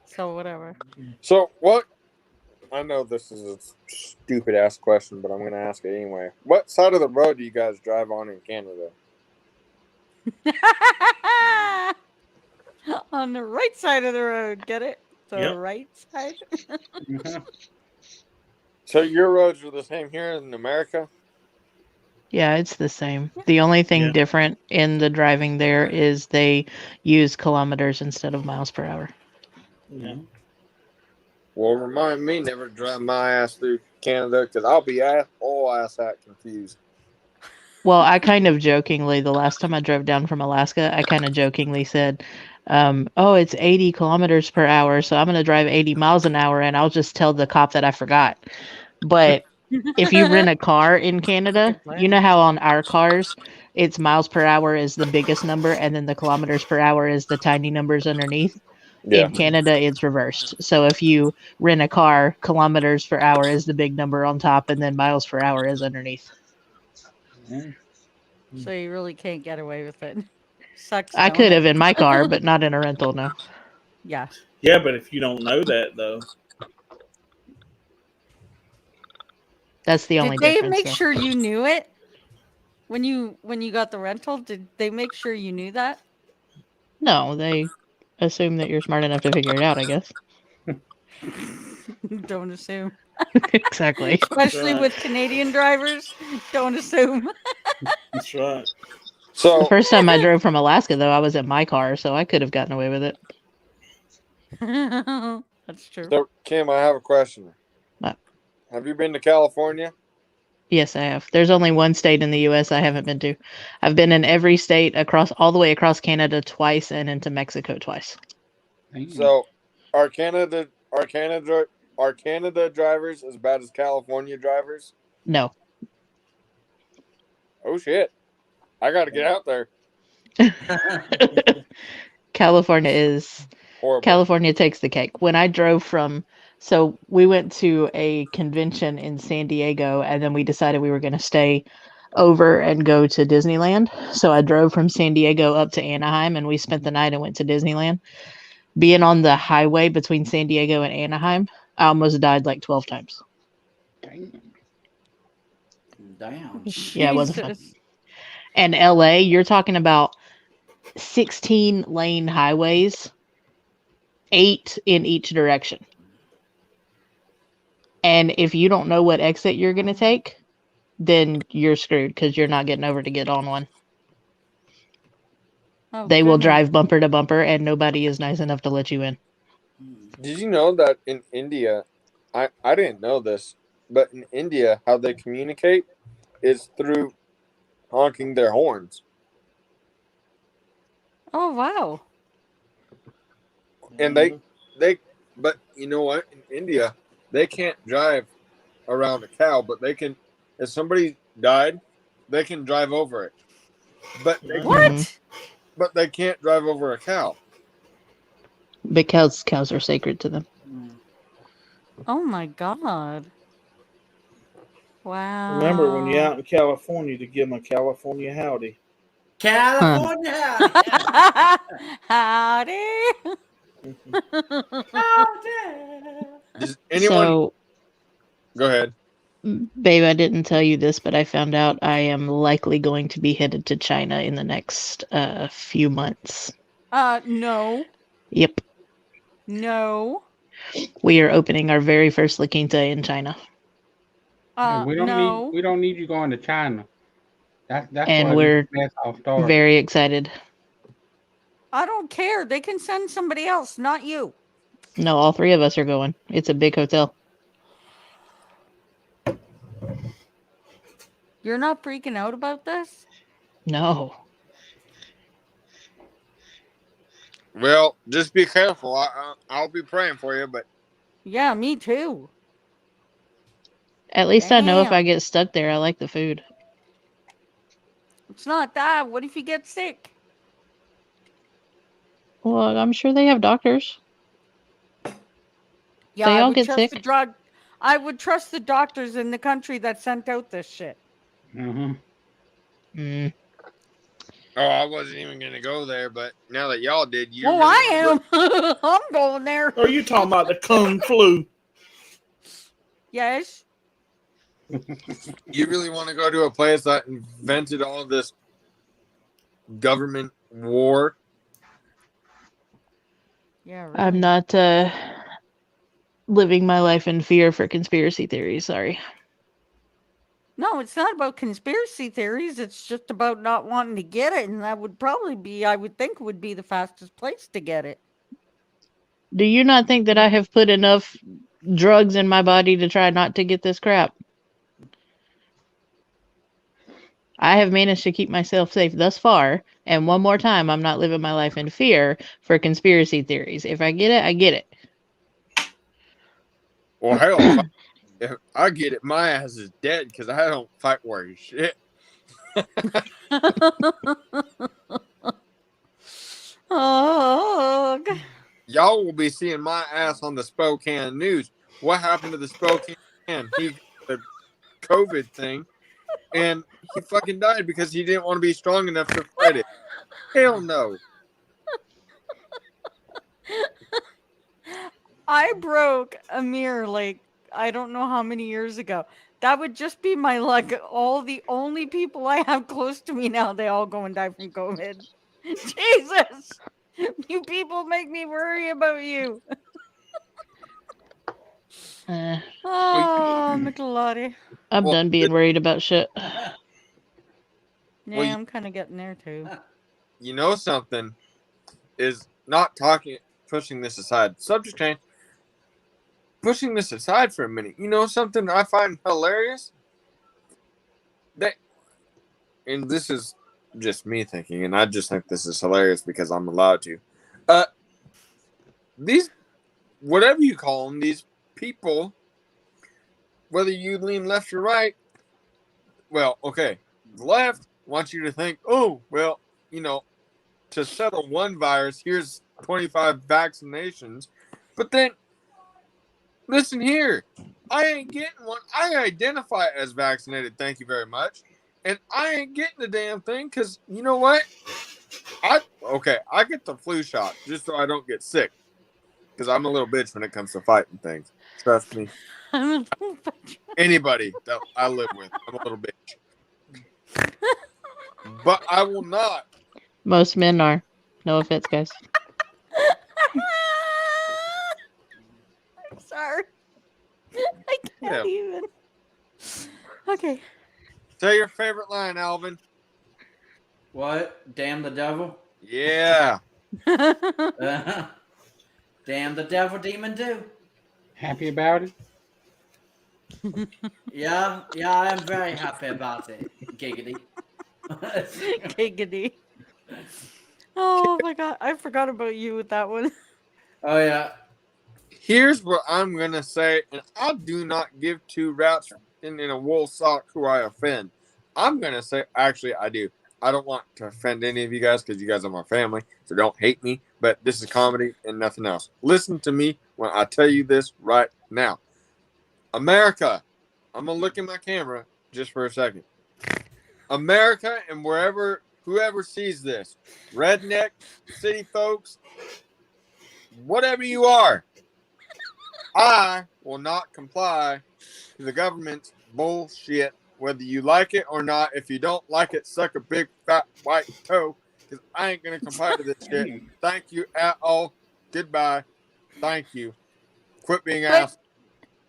So whatever. So what? I know this is a stupid ass question, but I'm going to ask it anyway. What side of the road do you guys drive on in Canada? On the right side of the road, get it? The Yep. right side. So your roads are the same here in America? Yeah, it's the same. The only thing Yeah. different in the driving there is they use kilometers instead of miles per hour. Yeah. Well, remind me never to drive my ass through Canada because I'll be all ass that confused. Well, I kind of jokingly, the last time I drove down from Alaska, I kind of jokingly said, oh, it's 80 kilometers per hour, so I'm going to drive 80 miles an hour, and I'll just tell the cop that I forgot. But if you rent a car in Canada, you know how on our cars, it's miles per hour is the biggest number, and then the kilometers per hour is the tiny numbers underneath? Yeah. In Canada, it's reversed. So if you rent a car, kilometers per hour is the big number on top, and then miles per hour is underneath. So you really can't get away with it. Sucks. I don't could it? have in my car, but not in a rental, no. Yeah. Yeah, but if you don't know that though, That's the only Did they difference. make though. sure you knew it when you got the rental? Did they make sure you knew that? No, they assume that you're smart enough to figure it out, I guess. Don't assume. Exactly. Especially right. with Canadian drivers, don't assume. That's right. The So first time I drove from Alaska, though, I was in my car, so I could have gotten away with it. That's true. So, Kim, I have a question. What? Have you been to California? Yes, I have. There's only one state in the U.S. I haven't been to. I've been in every state all the way across Canada twice and into Mexico twice. So, are Canada drivers as bad as California drivers? No. Oh shit! I got to get out there. California takes the cake. When I drove so we went to a convention in San Diego, and then we decided we were going to stay over and go to Disneyland. So I drove from San Diego up to Anaheim, and we spent the night and went to Disneyland. Being on the highway between San Diego and Anaheim, I almost died like 12 times. Damn. Yeah, it wasn't fun. And LA, you're talking about 16 lane highways, 8 in each direction. And if you don't know what exit you're going to take, then you're screwed because you're not getting over to get on one. Oh, They will goodness. drive bumper to bumper, and nobody is nice enough to let you in. Did you know that in India, I didn't know this, but in India, how they communicate is through honking their horns. Oh, wow. And but you know what? In India, they can't drive around a cow, but they can, if somebody died, they can drive over it. But they can't drive over a cow. Because cows are sacred to them. Oh my God. Wow. Remember when you're out in California to give them a California howdy. California. Howdy. Does anyone go ahead? Babe, I didn't tell you this, but I found out I am likely going to be headed to China in the next few months. No. Yep. No. We are opening our very first La Quinta in China. Yeah, No. we don't need you going to China. That's And why this we're mess all started. very excited. I don't care. They can send somebody else, not you. No, all three of us are going. It's a big hotel. You're not freaking out about this? No. Well, just be careful. I'll be praying for you, but Yeah, me too. At least I know if Damn. I get stuck there, I like the food. It's not that. What if you get sick? Well, I'm sure they have doctors. Yeah, They I all would get trust sick. I would trust the doctors in the country that sent out this shit. Mm-hmm. oh, I wasn't even gonna go there. But now that y'all did, you Well, really I wanna am. I'm going there. Are you talking about the Kung flu? Yes. You really want to go to a place that invented all this government war? Yeah, really. I'm not living my life in fear for conspiracy theories. Sorry. No, it's not about conspiracy theories. It's just about not wanting to get it. And that would probably be, I would think, would be the fastest place to get it. Do you not think that I have put enough drugs in my body to try not to get this crap? I have managed to keep myself safe thus far. And one more time, I'm not living my life in fear for conspiracy theories. If I get it, I get it. Well, hell, if I get it, my ass is dead because I don't fight worth shit. Oh, Y'all will be seeing my ass on the Spokane news. What happened to the Spokane man? He got the COVID thing, and he fucking died because he didn't want to be strong enough to fight it. Hell no. I broke a mirror like I don't know how many years ago. That would just be my luck. All the only people I have close to me now, they all go and die from COVID. Jesus, you people make me worry about you. Oh, Michelottie. I'm done being worried about shit. Yeah, Well, I'm kind of getting there too. you know something is not pushing this aside. Subject change. Pushing this aside for a minute. You know something I find hilarious? And this is just me thinking, and I just think this is hilarious because I'm allowed to. These, whatever you call them, these people, whether you lean left or right, well, okay, the left wants you to think, oh, well, to settle one virus, here's 25 vaccinations. But then, listen here, I ain't getting one. I identify as vaccinated, thank you very much. And I ain't getting the damn thing because, you know what? I get the flu shot just so I don't get sick. Because I'm a little bitch when it comes to fighting things. Trust me. Anybody that I live with, I'm a little bitch. But I will not. Most men are. No offense, guys. I'm sorry. I can't even. Okay. Say your favorite line, Alvin. What? Damn the devil? Yeah. Damn the devil, demon do. Happy about it? Yeah, I'm very happy about it. Giggity. Giggity. Oh my god, I forgot about you with that one. Oh yeah. Here's what I'm gonna say, and I do not give two rats in a wool sock who I offend. I'm gonna say, actually, I do. I don't want to offend any of you guys because you guys are my family, so don't hate me. But this is comedy and nothing else. Listen to me when I tell you this right now. America, I'm gonna look in my camera just for a second. America and whoever sees this, redneck, city folks, whatever you are, I will not comply to the government's bullshit, whether you like it or not. If you don't like it, suck a big fat white toe, because I ain't gonna comply to this shit. Thank you at all. Goodbye. Thank you. Quit being ass.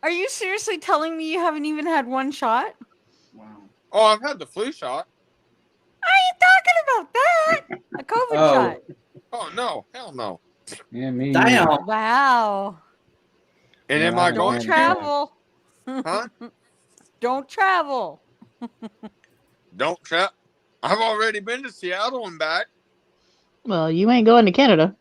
Are you seriously telling me you haven't even had one shot? Wow. Oh, I've had the flu shot. I ain't talking about that. A COVID shot. Oh no, hell no. Yeah, me. Damn. either. Wow. And Yeah, am I I haven't Don't going had to? the shot. travel. Huh? Don't travel. Don't trap. I've already been to Seattle and back. Well, you ain't going to Canada.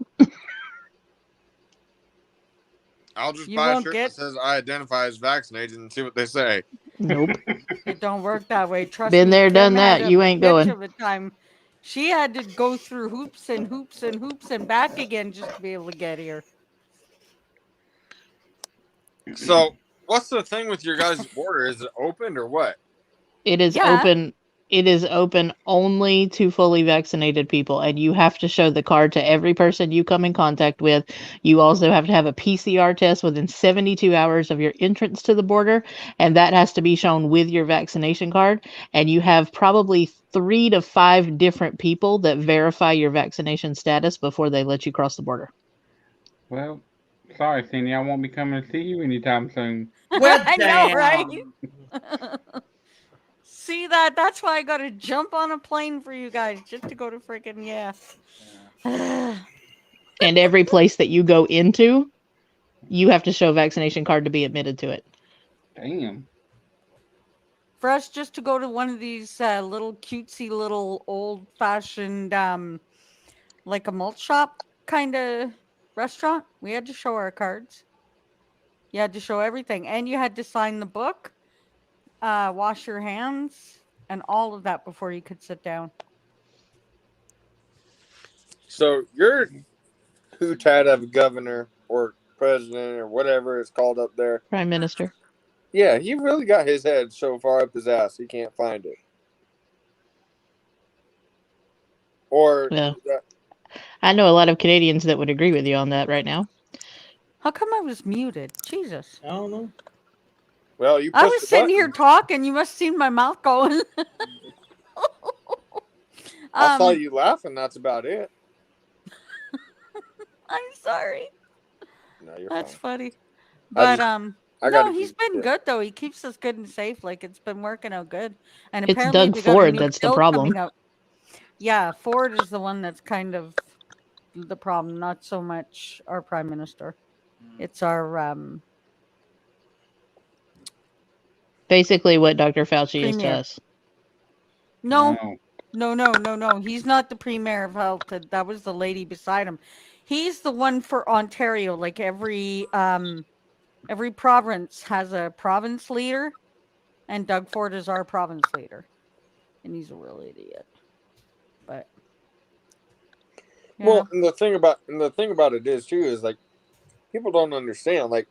I'll just You buy a won't shirt get. that says I identify as vaccinated and see what they say. Nope. It don't work that way. Trust Been me. there, Kim done had that. a You ain't bitch going. of a time. She had to go through hoops and hoops and hoops and back again just to be able to get here. So, what's the thing with your guys' border? Is it open or what? It is Yeah. open. It is open only to fully vaccinated people, and you have to show the card to every person you come in contact with. You also have to have a PCR test within 72 hours of your entrance to the border, and that has to be shown with your vaccination card. And you have probably 3 to 5 different people that verify your vaccination status before they let you cross the border. Well, sorry, Cindy. I won't be coming to see you anytime soon. Well, I know, right? damn. See that? That's why I got to jump on a plane for you guys just to go to freaking yeah. And every place that you go into, you have to show a vaccination card to be admitted to it. Damn. For us just to go to one of these little cutesy little old fashioned like a malt shop kind of restaurant, we had to show our cards. You had to show everything, and you had to sign the book, wash your hands, and all of that before you could sit down. So, you're who tied of governor or president or whatever it's called up there. Prime Minister. Yeah, he really got his head so far up his ass he can't find it. Or Well, I know a lot of Canadians that would agree with you on that right now. How come I was muted? Jesus. I don't know. well, you I pushed was the sitting button. here talking. You must have seen my mouth going. I saw you laughing. That's about it. I'm sorry. No, you're That's fine. funny. I But gotta no, he's keep been it. good though. He keeps us good and safe. Like it's been working out good. And It's apparently Doug they got a Ford new that's the bill problem. coming out. Yeah, Ford is the one that's kind of the problem, not so much our prime minister. It's our Basically what Dr. Fauci is to premier. us. No, No. He's not the premier of health. That was the lady beside him. He's the one for Ontario. Like every province has a province leader, and Doug Ford is our province leader, and he's a real idiot. But Well, and the thing about it is too is like people don't understand. Like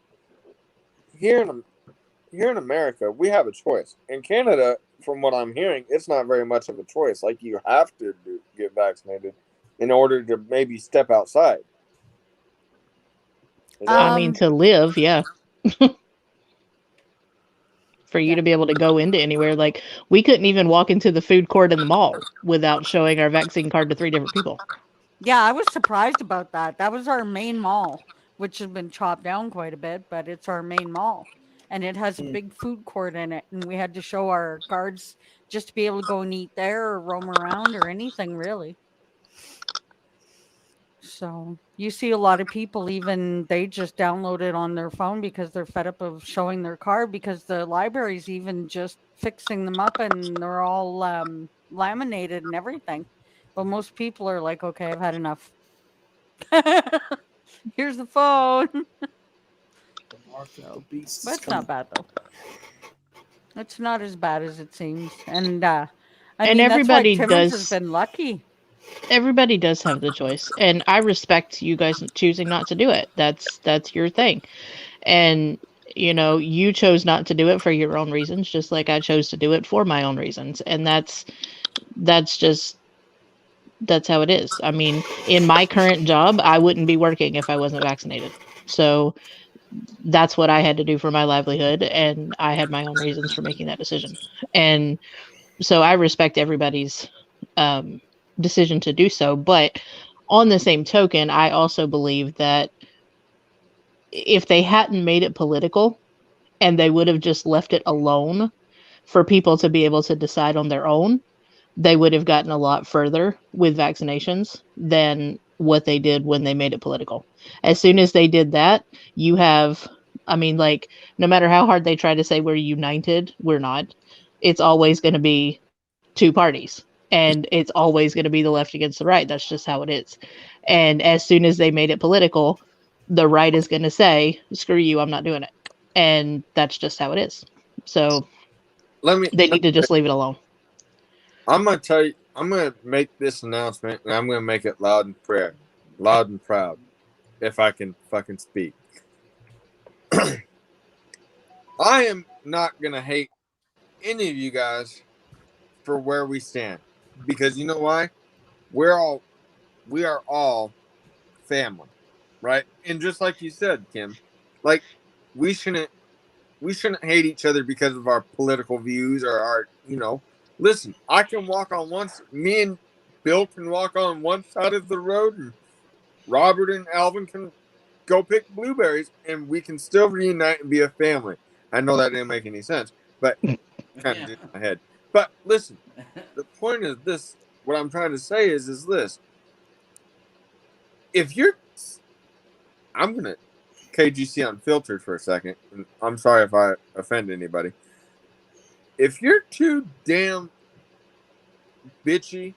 here in America, we have a choice. In Canada, from what I'm hearing, it's not very much of a choice. Like you have to get vaccinated in order to maybe step outside. I mean, to live, yeah. For you to be able to go into anywhere. Like, we couldn't even walk into the food court in the mall without showing our vaccine card to 3 different people. yeah, I was surprised about that. That was our main mall, which has been chopped down quite a bit, but it's our main mall. And it has a big food court in it. And we had to show our cards just to be able to go and eat there or roam around or anything, really. So you see a lot of people, even they just download it on their phone because they're fed up of showing their card, because the library's even just fixing them up and they're all laminated and everything. But most people are like, okay, I've had enough. Here's the phone. So, but it's not bad though. It's not as bad as it seems. And I And mean, that's why everybody Timmons has does. been lucky. Everybody does have the choice, and I respect you guys choosing not to do it. That's your thing. And you know, you chose not to do it for your own reasons, just like I chose to do it for my own reasons. And that's how it is. I mean, in my current job, I wouldn't be working if I wasn't vaccinated. So that's what I had to do for my livelihood, and I had my own reasons for making that decision. And so I respect everybody's decision to do so. But on the same token, I also believe that if they hadn't made it political and they would have just left it alone for people to be able to decide on their own, they would have gotten a lot further with vaccinations than what they did when they made it political. As soon as they did that, you have, I mean, like, no matter how hard they try to say we're united, we're not. It's always going to be two parties. And it's always going to be the left against the right. That's just how it is. And as soon as they made it political, the right is going to say, screw you, I'm not doing it. And that's just how it is. So they need to just leave it alone. I'm gonna tell you. I'm gonna make this announcement, and I'm gonna make it loud and proud, if I can fucking speak. I am not gonna hate any of you guys for where we stand, because you know why? We are all family, right? And just like you said, Kim, like we shouldn't hate each other because of our political views or our, listen, I can walk on me and Bill can walk on one side of the road, and Robert and Alvin can go pick blueberries, and we can still reunite and be a family. I know that didn't make any sense, but kind of did in my head. But listen, the point of this, what I'm trying to say is this. If you're, I'm going to KGC Unfiltered for a second, and I'm sorry if I offend anybody. If you're too damn bitchy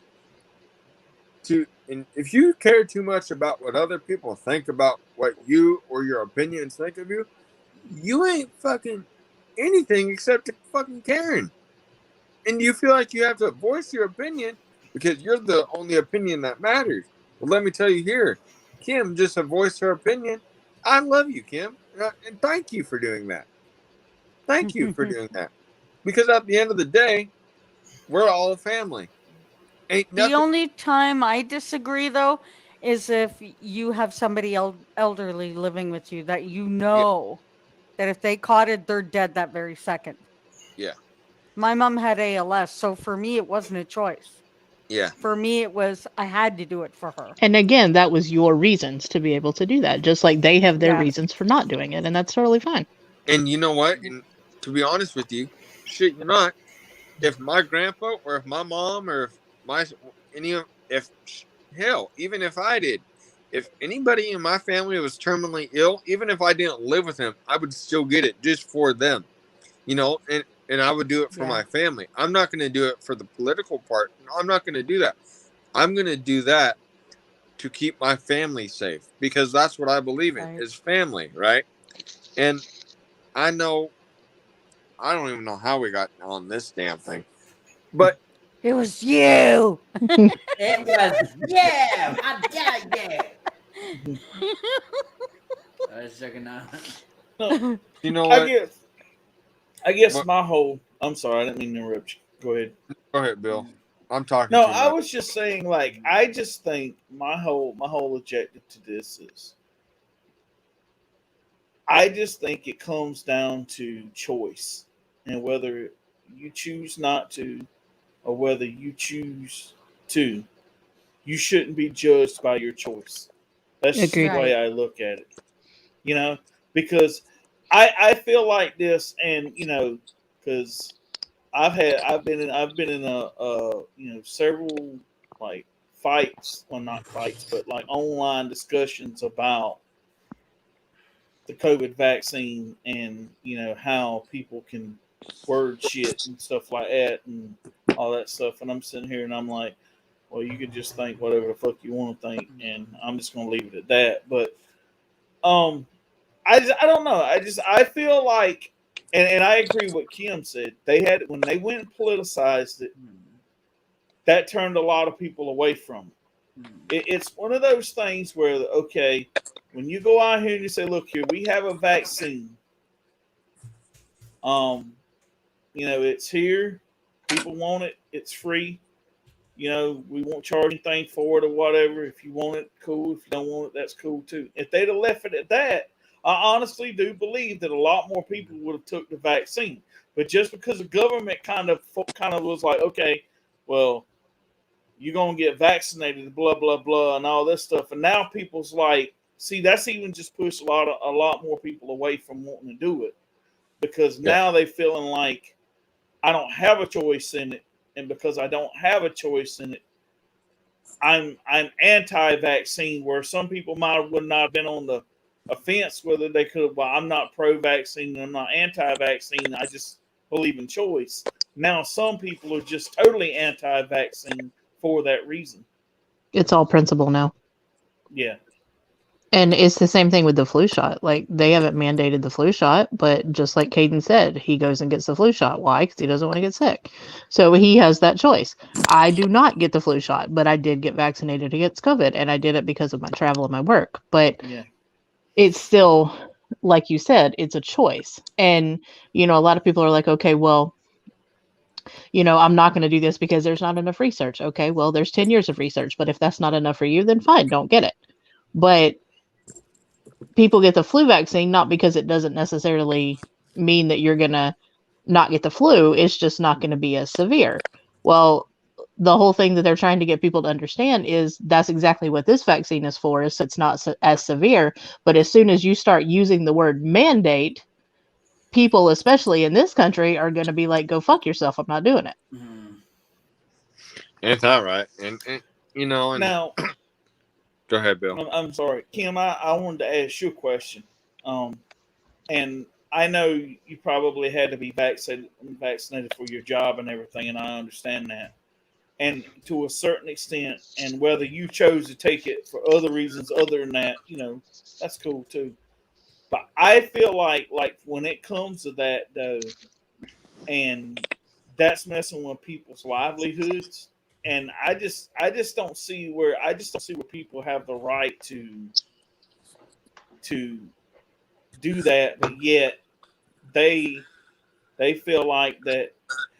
and if you care too much about what other people think about what you or your opinions think of you, you ain't fucking anything except a fucking Karen. And you feel like you have to voice your opinion because you're the only opinion that matters. Well, let me tell you here, Kim just voiced her opinion. I love you, Kim, and thank you for doing that. Thank you for doing that. Because at the end of the day, we're all a family. Ain't nothing. The only time I disagree, though, is if you have somebody elderly living with you that you know that if they caught it, they're dead that very second. Yeah. My mom had ALS, so for me, it wasn't a choice. Yeah. For me, it was, I had to do it for her. And again, that was your reasons to be able to do that, just like they have their reasons for not doing it, and that's totally fine. And you know what? And to be honest with you, shit, you're not. If my grandpa or if my mom or even if I did, if anybody in my family was terminally ill, even if I didn't live with them, I would still get it just for them, and I would do it for my family. I'm not going to do it for the political part. I'm not going to do that. I'm going to do that to keep my family safe because that's what I believe in is family, right? And I don't even know how we got on this damn thing, but it was you. It was you. I dare you. I was checking out. You know what? I guess my whole. I'm sorry, I didn't mean to interrupt you. Go ahead. Go ahead, Bill. I'm talking. No, too I much. was just saying, like, I just think my whole objective to this is, I just think it comes down to choice and whether you choose not to, or whether you choose to. You shouldn't be judged by your choice. That's just the way I look at it. Because I feel like this, and because I've been in a several like fights, well not fights, but like online discussions about the COVID vaccine and how people can word shit and stuff like that and all that stuff. And I'm sitting here and I'm like, well, you could just think whatever the fuck you want to think, and I'm just gonna leave it at that. But I don't know. I feel like, and I agree with what Kim said. When they went and politicized it, that turned a lot of people away from it. It's one of those things where, okay, when you go out here and you say, look here, we have a vaccine. It's here. People want it. It's free. We won't charge anything for it or whatever. If you want it, cool. If you don't want it, that's cool too. If they'd have left it at that, I honestly do believe that a lot more people would have took the vaccine. But just because the government kind of was like, okay, well, you're gonna get vaccinated, blah blah blah, and all this stuff, and now people's like, see, that's even just pushed a lot more people away from wanting to do it. because now they feeling like I don't have a choice in it, and because I don't have a choice in it, I'm anti-vaccine. Where some people would not have been on the offense whether they could have. Well, I'm not pro-vaccine. I'm not anti-vaccine. I just believe in choice. Now some people are just totally anti-vaccine for that reason. It's all principle now. Yeah. And it's the same thing with the flu shot. Like, they haven't mandated the flu shot, but just like Caden said, he goes and gets the flu shot. Why? Because he doesn't want to get sick. So he has that choice. I do not get the flu shot, but I did get vaccinated against COVID, and I did it because of my travel and my work. But it's still, like you said, it's a choice. And, a lot of people are like, okay, well, I'm not going to do this because there's not enough research. Okay, well, there's 10 years of research, but if that's not enough for you, then fine, don't get it. But people get the flu vaccine not because it doesn't necessarily mean that you're going to not get the flu. It's just not going to be as severe. Well, the whole thing that they're trying to get people to understand is that's exactly what this vaccine is for, is so it's not as severe. But as soon as you start using the word mandate, people, especially in this country, are going to be like, go fuck yourself. I'm not doing it. It's all right. And Now, go ahead, Bill. I'm sorry, Kim. I wanted to ask you a question. And I know you probably had to be vaccinated for your job and everything, and I understand that. And to a certain extent, and whether you chose to take it for other reasons other than that, that's cool too. But I feel like when it comes to that though, and that's messing with people's livelihoods, and I just don't see where people have the right to do that, but yet they feel like that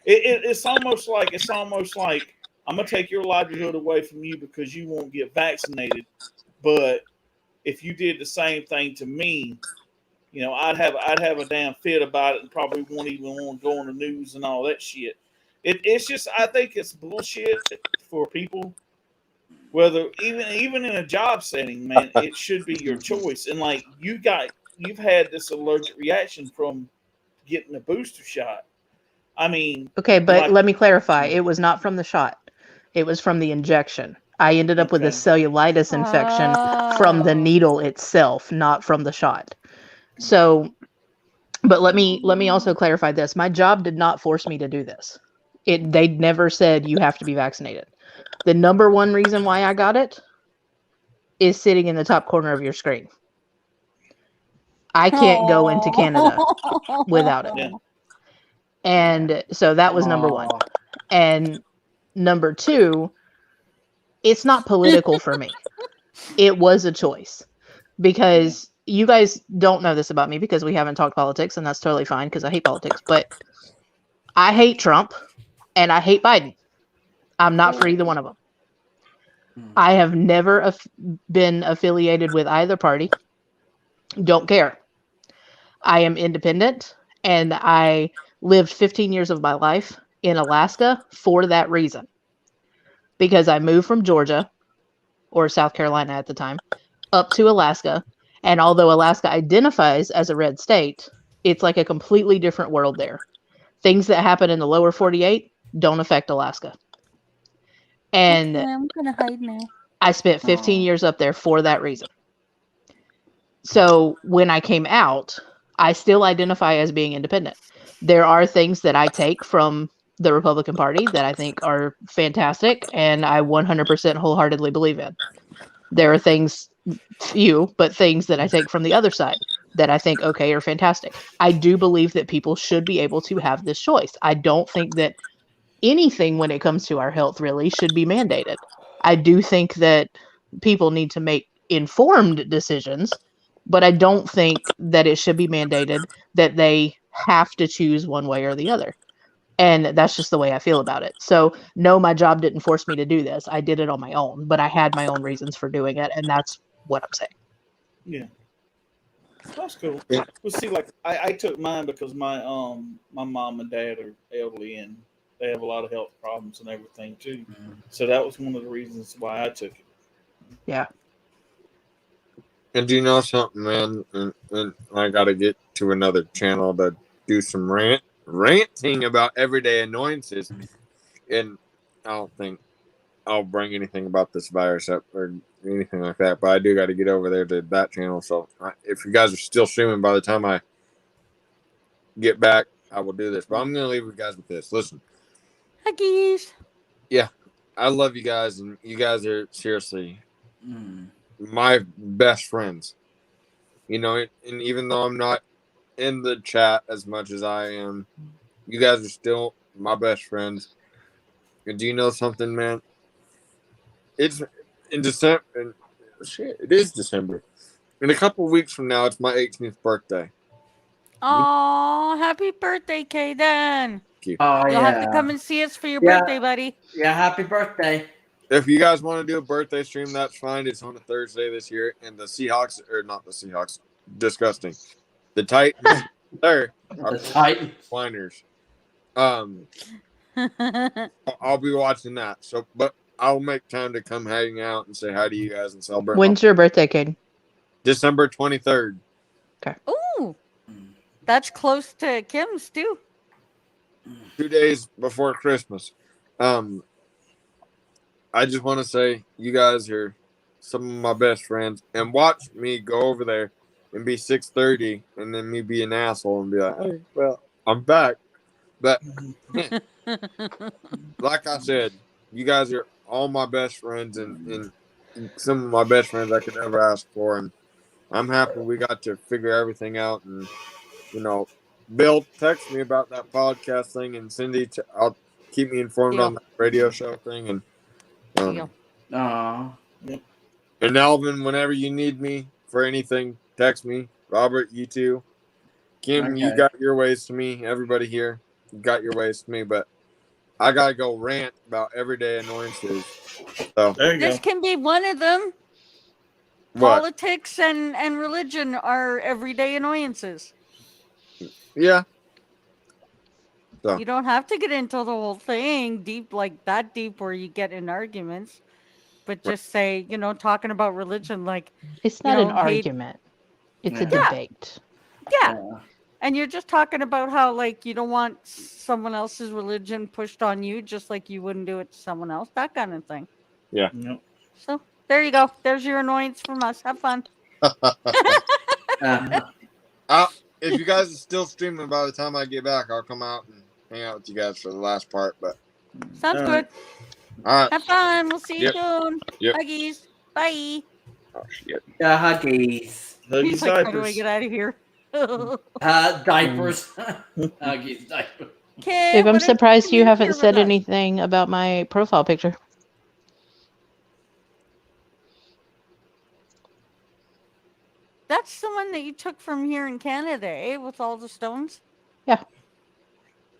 it's almost like I'm gonna take your livelihood away from you because you won't get vaccinated, but if you did the same thing to me, I'd have a damn fit about it and probably won't even want to go on the news and all that shit. It's just, I think it's bullshit for people. Whether even in a job setting, man, it should be your choice. And like you've had this allergic reaction from getting a booster shot. I mean, okay, but let me clarify. It was not from the shot. It was from the injection. I ended up with a cellulitis infection from the needle itself, not from the shot. So, but let me also clarify this. My job did not force me to do this. They never said you have to be vaccinated. The number one reason why I got it is sitting in the top corner of your screen. I can't go into Canada without it. Yeah. And so that was number one. And number two, it's not political for me. It was a choice. Because you guys don't know this about me because we haven't talked politics, and that's totally fine because I hate politics. But I hate Trump and I hate Biden. I'm not for either one of them. I have never been affiliated with either party. Don't care. I am independent, and I lived 15 years of my life in Alaska for that reason. Because I moved from Georgia, or South Carolina at the time, up to Alaska. And although Alaska identifies as a red state, it's like a completely different world there. Things that happen in the lower 48 don't affect Alaska. And Okay, I'm gonna hide now. I spent 15 years up there for that reason. So when I came out, I still identify as being independent. There are things that I take from the Republican Party that I think are fantastic, and I 100% wholeheartedly believe in. There are things, few, but things that I take from the other side that I think, okay, are fantastic. I do believe that people should be able to have this choice. I don't think that anything when it comes to our health really should be mandated. I do think that people need to make informed decisions, but I don't think that it should be mandated that they have to choose one way or the other. And that's just the way I feel about it. So, no, my job didn't force me to do this. I did it on my own, but I had my own reasons for doing it, and that's what I'm saying. Yeah. That's cool. Well, see, like I took mine because my mom and dad are elderly and they have a lot of health problems and everything too. So that was one of the reasons why I took it. Yeah. And do you know something, man? And I got to get to another channel to do some ranting about everyday annoyances, and I don't think I'll bring anything about this virus up or anything like that. But I do got to get over there to that channel. So if you guys are still streaming by the time I get back, I will do this. But I'm gonna leave you guys with this. Listen, Huggies. yeah, I love you guys, and you guys are seriously my best friends. You know, and even though I'm not in the chat as much as I am, you guys are still my best friends. And do you know something, man? It's in December. And shit, it is December. In a couple of weeks from now, it's my 18th birthday. Oh, happy birthday, Kaden. Thank you. Oh, You'll have to yeah. come and see us for your Yeah. birthday, buddy. Yeah, happy birthday. If you guys want to do a birthday stream, that's fine. It's on a Thursday this year. And the Seahawks, or not the Seahawks, disgusting. The Titans, are The Titans. Whiners. I'll be watching that. So, but I'll make time to come hang out and say hi to you guys and celebrate. When's your birthday, Caden? December 23rd. Ooh, that's close to Kim's too. 2 days before Christmas. I just want to say you guys are some of my best friends, and watch me go over there and be 6:30, and then me be an asshole and be like, "Hey, well, I'm back." But like I said, you guys are all my best friends, and some of my best friends I could ever ask for, and I'm happy we got to figure everything out. And you know, Bill, text me about that podcast thing, and Cindy, I'll keep me informed on that radio show thing, and and Alvin, whenever you need me for anything, text me. Robert, you too. Kim, you got your ways to me. Everybody here, you got your ways to me, but I gotta go rant about everyday annoyances. So this can be one of them. What? Politics and religion are everyday annoyances. Yeah. So. You don't have to get into the whole thing deep, like that deep, where you get in arguments. But just say, talking about religion, like it's not an argument. It's a debate. Yeah. And you're just talking about how, like, you don't want someone else's religion pushed on you, just like you wouldn't do it to someone else. That kind of thing. Yeah. So there you go. There's your annoyance from us. Have fun. If you guys are still streaming by the time I get back, I'll come out and hang out with you guys for the last part. But sounds good. All right. Have fun. We'll see you soon. Yep. Huggies. Bye. Oh shit. Yeah, huggies. He's like, how do I get out of here? Diapers. Huggies, diapers. Dave, I'm surprised you haven't said anything about my profile picture. That's the one that you took from here in Canada, eh? With all the stones? Yeah.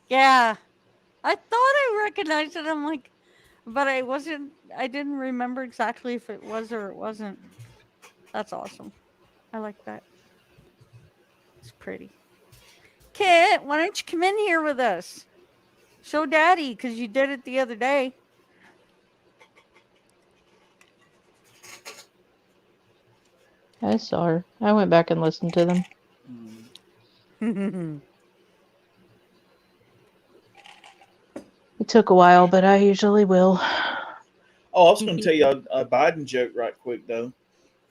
Yeah. I thought I recognized it. I'm like, but I didn't remember exactly if it was or it wasn't. That's awesome. I like that. It's pretty. Kit, why don't you come in here with us? Show Daddy, because you did it the other day. I saw her. I went back and listened to them. It took a while, but I usually will. Oh, I was going to tell you a Biden joke right quick though.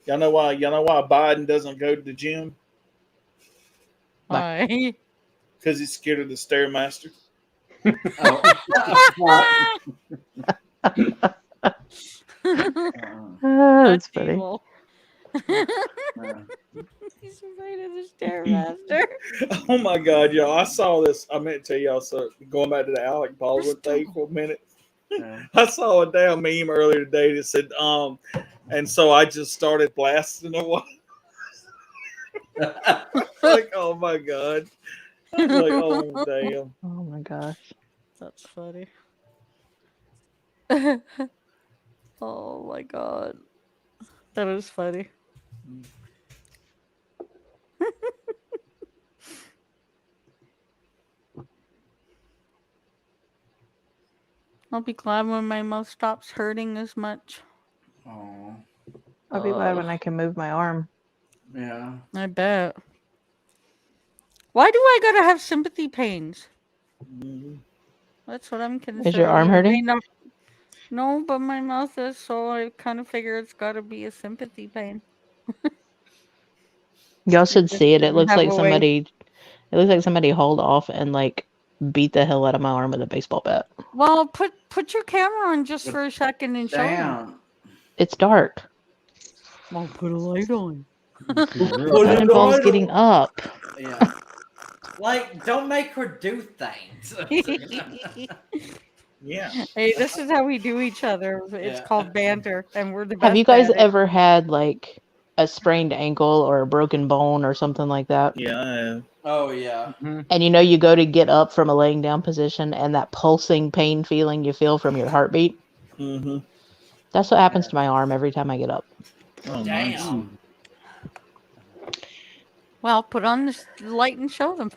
Y'all know why Biden doesn't go to the gym? Why? Because he's scared of the Stairmaster. That's funny. Evil. He's afraid of the Stairmaster. Oh my God, y'all! I saw this. I meant to tell y'all. So going back to the Alec Baldwin thing for a minute, I saw a damn meme earlier today that said, and so I just started blasting away. Like, oh my God! I was like, oh damn! Oh my gosh, that's funny. Oh my God, that is funny. I'll be glad when my mouth stops hurting as much. Oh. I'll be glad when I can move my arm. Yeah. I bet. Why do I gotta have sympathy pains? Mhm. That's what I'm considering. Is your arm It may hurting? not- No, but my mouth is, so I kind of figure it's got to be a sympathy pain. Y'all I should just see it. It didn't looks have like a way. somebody. It looks like somebody hauled off and like beat the hell out of my arm with a baseball bat. Well, put your camera on just for a second and show them. Damn. It's dark. Well, put a light on. It's real Put That it involves on. getting up. Yeah. Like, don't make her do things. Yeah. Hey, this is how we do each other. It's Yeah. called banter, and we're the best Have you guys at it. ever had like a sprained ankle or a broken bone or something like that? Yeah, I have. Oh, yeah. And you know you go to get up from a laying down position and that pulsing pain feeling you feel from your heartbeat? Mm-hmm. That's what happens to my arm every time I get up. Oh, nice. Damn. Well, put on the light and show them.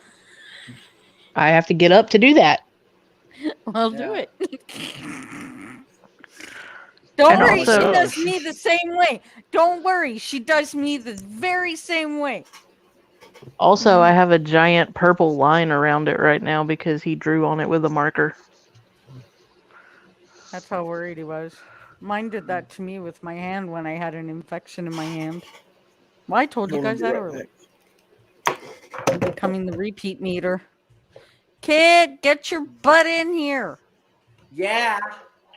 I have to get up to do that. Well, do Yeah. it. Don't And worry, also- she does me the same way. Don't worry, she does me the very same way. Also, I have a giant purple line around it right now because he drew on it with a marker. That's how worried he was. Mine did that to me with my hand when I had an infection in my hand. Well, I told you Hold on, guys be that right earlier. back. I'm becoming the repeat meter. Kid, get your butt in here. Yeah.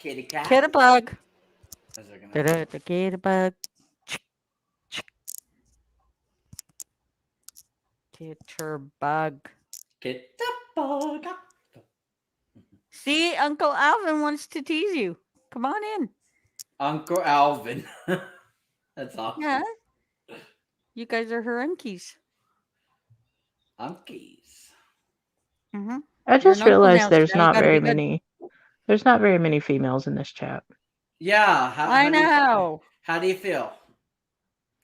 Kitty cat. Get a bug. Is there gonna- Da-da-da, get a bug. Get your bug. Get the bug. See, Uncle Alvin wants to tease you. Come on in. Uncle Alvin. That's awesome. Yeah. You guys are her unkies. Unkies. Mm-hmm. I just an uncle realized now, there's so you not gotta very be good. many. There's not very many females in this chat. Yeah. I know. How do you feel?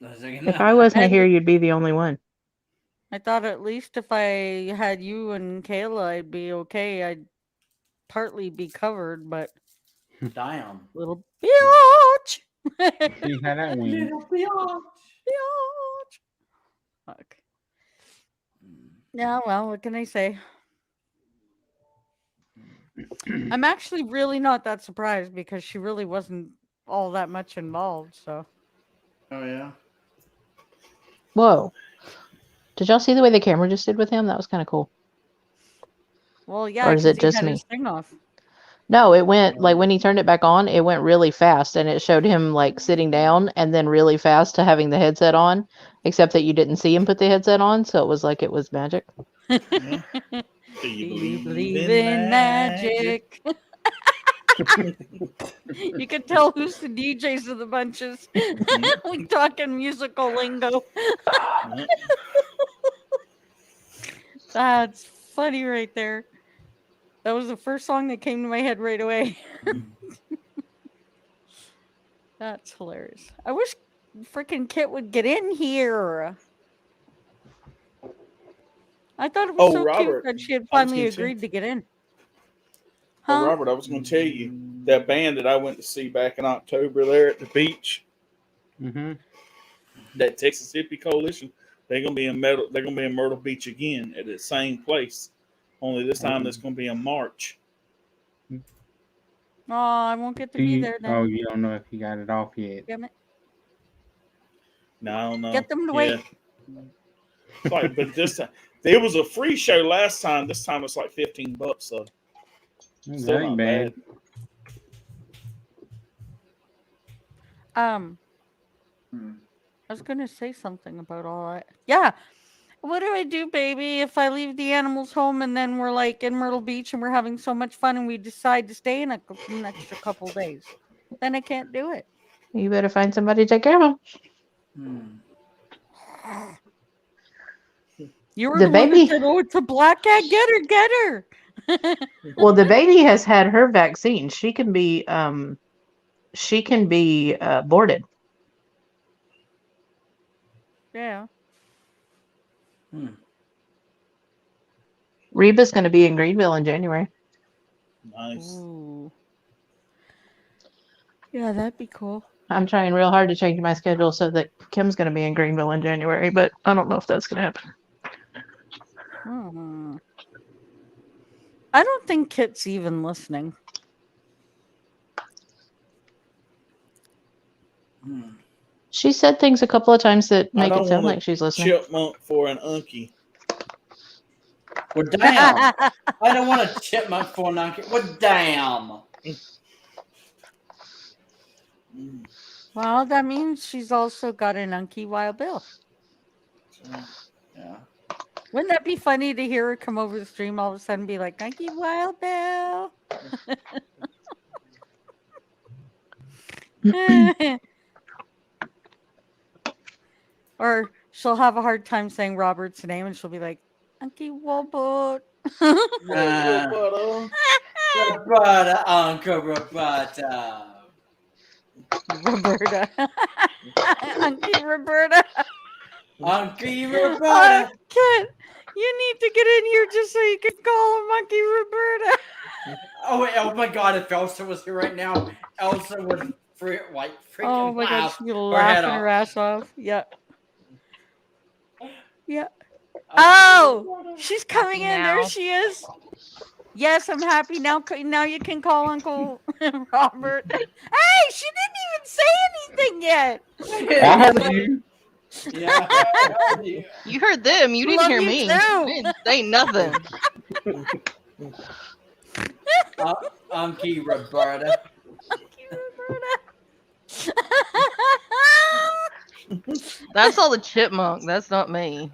Is there If gonna- I wasn't here, you'd be the only one. I thought at least if I had you and Kayla, I'd be okay. I'd partly be covered, but Damn. little bitch. See how that went. Little biatch. Bitch. Fuck. Yeah, well, what can I say? I'm actually really not that surprised because she really wasn't all that much involved, so. Oh yeah. Whoa. Did y'all see the way the camera just did with him? That was kind of cool. Well, yeah, Or is 'cause it he just had me? his thing off. No, it went like when he turned it back on, it went really fast and it showed him like sitting down and then really fast to having the headset on, except that you didn't see him put the headset on, so it was like it was magic. Yeah. Do you believe in magic? You can tell who's the DJs of the bunches. We talking musical lingo. Yeah. That's funny right there. That was the first song that came to my head right away. That's hilarious. I wish freaking Kit would get in here. I thought it was Oh, so Robert, cute that she had I was finally gonna say- agreed to get in. Well, Huh? Robert, I was going to tell you that band that I went to see back in October there at the beach, Mm-hmm. that Texas Hippie Coalition, they're going to be in Myrtle Beach again at the same place. Only this time it's going to be in March. Oh, I won't get to be there then. Oh, you don't know if he got it off yet. Damn it. No, I don't know. Get them to wait. Like, but this time it was a free show last time. This time it's like $15. So That still ain't not bad. bad. I was gonna say something about all that. Yeah. What do I do, baby, if I leave the animals home and then we're like in Myrtle Beach and we're having so much fun and we decide to stay in an extra couple days? Then I can't do it. You better find somebody to take care of him. You were The the one baby- that said, "Oh, it's a black cat. Get her." Well, the baby has had her vaccine. She can be boarded. Yeah. Reba's going to be in Greenville in January. Nice. Ooh. Yeah, that'd be cool. I'm trying real hard to change my schedule so that Kim's going to be in Greenville in January, but I don't know if that's going to happen. I don't think Kit's even listening. She said things a couple of times that I make don't it sound want like she's a listening. chipmunk for an unkie. Well, damn. I don't want a chipmunk for an uncle. Well, damn. Well, that means she's also got an unky Wild Bill. Yeah. Wouldn't that be funny to hear her come over the stream all of a sudden and be like, Unky Wild Bill? Or she'll have a hard time saying Robert's name and she'll be like, Unky Wobot. Roberta, Uncle Roberta. Roberta. Unky Roberta. Uncle Roberta. Kit, you need to get in here just so you can call him Monkey Roberta. Oh my God! If Elsa was here right now, Elsa would freaking Oh my God, laugh she'd be her head laughing her off. ass off. Yeah. Yeah. Oh, she's coming in. There she is. Yes, I'm happy now. Now you can call Uncle Robert. Hey, she didn't even say anything yet. I heard you. Yeah. You heard them. You didn't Love hear you me. too. I didn't say nothing. Uncle Roberta. That's all the chipmunk. That's not me.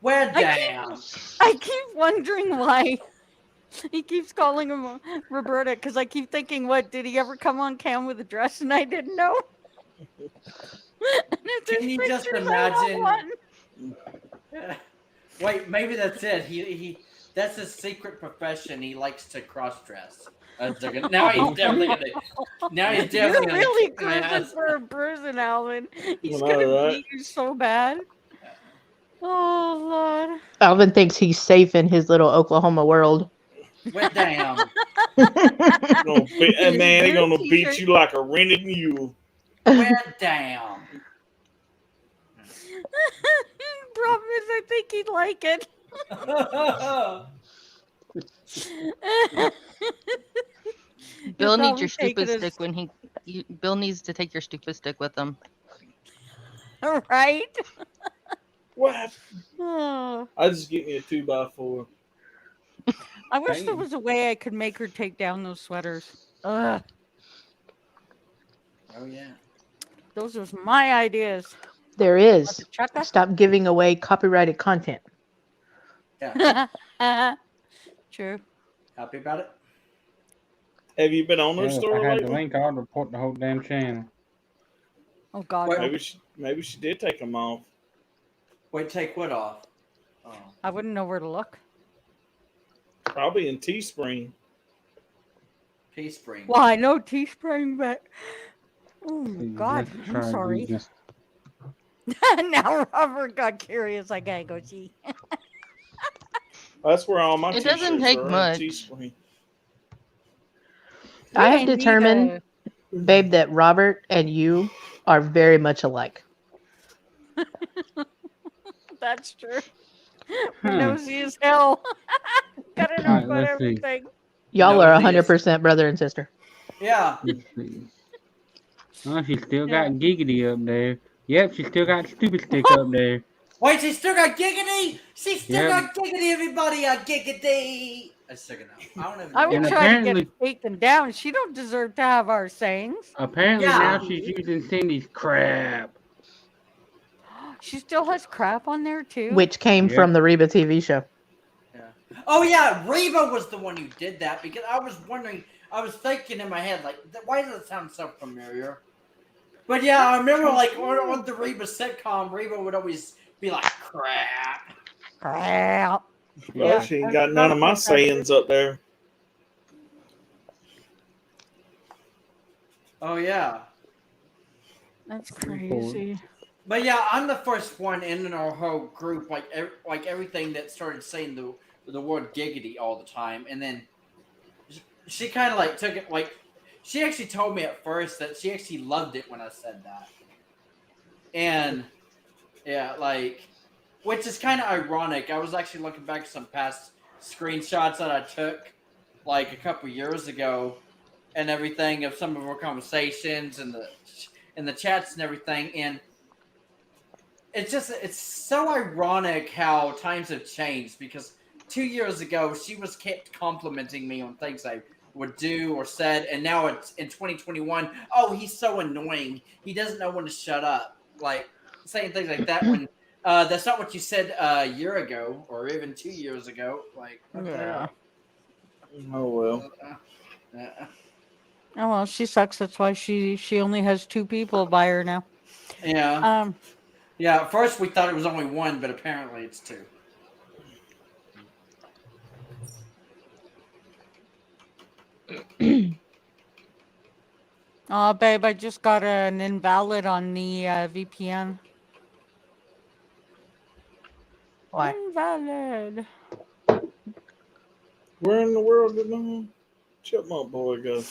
Well, damn. I keep wondering why he keeps calling him Roberta, because I keep thinking, what, did he ever come on cam with a dress and I didn't know? Can you just imagine? Wait, maybe that's it. He that's his secret profession. He likes to cross dress. Now he's definitely gonna. Now he's definitely You're really kick my cruising ass. for a bruising, Alvin. He's Well, gonna alright. beat you so bad. Oh Lord. Alvin thinks he's safe in his little Oklahoma world. Well, damn. And man, they're gonna beat you like a rented mule. Well, damn. Problem is, I think he'd like it. Bill needs probably your take stupid it as- stick when Bill needs to take your stupid stick with him. Right? What happened? Oh, I just get me a 2x4. I wish there Damn. was a way I could make her take down those sweaters. Ugh, Oh yeah. those are my ideas. There is. Chaka? Stop giving away copyrighted content. Yeah. True. Happy about it? Have you been on Yeah, her if store I had the lately? link, I'd report the whole damn channel. Oh God. Wait, no. Maybe she did take them off. Wait, take what off? Oh. I wouldn't know where to look. Probably in Teespring. Teespring. Well, I know Teespring, but oh See, God, let's I'm try to sorry. do this. Now Robert got curious. I gotta go see. That's where all my It t-shirts doesn't take are much. in Teespring. I have I need determined, babe, that Robert and you are very much alike. That's true. Hmm. Nosy as hell. Gotta know Alright, about let's see. everything. Y'all No, are it is. 100% brother and sister. Yeah. Let's see. Oh, she still got giggity up there. Yep, she still got stupid stick up there. Wait, she still got giggity. She still Yeah. got giggity. Everybody, giggity. I still know. I don't even. I would And try to get apparently- it taken down. She don't deserve to have our sayings. Apparently Yeah. now she's using Cindy's crap. She still has crap on there too. Which came Yep. from the Reba TV show. Oh yeah, Reba was the one who did that because I was wondering. I was thinking in my head like, why does it sound so familiar? But yeah, I remember like on the Reba sitcom, Reba would always be like, crap. Crap. Well, Yeah, she ain't I got forgot none of my about that. sayings up there. Oh yeah. That's crazy. But yeah, I'm the first one in our whole group, like everything that started saying the word giggity all the time, and then she kind of like took it like she actually told me at first that she actually loved it when I said that, and yeah, like which is kind of ironic. I was actually looking back at some past screenshots that I took like a couple years ago and everything of some of our conversations and the chats and everything, and it's so ironic how times have changed, because 2 years ago she was kept complimenting me on things I would do or said, and now it's in 2021. Oh, he's so annoying. He doesn't know when to shut up. Like saying things like that when that's not what you said a year ago or even 2 years ago. Like what the hell? Oh well. Oh well, she sucks. That's why she only has 2 people by her now. Yeah. Yeah. At first we thought it was only 1, but apparently it's 2. Oh, babe, I just got an invalid on the VPN. Why? Invalid. Where in the world did my chipmunk boy go?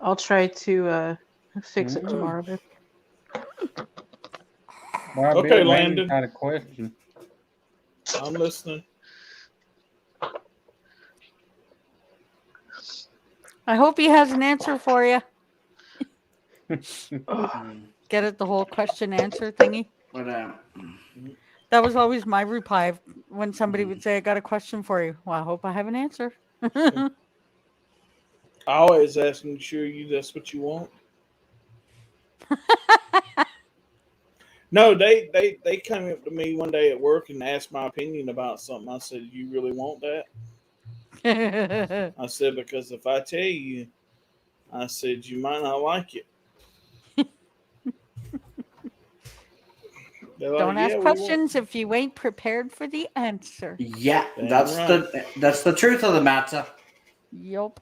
I'll try to fix it tomorrow, babe. Well, Okay, Bill, Landon. got a question. I'm listening. I hope he has an answer for you. Get it, the whole question answer thingy. But That was always my reply when somebody would say, I got a question for you. Well, I hope I have an answer. I always ask them, sure that's what you want? No, they came up to me one day at work and asked my opinion about something. I said, you really want that? I said, because if I tell you, I said, you might not like it. Don't ask questions if you ain't prepared for the answer. Yeah, Damn that's right. that's the truth of the matter. Yup.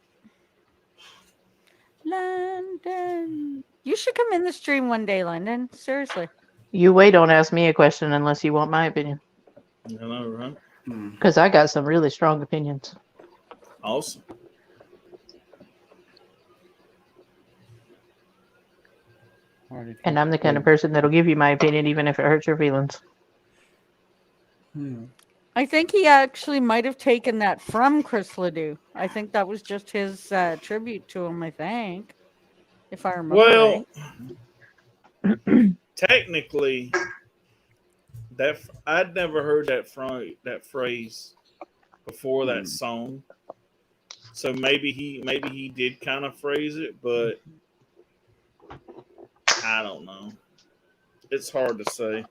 London. You should come in the stream one day, London. Seriously. You wait, don't ask me a question unless you want my opinion. I know, right? Because I got some really strong opinions. Awesome. And I'm the kind of person that'll give you my opinion even if it hurts your feelings. I think he actually might have taken that from Chris Ledoux. I think that was just his tribute to him, I think. If I remember Well, right. Technically, that I'd never heard that phrase before that song. So maybe he did kind of phrase it, but I don't know. It's hard to say.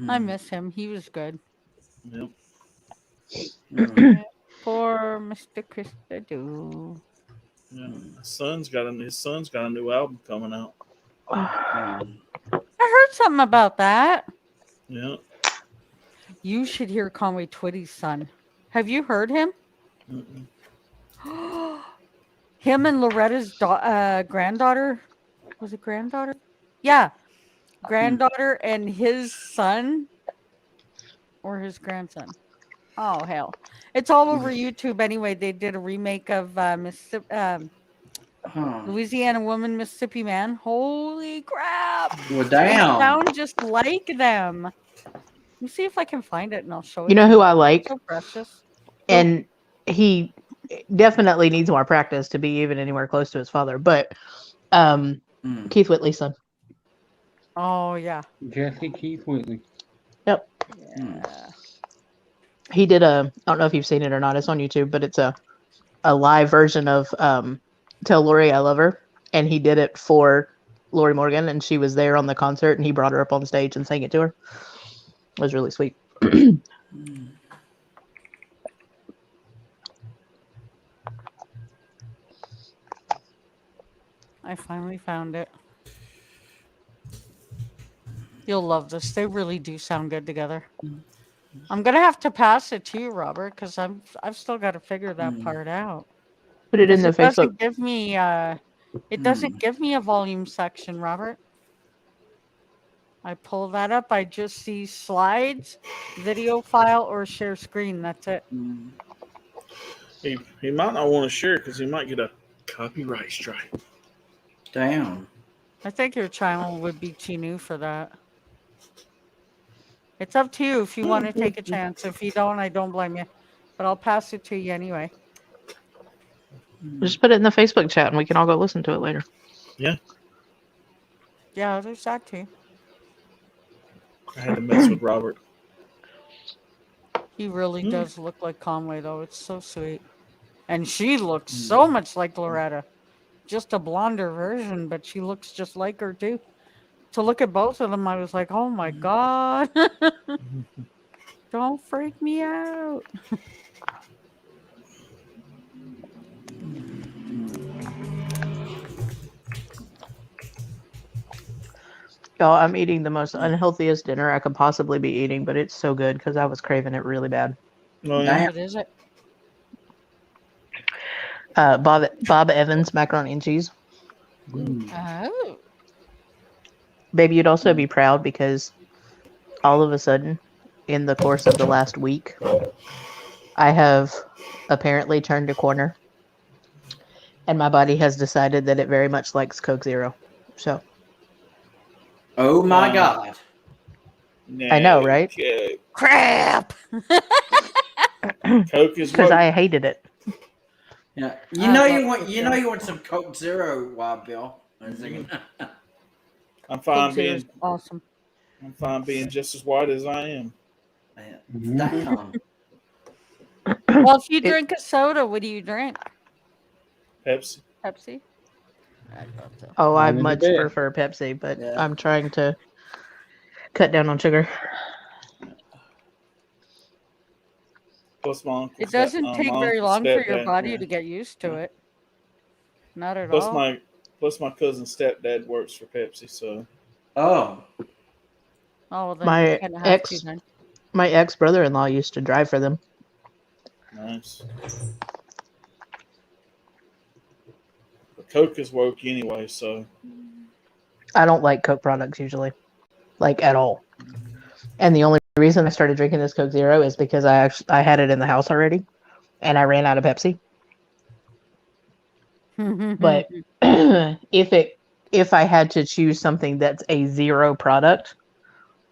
I miss him. He was good. Yep. Poor Mr. Chris Ledoux. Yeah. His son's got a new album coming out. I heard something about that. Yeah. You should hear Conway Twitty's son. Have you heard him? Him and Loretta's granddaughter. Was it granddaughter? Yeah. Granddaughter and his son. Or his grandson. Oh, hell. It's all over YouTube anyway. They did a remake of Louisiana Woman, Mississippi Man. Holy crap. Well, They damn. sound just like them. Let me see if I can find it and I'll show it. You know to who I like? So precious. And he definitely needs more practice to be even anywhere close to his father. But Keith Whitley's son. Oh, yeah. Jesse Keith Whitley. Yep. Yeah. He did I don't know if you've seen it or not. It's on YouTube, but it's a live version of Tell Lori I Love Her. And he did it for Lori Morgan, and she was there on the concert, and he brought her up on stage and sang it to her. It was really sweet. I finally found it. You'll love this. They really do sound good together. I'm gonna have to pass it to you, Robert, because I've still got to figure that part out. Put it in the It doesn't Facebook. give me it doesn't give me a volume section, Robert. I pull that up. I just see slides, video file, or share screen. That's it. He might not want to share it because he might get a copyright strike. Damn. I think your channel would be too new for that. It's up to you if you want to take a chance. If you don't, I don't blame you. But I'll pass it to you anyway. Just put it in the Facebook chat and we can all go listen to it later. Yeah. Yeah, there's that too. I had to mess with Robert. He really does look like Conway, though. It's so sweet. And she looks so much like Loretta. Just a blonder version, but she looks just like her, too. To look at both of them, I was like, oh my God. Don't freak me out. Y'all, I'm eating the most unhealthiest dinner I could possibly be eating, but it's so good because I was craving it really bad. Oh, yeah. What is it? Bob Evans macaroni and cheese. Oh. Baby, you'd also be proud because all of a sudden, in the course of the last week, I have apparently turned a corner, and my body has decided that it very much likes Coke Zero. So. Oh my God. I know, right? Crap. Coke is because what? I hated it. Yeah, you want some Coke Zero, Wild Bill. I'm fine Coke Zero's being awesome. I'm fine being just as white as I am. Damn. Well, if you drink a soda, what do you drink? Pepsi. Pepsi? I thought so. Oh, I I'm in the much bed. prefer Pepsi, but Yeah. I'm trying to cut down on sugar. Plus my uncle. It doesn't take very long for your body yeah. to get used to it. Not at Plus all. my cousin's stepdad works for Pepsi, so Oh. Oh, then My you kind of have to then. My ex brother-in-law used to drive for them. nice. But Coke is woke anyway, so I don't like Coke products usually, like at all. And the only reason I started drinking this Coke Zero is because I had it in the house already, and I ran out of Pepsi. But if I had to choose something that's a zero product,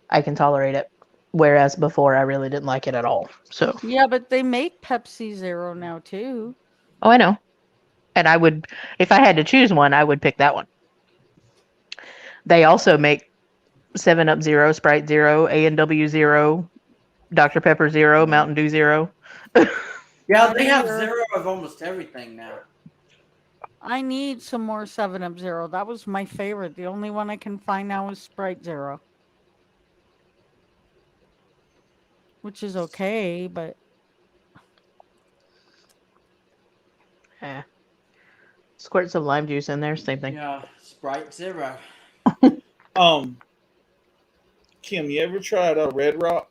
I can tolerate it. Whereas before, I really didn't like it at all. So. Yeah, but they make Pepsi Zero now too. Oh, I know. And I would, if I had to choose one, I would pick that one. They also make 7-Up Zero, Sprite Zero, A&W Zero, Dr. Pepper Zero, Mountain Dew Zero. Yeah, they have zero of almost everything now. I need some more 7-Up Zero. That was my favorite. The only one I can find now is Sprite Zero. Which is okay, but... Yeah. Squirt some lime juice in there, same thing. Yeah, Sprite Zero. Kim, you ever tried Red Rock?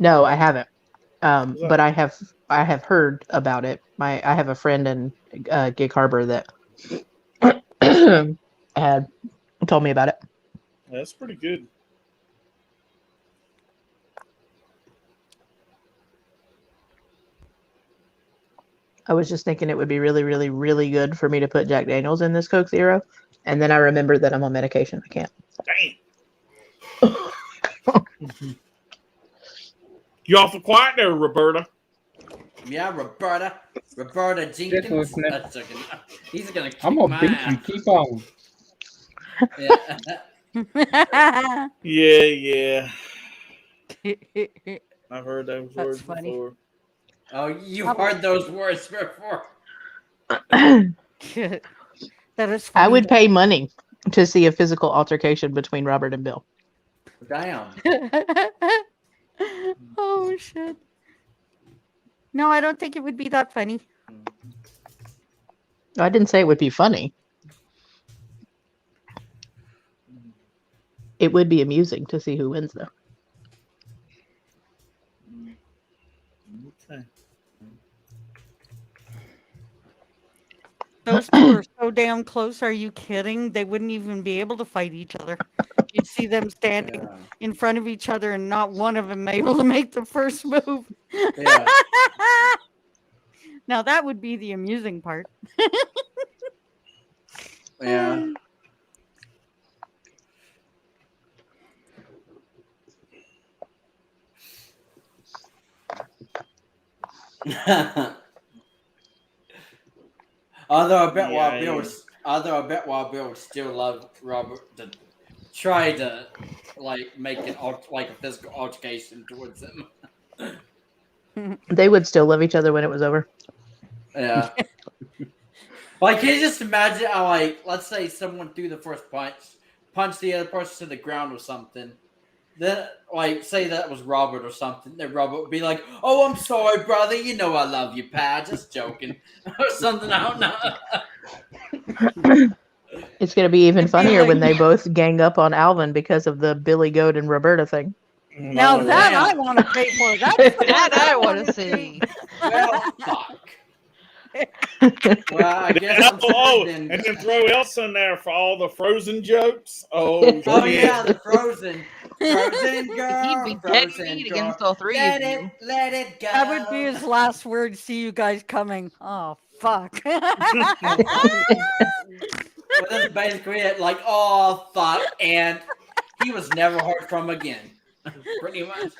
No, I haven't. But I have heard about it. I have a friend in Gig Harbor that had told me about it. That's pretty good. I was just thinking it would be really, really, really good for me to put Jack Daniels in this Coke Zero. And then I remembered that I'm on medication. I can't. Dang. You awful quiet there, Roberta. Yeah, Roberta Jenkins. He's gonna kick I'm gonna my beat ass. you. Keep on. Yeah. I've heard those words funny. before. Oh, you've heard those words before. That is funny. I would pay money to see a physical altercation between Robert and Bill. Damn. Oh, shit. No, I don't think it would be that funny. I didn't say it would be funny. It would be amusing to see who wins, though. Okay. Those two are so damn close. Are you kidding? They wouldn't even be able to fight each other. You'd see them standing in front of each other and not one of them able to make the first move. Yeah. Now that would be the amusing part. Yeah. Although I bet Wild Bill would still love Robert to try to like make like a physical altercation towards him. They would still love each other when it was over. Yeah. Like, can you just imagine how, like, let's say someone threw the first punch the other person to the ground or something. Then, like, say that was Robert or something. Then Robert would be like, "Oh, I'm sorry, brother. You know I love you, pal. Just joking," or something. I don't know. It's going to be even It'd be funnier when like- they both gang up on Alvin because of the Billy Goat and Roberta thing. Now No, that yeah. I want to pay for. That's the one That I want wanna to see. Well, fuck. Well, I guess I'm Oh, screwed then. and then throw Elsa in there for all the Frozen jokes. Oh, Oh shit. yeah, the Frozen girl. He'd be dead Frozen meat girl. against all three Let of it, you. let it go. That would be his last word. See you guys coming. Oh fuck. Well, that's basically it. Like, oh fuck, and he was never heard from again. Pretty much.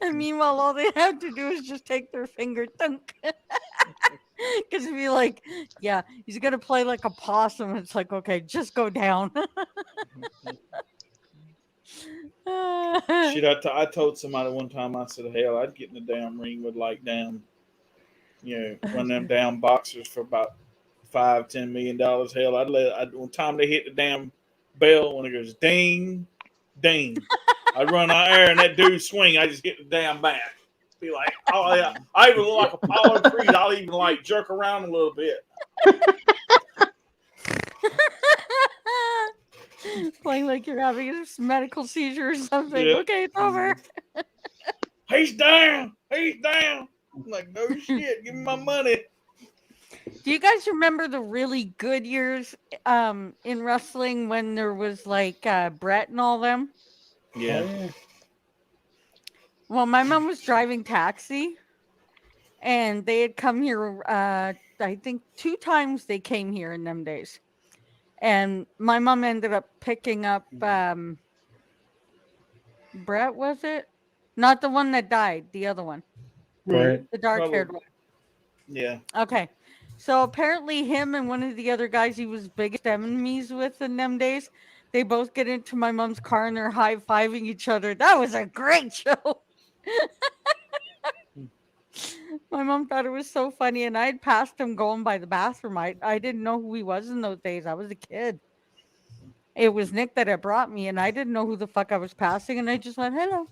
And meanwhile, all they have to do is just take their finger, thunk. Because it'd be like, yeah, he's gonna play like a possum. It's like, okay, just go down. Shit, I told somebody one time, I said, hell, I'd get in the damn ring with like damn, one of them damn boxers for about $5-10 million. Hell, one time they hit the damn bell when it goes ding, ding. I run out there and that dude swing, I just hit the damn bat. Be like, oh yeah, I even look like a pollard tree. I'll even like jerk around a little bit. Playing like you're having a medical seizure or something. Yeah. Okay, it's over. He's down. He's down. I'm like, no shit, give me my money. Do you guys remember the really good years in wrestling when there was like Brett and all them? Yeah. Well, my mom was driving taxi, and they had come here. I think 2 times they came here in them days, and my mom ended up picking up Brett. Was it not the one that died? The other one, Brett. the dark-haired one. Yeah. Okay. So apparently him and one of the other guys he was biggest enemies with in them days, they both get into my mom's car and they're high-fiving each other. That was a great show. My mom thought it was so funny, and I had passed him going by the bathroom. I didn't know who he was in those days. I was a kid. It was Nick that had brought me, and I didn't know who the fuck I was passing, and I just went, hello.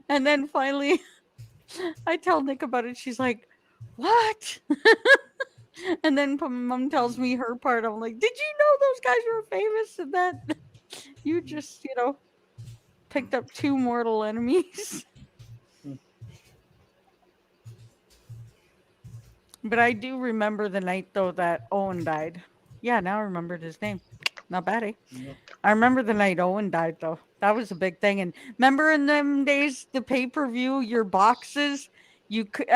And then finally, I tell Nick about it. She's like, what? And then mom tells me her part. I'm like, did you know those guys were famous and that you just, picked up 2 mortal enemies? But I do remember the night, though, that Owen died. Yeah, now I remembered his name. Not bad, eh? Yep. I remember the night Owen died, though. That was a big thing. And remember in them days, the pay-per-view, your boxes, you could,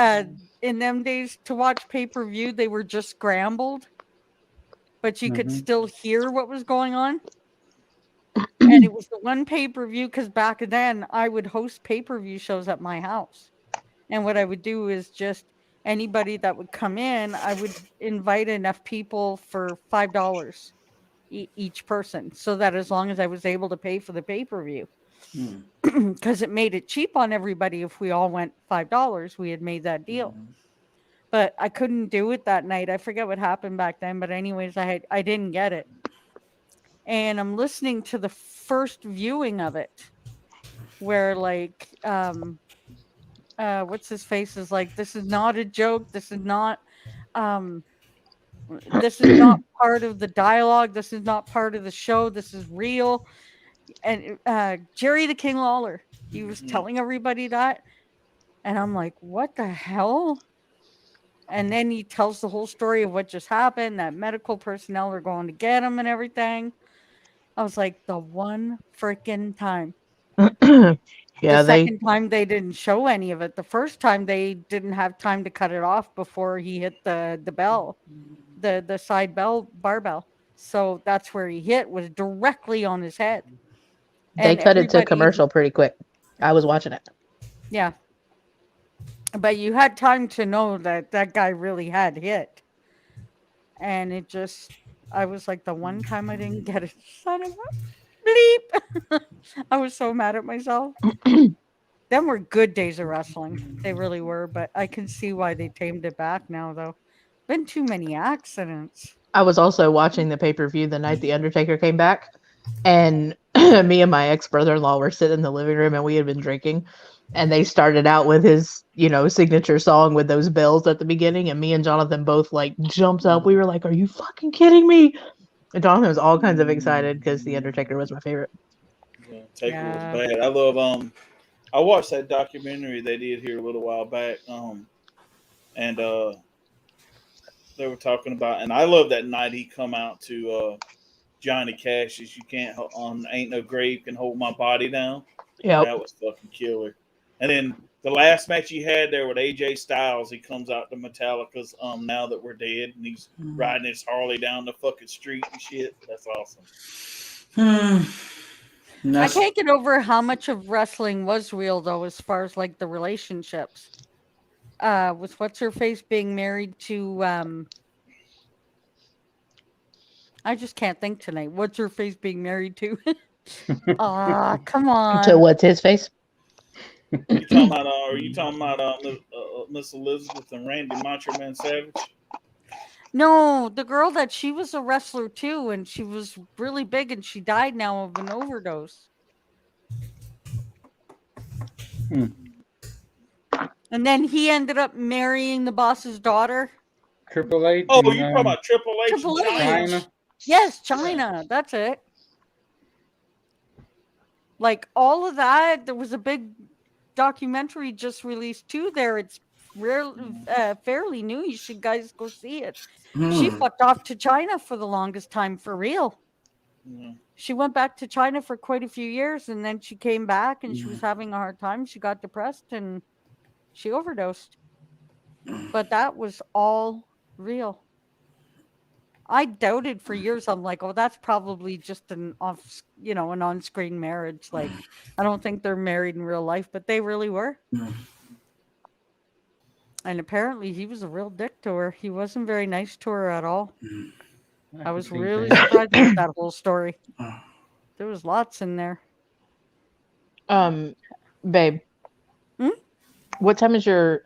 in them days, to watch pay-per-view, they were just scrambled, but you could still hear what was going on. And it was the one pay-per-view, because back then, I would host pay-per-view shows at my house. And what I would do is just anybody that would come in, I would invite enough people for $5 each person, so that as long as I was able to pay for the pay-per-view, because it made it cheap on everybody. If we all went $5, we had made that deal. But I couldn't do it that night. I forget what happened back then, but anyways, I didn't get it. And I'm listening to the first viewing of it, where like what's his face is like, this is not a joke. This is not part of the dialogue. This is not part of the show. This is real. And Jerry the King Lawler, he was telling everybody that. And I'm like, what the hell? And then he tells the whole story of what just happened, that medical personnel are going to get him and everything. I was like, the one freaking time. The Yeah, they second time they didn't show any of it. The first time they didn't have time to cut it off before he hit the bell, the side barbell. So that's where he hit, was directly on his head. And cut it to everybody, commercial pretty quick. I was watching it. yeah. But you had time to know that that guy really had hit. And it just, I was like, the one time I didn't get it, son of a bleep. I was so mad at myself. Them were good days of wrestling. They really were. But I can see why they tamed it back now, though. Been too many accidents. I was also watching the pay-per-view the night The Undertaker came back, and me and my ex-brother-in-law were sitting in the living room, and we had been drinking, and they started out with his, signature song with those bells at the beginning, and me and Jonathan both, like, jumped up. We were like, are you fucking kidding me? And Jonathan was all kinds of excited because The Undertaker was my favorite. Yeah, Taker was bad. I love I watched that documentary they did here a little while back. And they were talking about, and I love that night he come out to Johnny Cash's "You Can't on Ain't No Grave Can Hold My Body Down." Yeah, that was fucking killer. And then the last match he had there with AJ Styles, he comes out to Metallica's "Now That We're Dead," and he's riding his Harley down the fucking street and shit. That's awesome. I can't get over how much of wrestling was real, though, as far as like the relationships. With what's her face being married to I just can't think tonight. What's her face being married to? Come on. To what's his face? You talking about? Are you talking about Miss Elizabeth and Randy Macho Man Savage? No, the girl that she was a wrestler too, and she was really big, and she died now of an overdose. And then he ended up marrying the boss's daughter. Triple H. Oh, you talking about Triple H? Triple H. China? Yes, China. That's it. Like all of that, there was a big documentary just released too. There, it's fairly new. You should guys go see it. She fucked off to China for the longest time, for real. She went back to China for quite a few years, and then she came back, and she was having a hard time. She got depressed, and she overdosed. But that was all real. I doubted for years. I'm like, oh, that's probably just an an on-screen marriage. Like, I don't think they're married in real life, but they really were. And apparently he was a real dick to her. He wasn't very nice to her at all. I was really surprised with that whole story. There was lots in there. Babe. What time is your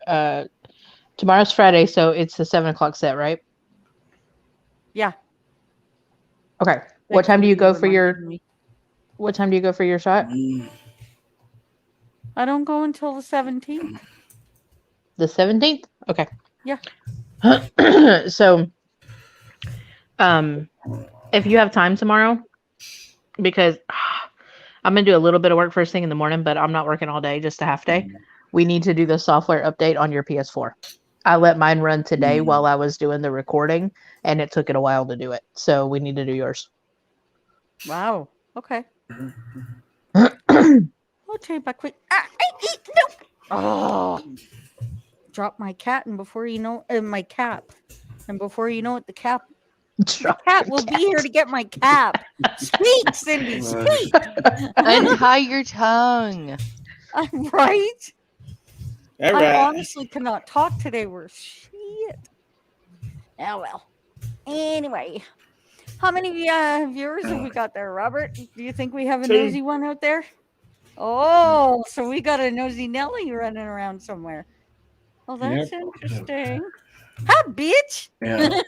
tomorrow's Friday, so it's the 7:00 set, right? Yeah. Okay. What time do you go for your shot? I don't go until the 17th. The 17th? Okay. Yeah. So if you have time tomorrow, because I'm gonna do a little bit of work first thing in the morning, but I'm not working all day, just a half day. We need to do the software update on your PS4. I let mine run today while I was doing the recording, and it took it a while to do it. So we need to do yours. Wow. Okay. I'll tell you back quick. No. Oh. Drop my cat, and before you know, my cap, and before you know it, the cat will be here to get my cap. Speak, Cindy, speak. Untie your tongue. Right? All I right. honestly cannot talk today. We're shit. Oh well. Anyway, how many viewers have we got there, Robert? Do you think we have a 2. nosy one out there? Oh, so we got a nosy Nelly running around somewhere. Oh, that's interesting. Hi, bitch. Yeah.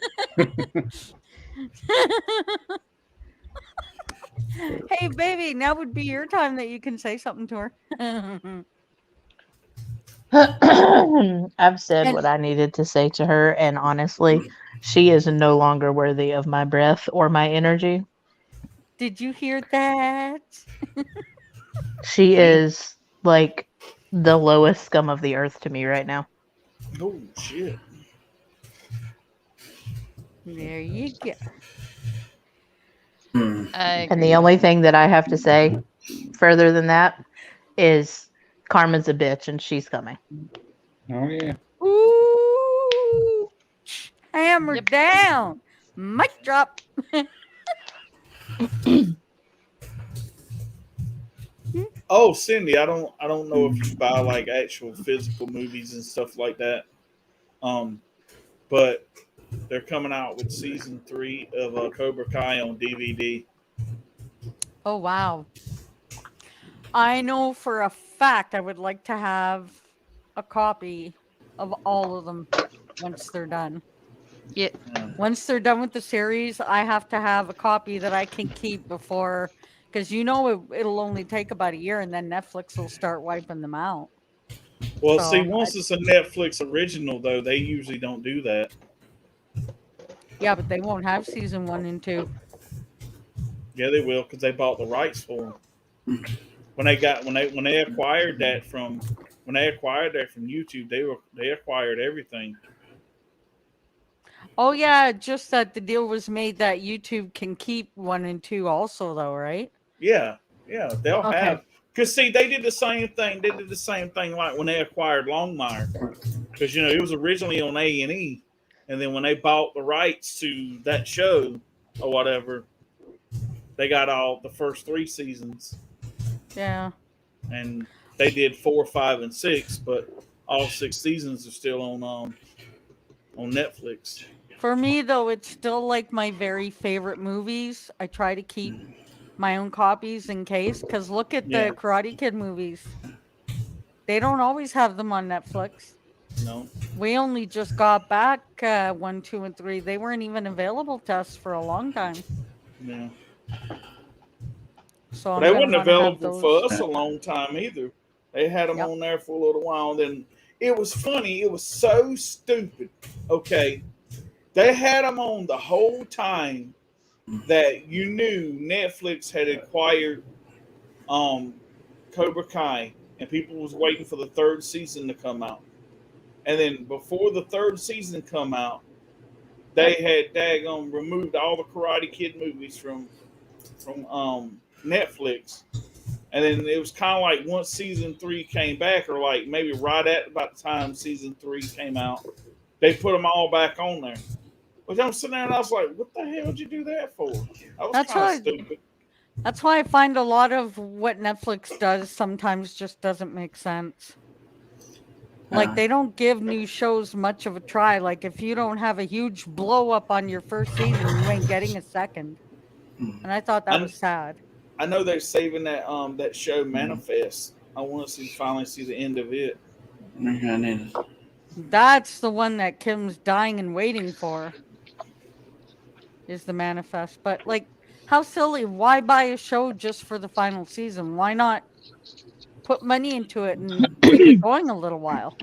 Hey, baby, now would be your time that you can say something to her. I've said what I needed to say to her, and honestly, she is no longer worthy of my breath or my energy. Did you hear that? She is like the lowest scum of the earth to me right now. Oh shit. There you go. And the only thing that I have to say further than that is Carmen's a bitch and she's coming. Oh yeah. Ooh, hammer Yep. down, mic drop. Oh, Cindy, I don't know if you buy like actual physical movies and stuff like that. But they're coming out with season 3 of Cobra Kai on DVD. Oh wow! I know for a fact I would like to have a copy of all of them once they're done. Yeah. Once they're done with the series, I have to have a copy that I can keep before, because it'll only take about a year, and then Netflix will start wiping them out. Well, So see, once it's a Netflix original, though, they usually don't do that. yeah, but they won't have season 1 and 2. Yeah, they will because they bought the rights for them. When they acquired that from YouTube, they acquired everything. Oh yeah, just that the deal was made that YouTube can keep 1 and 2 also, though, right? Yeah, they'll Okay. have, because see, they did the same thing. They did the same thing like when they acquired Longmire, because it was originally on A&E, and then when they bought the rights to that show or whatever, they got all the first 3 seasons, Yeah. and they did 4, 5, and 6, but all 6 seasons are still on Netflix. For me, though, it's still like my very favorite movies. I try to keep my own copies in case, because look at Yeah. the Karate Kid movies. They don't always have them on Netflix. No. We only just got back 1, 2, and 3. They weren't even available to us for a long time. Yeah. So But I'm they gonna wasn't want to have available for those. us a long time either. They had them Yep. on there for a little while. And then it was funny. It was so stupid. Okay. They had them on the whole time that you knew Netflix had acquired Cobra Kai, and people was waiting for the 3rd season to come out. And then before the 3rd season come out, they had daggone removed all the Karate Kid movies from Netflix. And then it was kind of like once season 3 came back, or like maybe right at about the time season 3 came out, they put them all back on there. Which I'm sitting there and I was like, what the hell did you do that for? I was That's kind of why. stupid. That's why I find a lot of what Netflix does sometimes just doesn't make sense. Like they don't give new shows much of a try. Like if you don't have a huge blow up on your first season, you ain't getting a second. And I thought that was sad. I know they're saving that show Manifest. I want to finally see the end of it. That's the one that Kim's dying and waiting for. Is the Manifest. But like, how silly. Why buy a show just for the final season? Why not put money into it and keep it going a little while?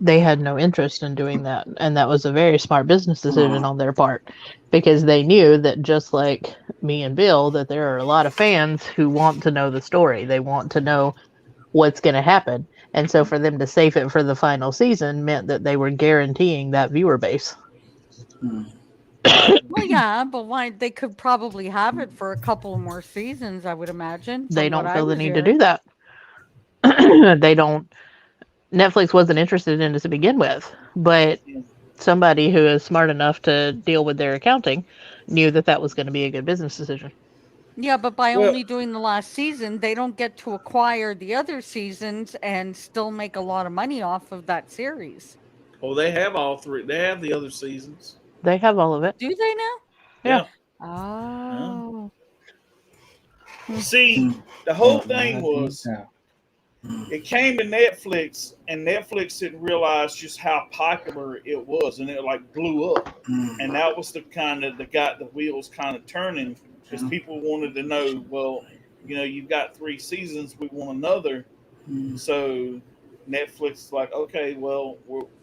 They had no interest in doing that, and that was a very smart business decision on their part, because they knew that, just like me and Bill, that there are a lot of fans who want to know the story. They want to know what's going to happen, and so for them to save it for the final season meant that they were guaranteeing that viewer base. Well, yeah, but why? They could probably have it for a couple more seasons, I would imagine. They from what don't I feel the was need to hearing. do that. They don't. Netflix wasn't interested in it to begin with, but somebody who is smart enough to deal with their accounting knew that that was going to be a good business decision. Yeah, but by only doing the last season, they don't get to acquire the other seasons and still make a lot of money off of that series. Oh, they have all 3. They have the other seasons. They have all of it. Do they now? Yeah. Oh. See, the whole thing was it came to Netflix, and Netflix didn't realize just how popular it was, and it like blew up. And that was the kind of that got the wheels kind of turning, because people wanted to know, well, you've got 3 seasons, we want another. So Netflix is like, okay, well,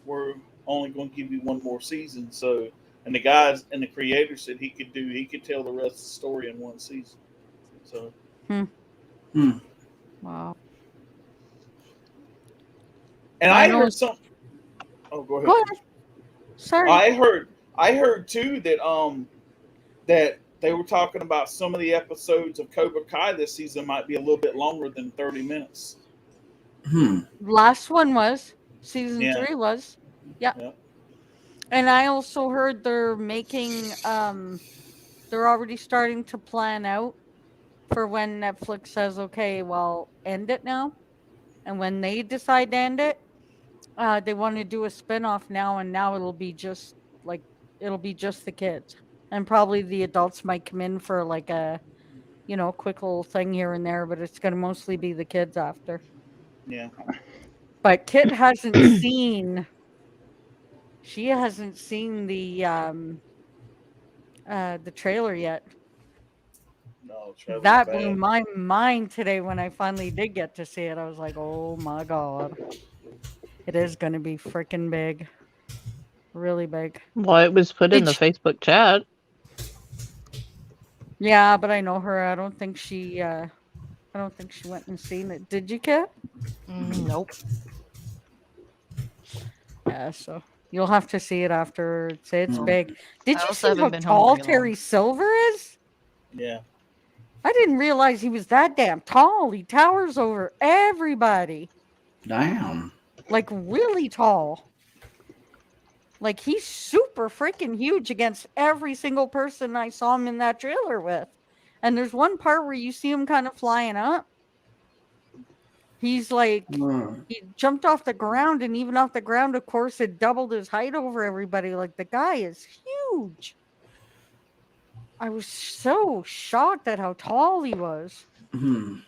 we're only going to give you 1 more season. So, and the guys and the creator said he could tell the rest of the story in 1 season. So, Wow. and I heard some. Oh, go ahead. Sorry. I heard too that that they were talking about some of the episodes of Cobra Kai this season might be a little bit longer than 30 minutes. Last one was season Yeah. 3 was. Yeah. Yeah. And I also heard they're making they're already starting to plan out for when Netflix says, okay, well, end it now. And when they decide to end it, they want to do a spin-off now, and now it'll be just the kids. And probably the adults might come in for like a, quick little thing here and there, but it's going to mostly be the kids after. Yeah. But Kit hasn't seen the trailer yet. No, trailer's That bad. blew my mind today when I finally did get to see it. I was like, "Oh my god. It is going to be freaking big. Really big." Well, it was put in the Facebook chat. Yeah, but I know her. I don't think she went and seen it. Did you, Kit? Nope. Yeah, so you'll have to see it after. Say it's big. Did I you also see how haven't been home tall very long. Terry Silver is? Yeah. I didn't realize he was that damn tall. He towers over everybody. Damn. Like really tall. Like he's super freaking huge against every single person I saw him in that trailer with. And there's one part where you see him kind of flying up. He's like, he jumped off the ground, and even off the ground, of course, it doubled his height over everybody. Like the guy is huge. I was so shocked at how tall he was. So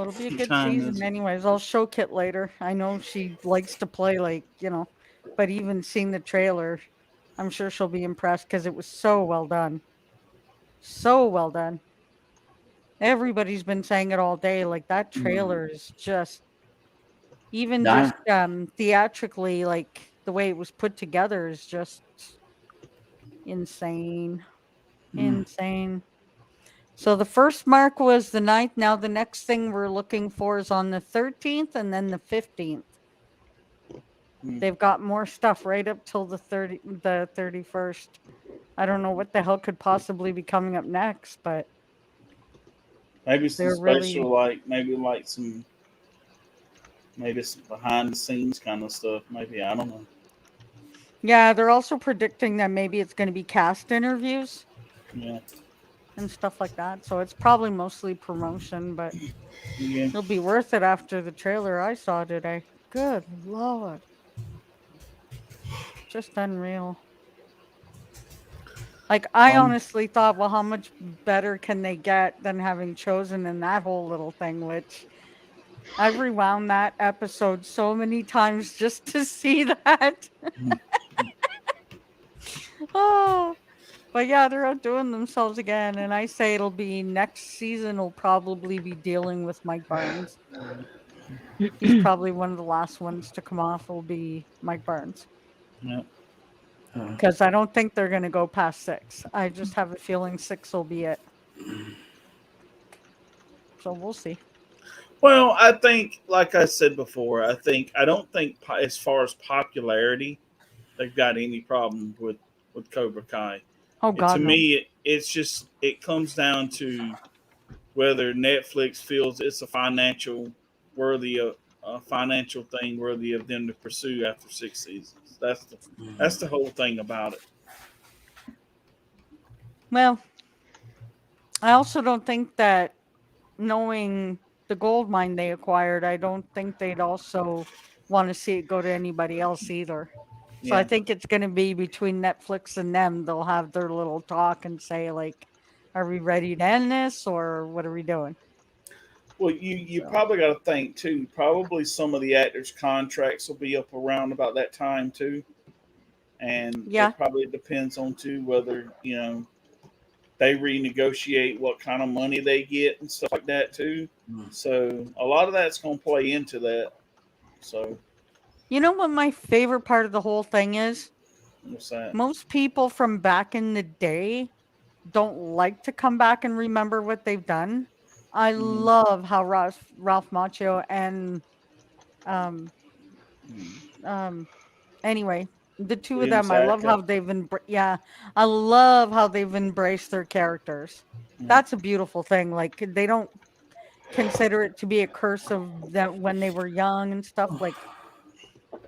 it'll be a good season anyways. I'll show Kit later. I know she likes to play but even seeing the trailer, I'm sure she'll be impressed because it was so well done. So well done. Everybody's been saying it all day. Like that trailer is just even just theatrically, like the way it was put together is just insane. Insane. So the first mark was the 9th. Now the next thing we're looking for is on the 13th and then the 15th. They've got more stuff right up till the 31st. I don't know what the hell could possibly be coming up next, but maybe some they're special, really... maybe some behind the scenes kind of stuff. Maybe, I don't know. Yeah, they're also predicting that maybe it's going to be cast interviews. Yeah. And stuff like that. So it's probably mostly promotion, but it'll be worth it after the trailer I saw today. Good Lord. Just unreal. Like, I honestly thought, well, how much better can they get than having Chosen in that whole little thing, which I've rewound that episode so many times just to see that. Oh, but yeah, they're outdoing themselves again, and I say it'll be next season will probably be dealing with Mike Barnes. He's probably one of the last ones to come off will be Mike Barnes. Yeah. Because I don't think they're going to go past 6. I just have a feeling 6 will be it. So we'll see. Well, I think, like I said before, I don't think as far as popularity, they've got any problem with Cobra Kai. Oh God! To me, it's just it comes down to whether Netflix feels it's a financial thing worthy of them to pursue after 6 seasons. That's the whole thing about it. Well, I also don't think that knowing the gold mine they acquired, I don't think they'd also want to see it go to anybody else either. So I think it's going to be between Netflix and them. They'll have their little talk and say, like, are we ready to end this or what are we doing? Well, you probably got to think, too, probably some of the actors' contracts will be up around about that time, too. And it probably depends on, too, whether, they renegotiate what kind of money they get and stuff like that, too. So a lot of that's going to play into that. So... You know what my favorite part of the whole thing is? What's that? Most people from back in the day don't like to come back and remember what they've done. I love how Ralph Macchio and anyway, The two The of them, I love inside how I love how they've embraced their characters. That's a beautiful thing. Like they don't consider it to be a curse of them when they were young and stuff. Like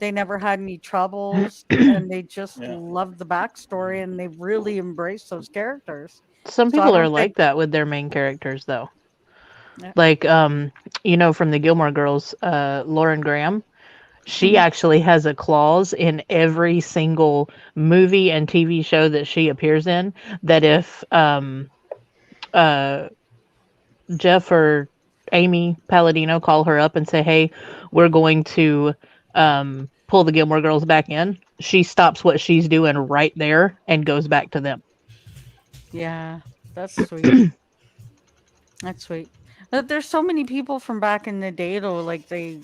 they never had any troubles, and they just Yeah. love the backstory, and they really embrace those characters. Some So I people are don't like think, that with their main characters, though. yeah. Like, from the Gilmore Girls, Lauren Graham. She Mhm. actually has a clause in every single movie and TV show that she appears in that if uh, Jeff or Amy Palladino call her up and say, "Hey, we're going to pull the Gilmore Girls back in," she stops what she's doing right there and goes back to them. Yeah, that's sweet. That's sweet. But there's so many people from back in the day though, like they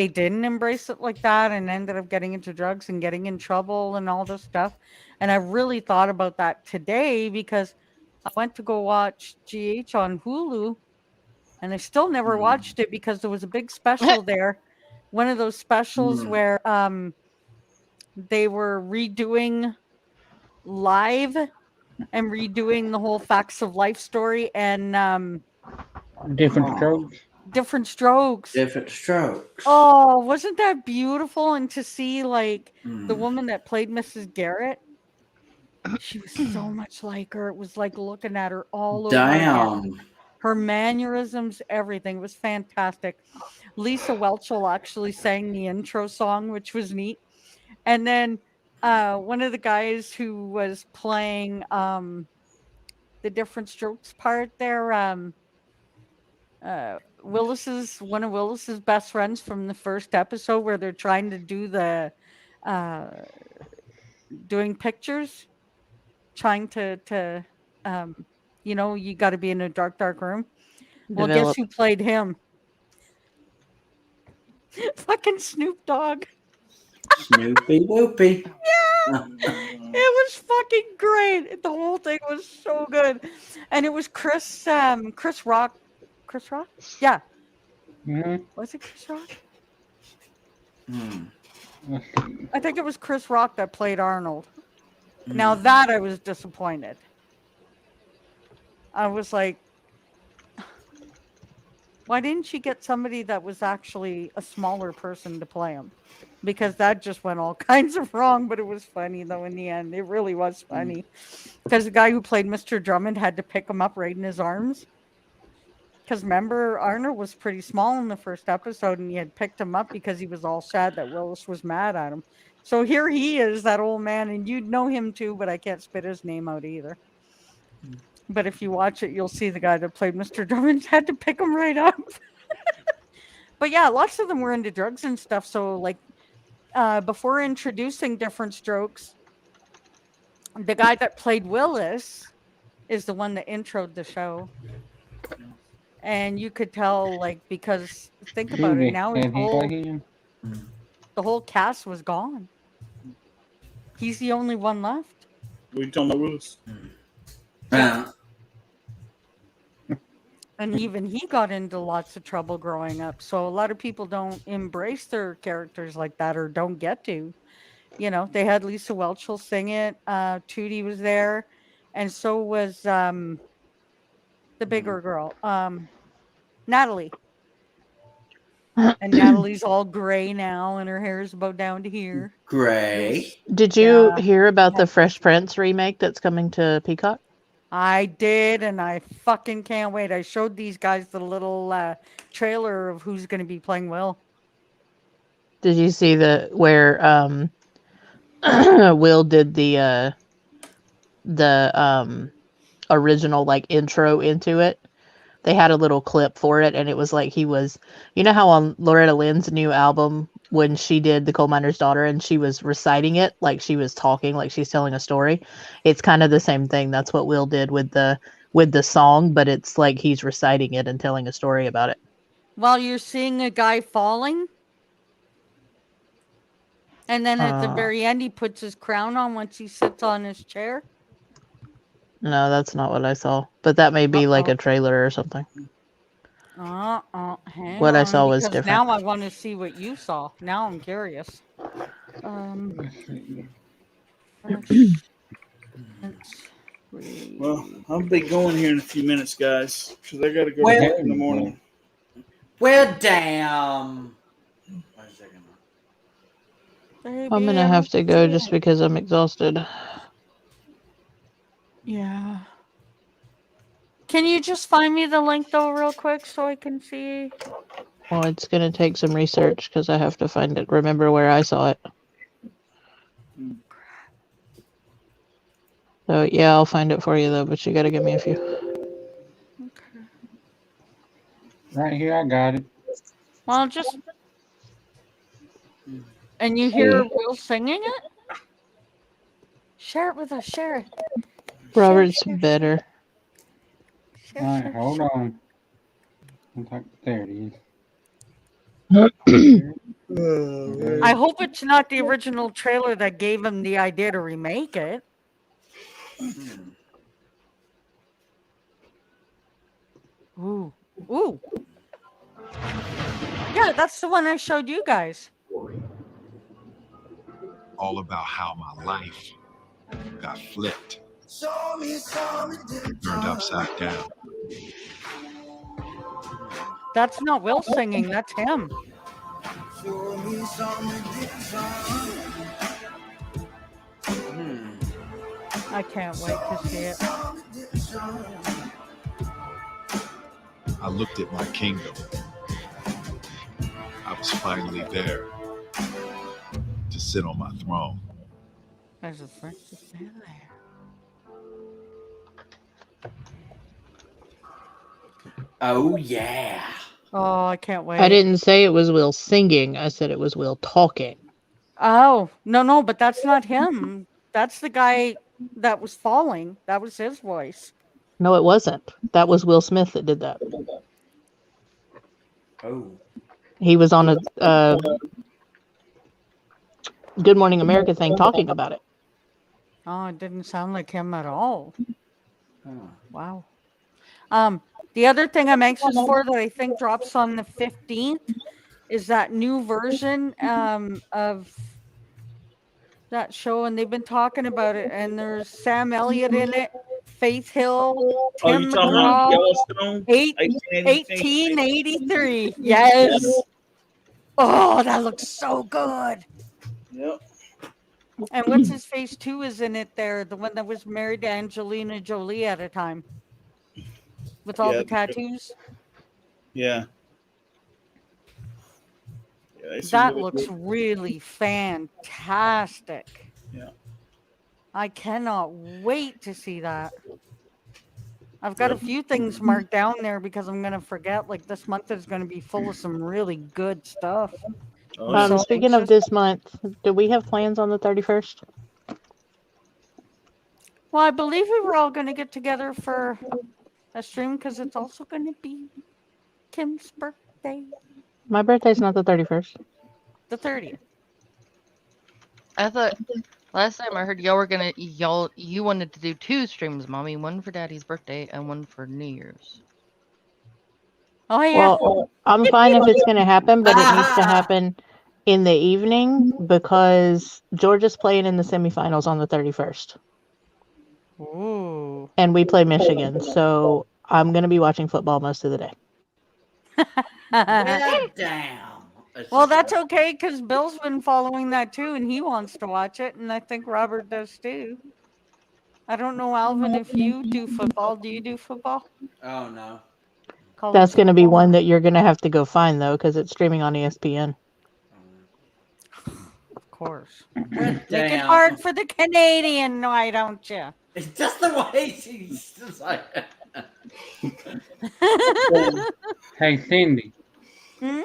didn't embrace it like that and ended up getting into drugs and getting in trouble and all this stuff. And I really thought about that today because I went to go watch GH on Hulu and I still never watched it because there was a big special there. One of those specials where they were redoing live and redoing the whole Facts of Life story and Different strokes. Different Strokes. Different Strokes. Oh, wasn't that beautiful? And to see like the woman that played Mrs. Garrett, she was so much like her. It was like looking at her all over again. Damn. Her mannerisms, everything was fantastic. Lisa Welchel actually sang the intro song, which was neat. And then one of the guys who was playing the Different Strokes part there, one of Willis's best friends from the first episode where they're trying to do the doing pictures, trying to you got to be in a dark room. Well, guess Develop. who played him? Fucking Snoop Dogg. Snoopy Whoopy. Yeah, it was fucking great. The whole thing was so good, and it was Chris Rock. Chris Rock? Yeah. Mm-hmm. Was it Chris Rock? Let's see. I think it was Chris Rock that played Arnold. Now that I was disappointed. I was like, why didn't you get somebody that was actually a smaller person to play him? Because that just went all kinds of wrong, but it was funny though in the end. It really was funny. Because the guy who played Mr. Drummond had to pick him up right in his arms. Because remember, Arnold was pretty small in the first episode and he had picked him up because he was all sad that Willis was mad at him. So here he is, that old man, and you'd know him too, but I can't spit his name out either. But if you watch it, you'll see the guy that played Mr. Drummond had to pick him right up. But yeah, lots of them were into drugs and stuff. So like before introducing Different Strokes, the guy that played Willis is the one that introed the show. And you could tell, like, because think about it, now the whole cast was gone. He's the only one left. What are you talking about, Willis? And even he got into lots of trouble growing up. So a lot of people don't embrace their characters like that or don't get to. You know, they had Lisa Welchel sing it. Tootie was there. And so was the bigger girl, Natalie. And Natalie's all gray now and her hair is about down to here. Gray. Did you hear about the Fresh Prince remake that's coming to Peacock? I did, and I fucking can't wait. I showed these guys the little trailer of who's going to be playing Will. Did you see where Will did the original like intro into it? They had a little clip for it, and it was like he was, you know how on Loretta Lynn's new album when she did The Coal Miner's Daughter and she was reciting it like she was talking, like she's telling a story. It's kind of the same thing. That's what Will did with the song, but it's like he's reciting it and telling a story about it. While you're seeing a guy falling, and then at the very end he puts his crown on once he sits on his chair. No, that's not what I saw. But that may be like a trailer or something. Hang What I on, saw was because different. now I want to see what you saw. Now I'm curious. Let's see. Well, I'll be going here in a few minutes, guys, because I got to go to Well- work in the morning. Well, damn. Wait a second. I'm gonna have to go just because I'm exhausted. Yeah. Can you just find me the link though, real quick, so I can see? Well, it's gonna take some research because I have to find it. Remember where I saw it. So yeah, I'll find it for you though, but you gotta give me a few. Okay. Right here, I got it. Well, just. And you hear Will singing it? Share it with us. Share it. Robert's better. All right, hold on. There it is. I hope it's not the original trailer that gave him the idea to remake it. Ooh. Ooh. Yeah, that's the one I showed you guys. All about how my life got flipped, turned upside down. That's not Will singing, that's him. I can't wait to see it. I looked at my kingdom. I was finally there to sit on my throne. There's a Francis man there. Oh, yeah. Oh, I can't wait. I didn't say it was Will singing. I said it was Will talking. Oh, no, but that's not him. That's the guy that was falling. That was his voice. No, it wasn't. That was Will Smith that did that. Oh. He was on a Good Morning America thing talking about it. Oh, it didn't sound like him at all. Wow. The other thing I'm anxious for that I think drops on the 15th is that new version of that show, and they've been talking about it, and there's Sam Elliott in it, Faith Hill, Oh, Tim you talking about McGraw, Yellowstone? 1883. Yes. Oh, that looks so good. Yep. And what's his face too is in it there, the one that was married to Angelina Jolie at a time. With all the tattoos. Yeah. That looks really fantastic. Yeah. I cannot wait to see that. I've got a few things marked down there because I'm going to forget. Like this month is going to be full of some really good stuff. Speaking of this month, do we have plans on the 31st? Well, I believe we were all going to get together for a stream because it's also going to be Kim's birthday. My birthday's not the 31st. The 30th. I thought last time I heard you wanted to do 2 streams, Mommy. One for Daddy's birthday and one for New Year's. Oh yeah. Well, I'm fine if it's going to happen, but it needs to happen in the evening because Georgia's playing in the semifinals on the 31st. Ooh. And we play Michigan, so I'm going to be watching football most of the day. Damn. Well, that's okay because Bill's been following that too, and he wants to watch it, and I think Robert does too. I don't know, Alvin, if you do football. Do you do football? Oh, no. That's going to be one that you're going to have to go find, though, because it's streaming on ESPN. Of course. Damn. Make it hard for the Canadian, why don't you? It's just the way she's just like. Hey, Cindy. Hmm?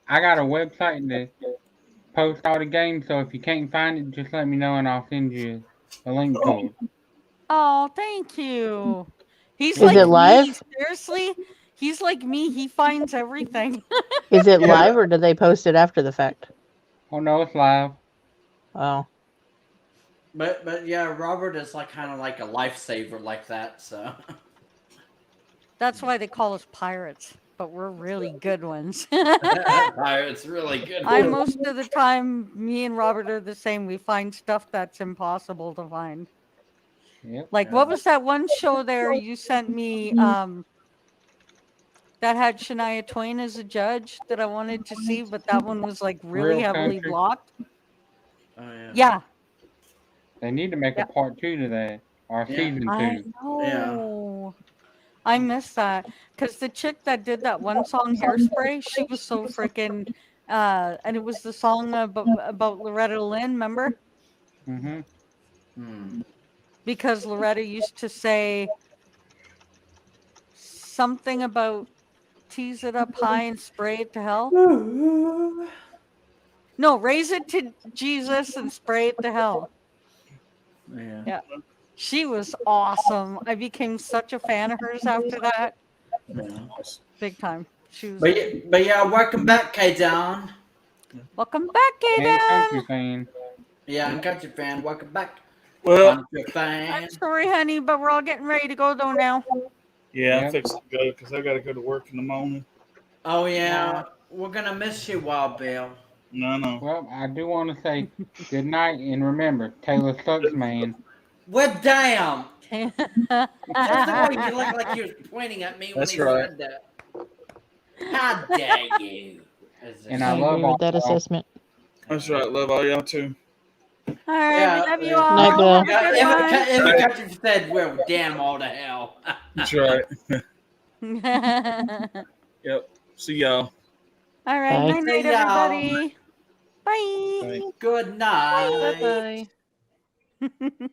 I got a website that posts all the games, so if you can't find it, just let me know and I'll send you a link to it. Oh, thank you. He's Is like it live? me. Seriously, he's like me. He finds everything. Is it live or do they post it after the fact? Oh, no, it's live. Oh. But yeah, Robert is like kind of like a lifesaver like that, so. That's why they call us pirates. but we're really good ones. Pirates, really good. Most of the time, me and Robert are the same. We find stuff that's impossible to find. Yep. Like, what was that one show there you sent me that had Shania Twain as a judge that I wanted to see, but that one was like really Real heavily Country. blocked? Oh yeah. Yeah. They need to make a part 2 to that, or Yeah. season 2. I know. I miss that because the chick that did that one song, Hairspray, she was so freaking. And it was the song about Loretta Lynn, remember? Mm-hmm. Because Loretta used to say something about tease it up high and spray it to hell. No, raise it to Jesus and spray it to hell. Yeah. Yeah. She was awesome. I became such a fan of hers after that. Yeah. Big time. She was But yeah, welcome back, K-Down. welcome back, And Kaden. country fan. Yeah, I'm country fan. Welcome back. Well, Country fan. I'm sorry, honey, but we're all getting ready to go though now. yeah, I'm Yep. fixing to go because I got to go to work in the morning. Oh yeah, we're gonna miss you, Wild Bill. No. Well, I do want to say good night, and remember, Taylor sucks, man. Well, damn. That's the way you look like you was pointing at me when That's he right. said that. How dare you? And I I love agree all with that y'all. assessment. That's right. Love all y'all too. All right, Yeah, we love you yeah. all. Night, Bill. Have a good one. If the country said, well, damn all to hell. That's right. Yep. See y'all. All right, Bye. night, night, See y'all. everybody. Bye. Bye. Good night. Bye bye.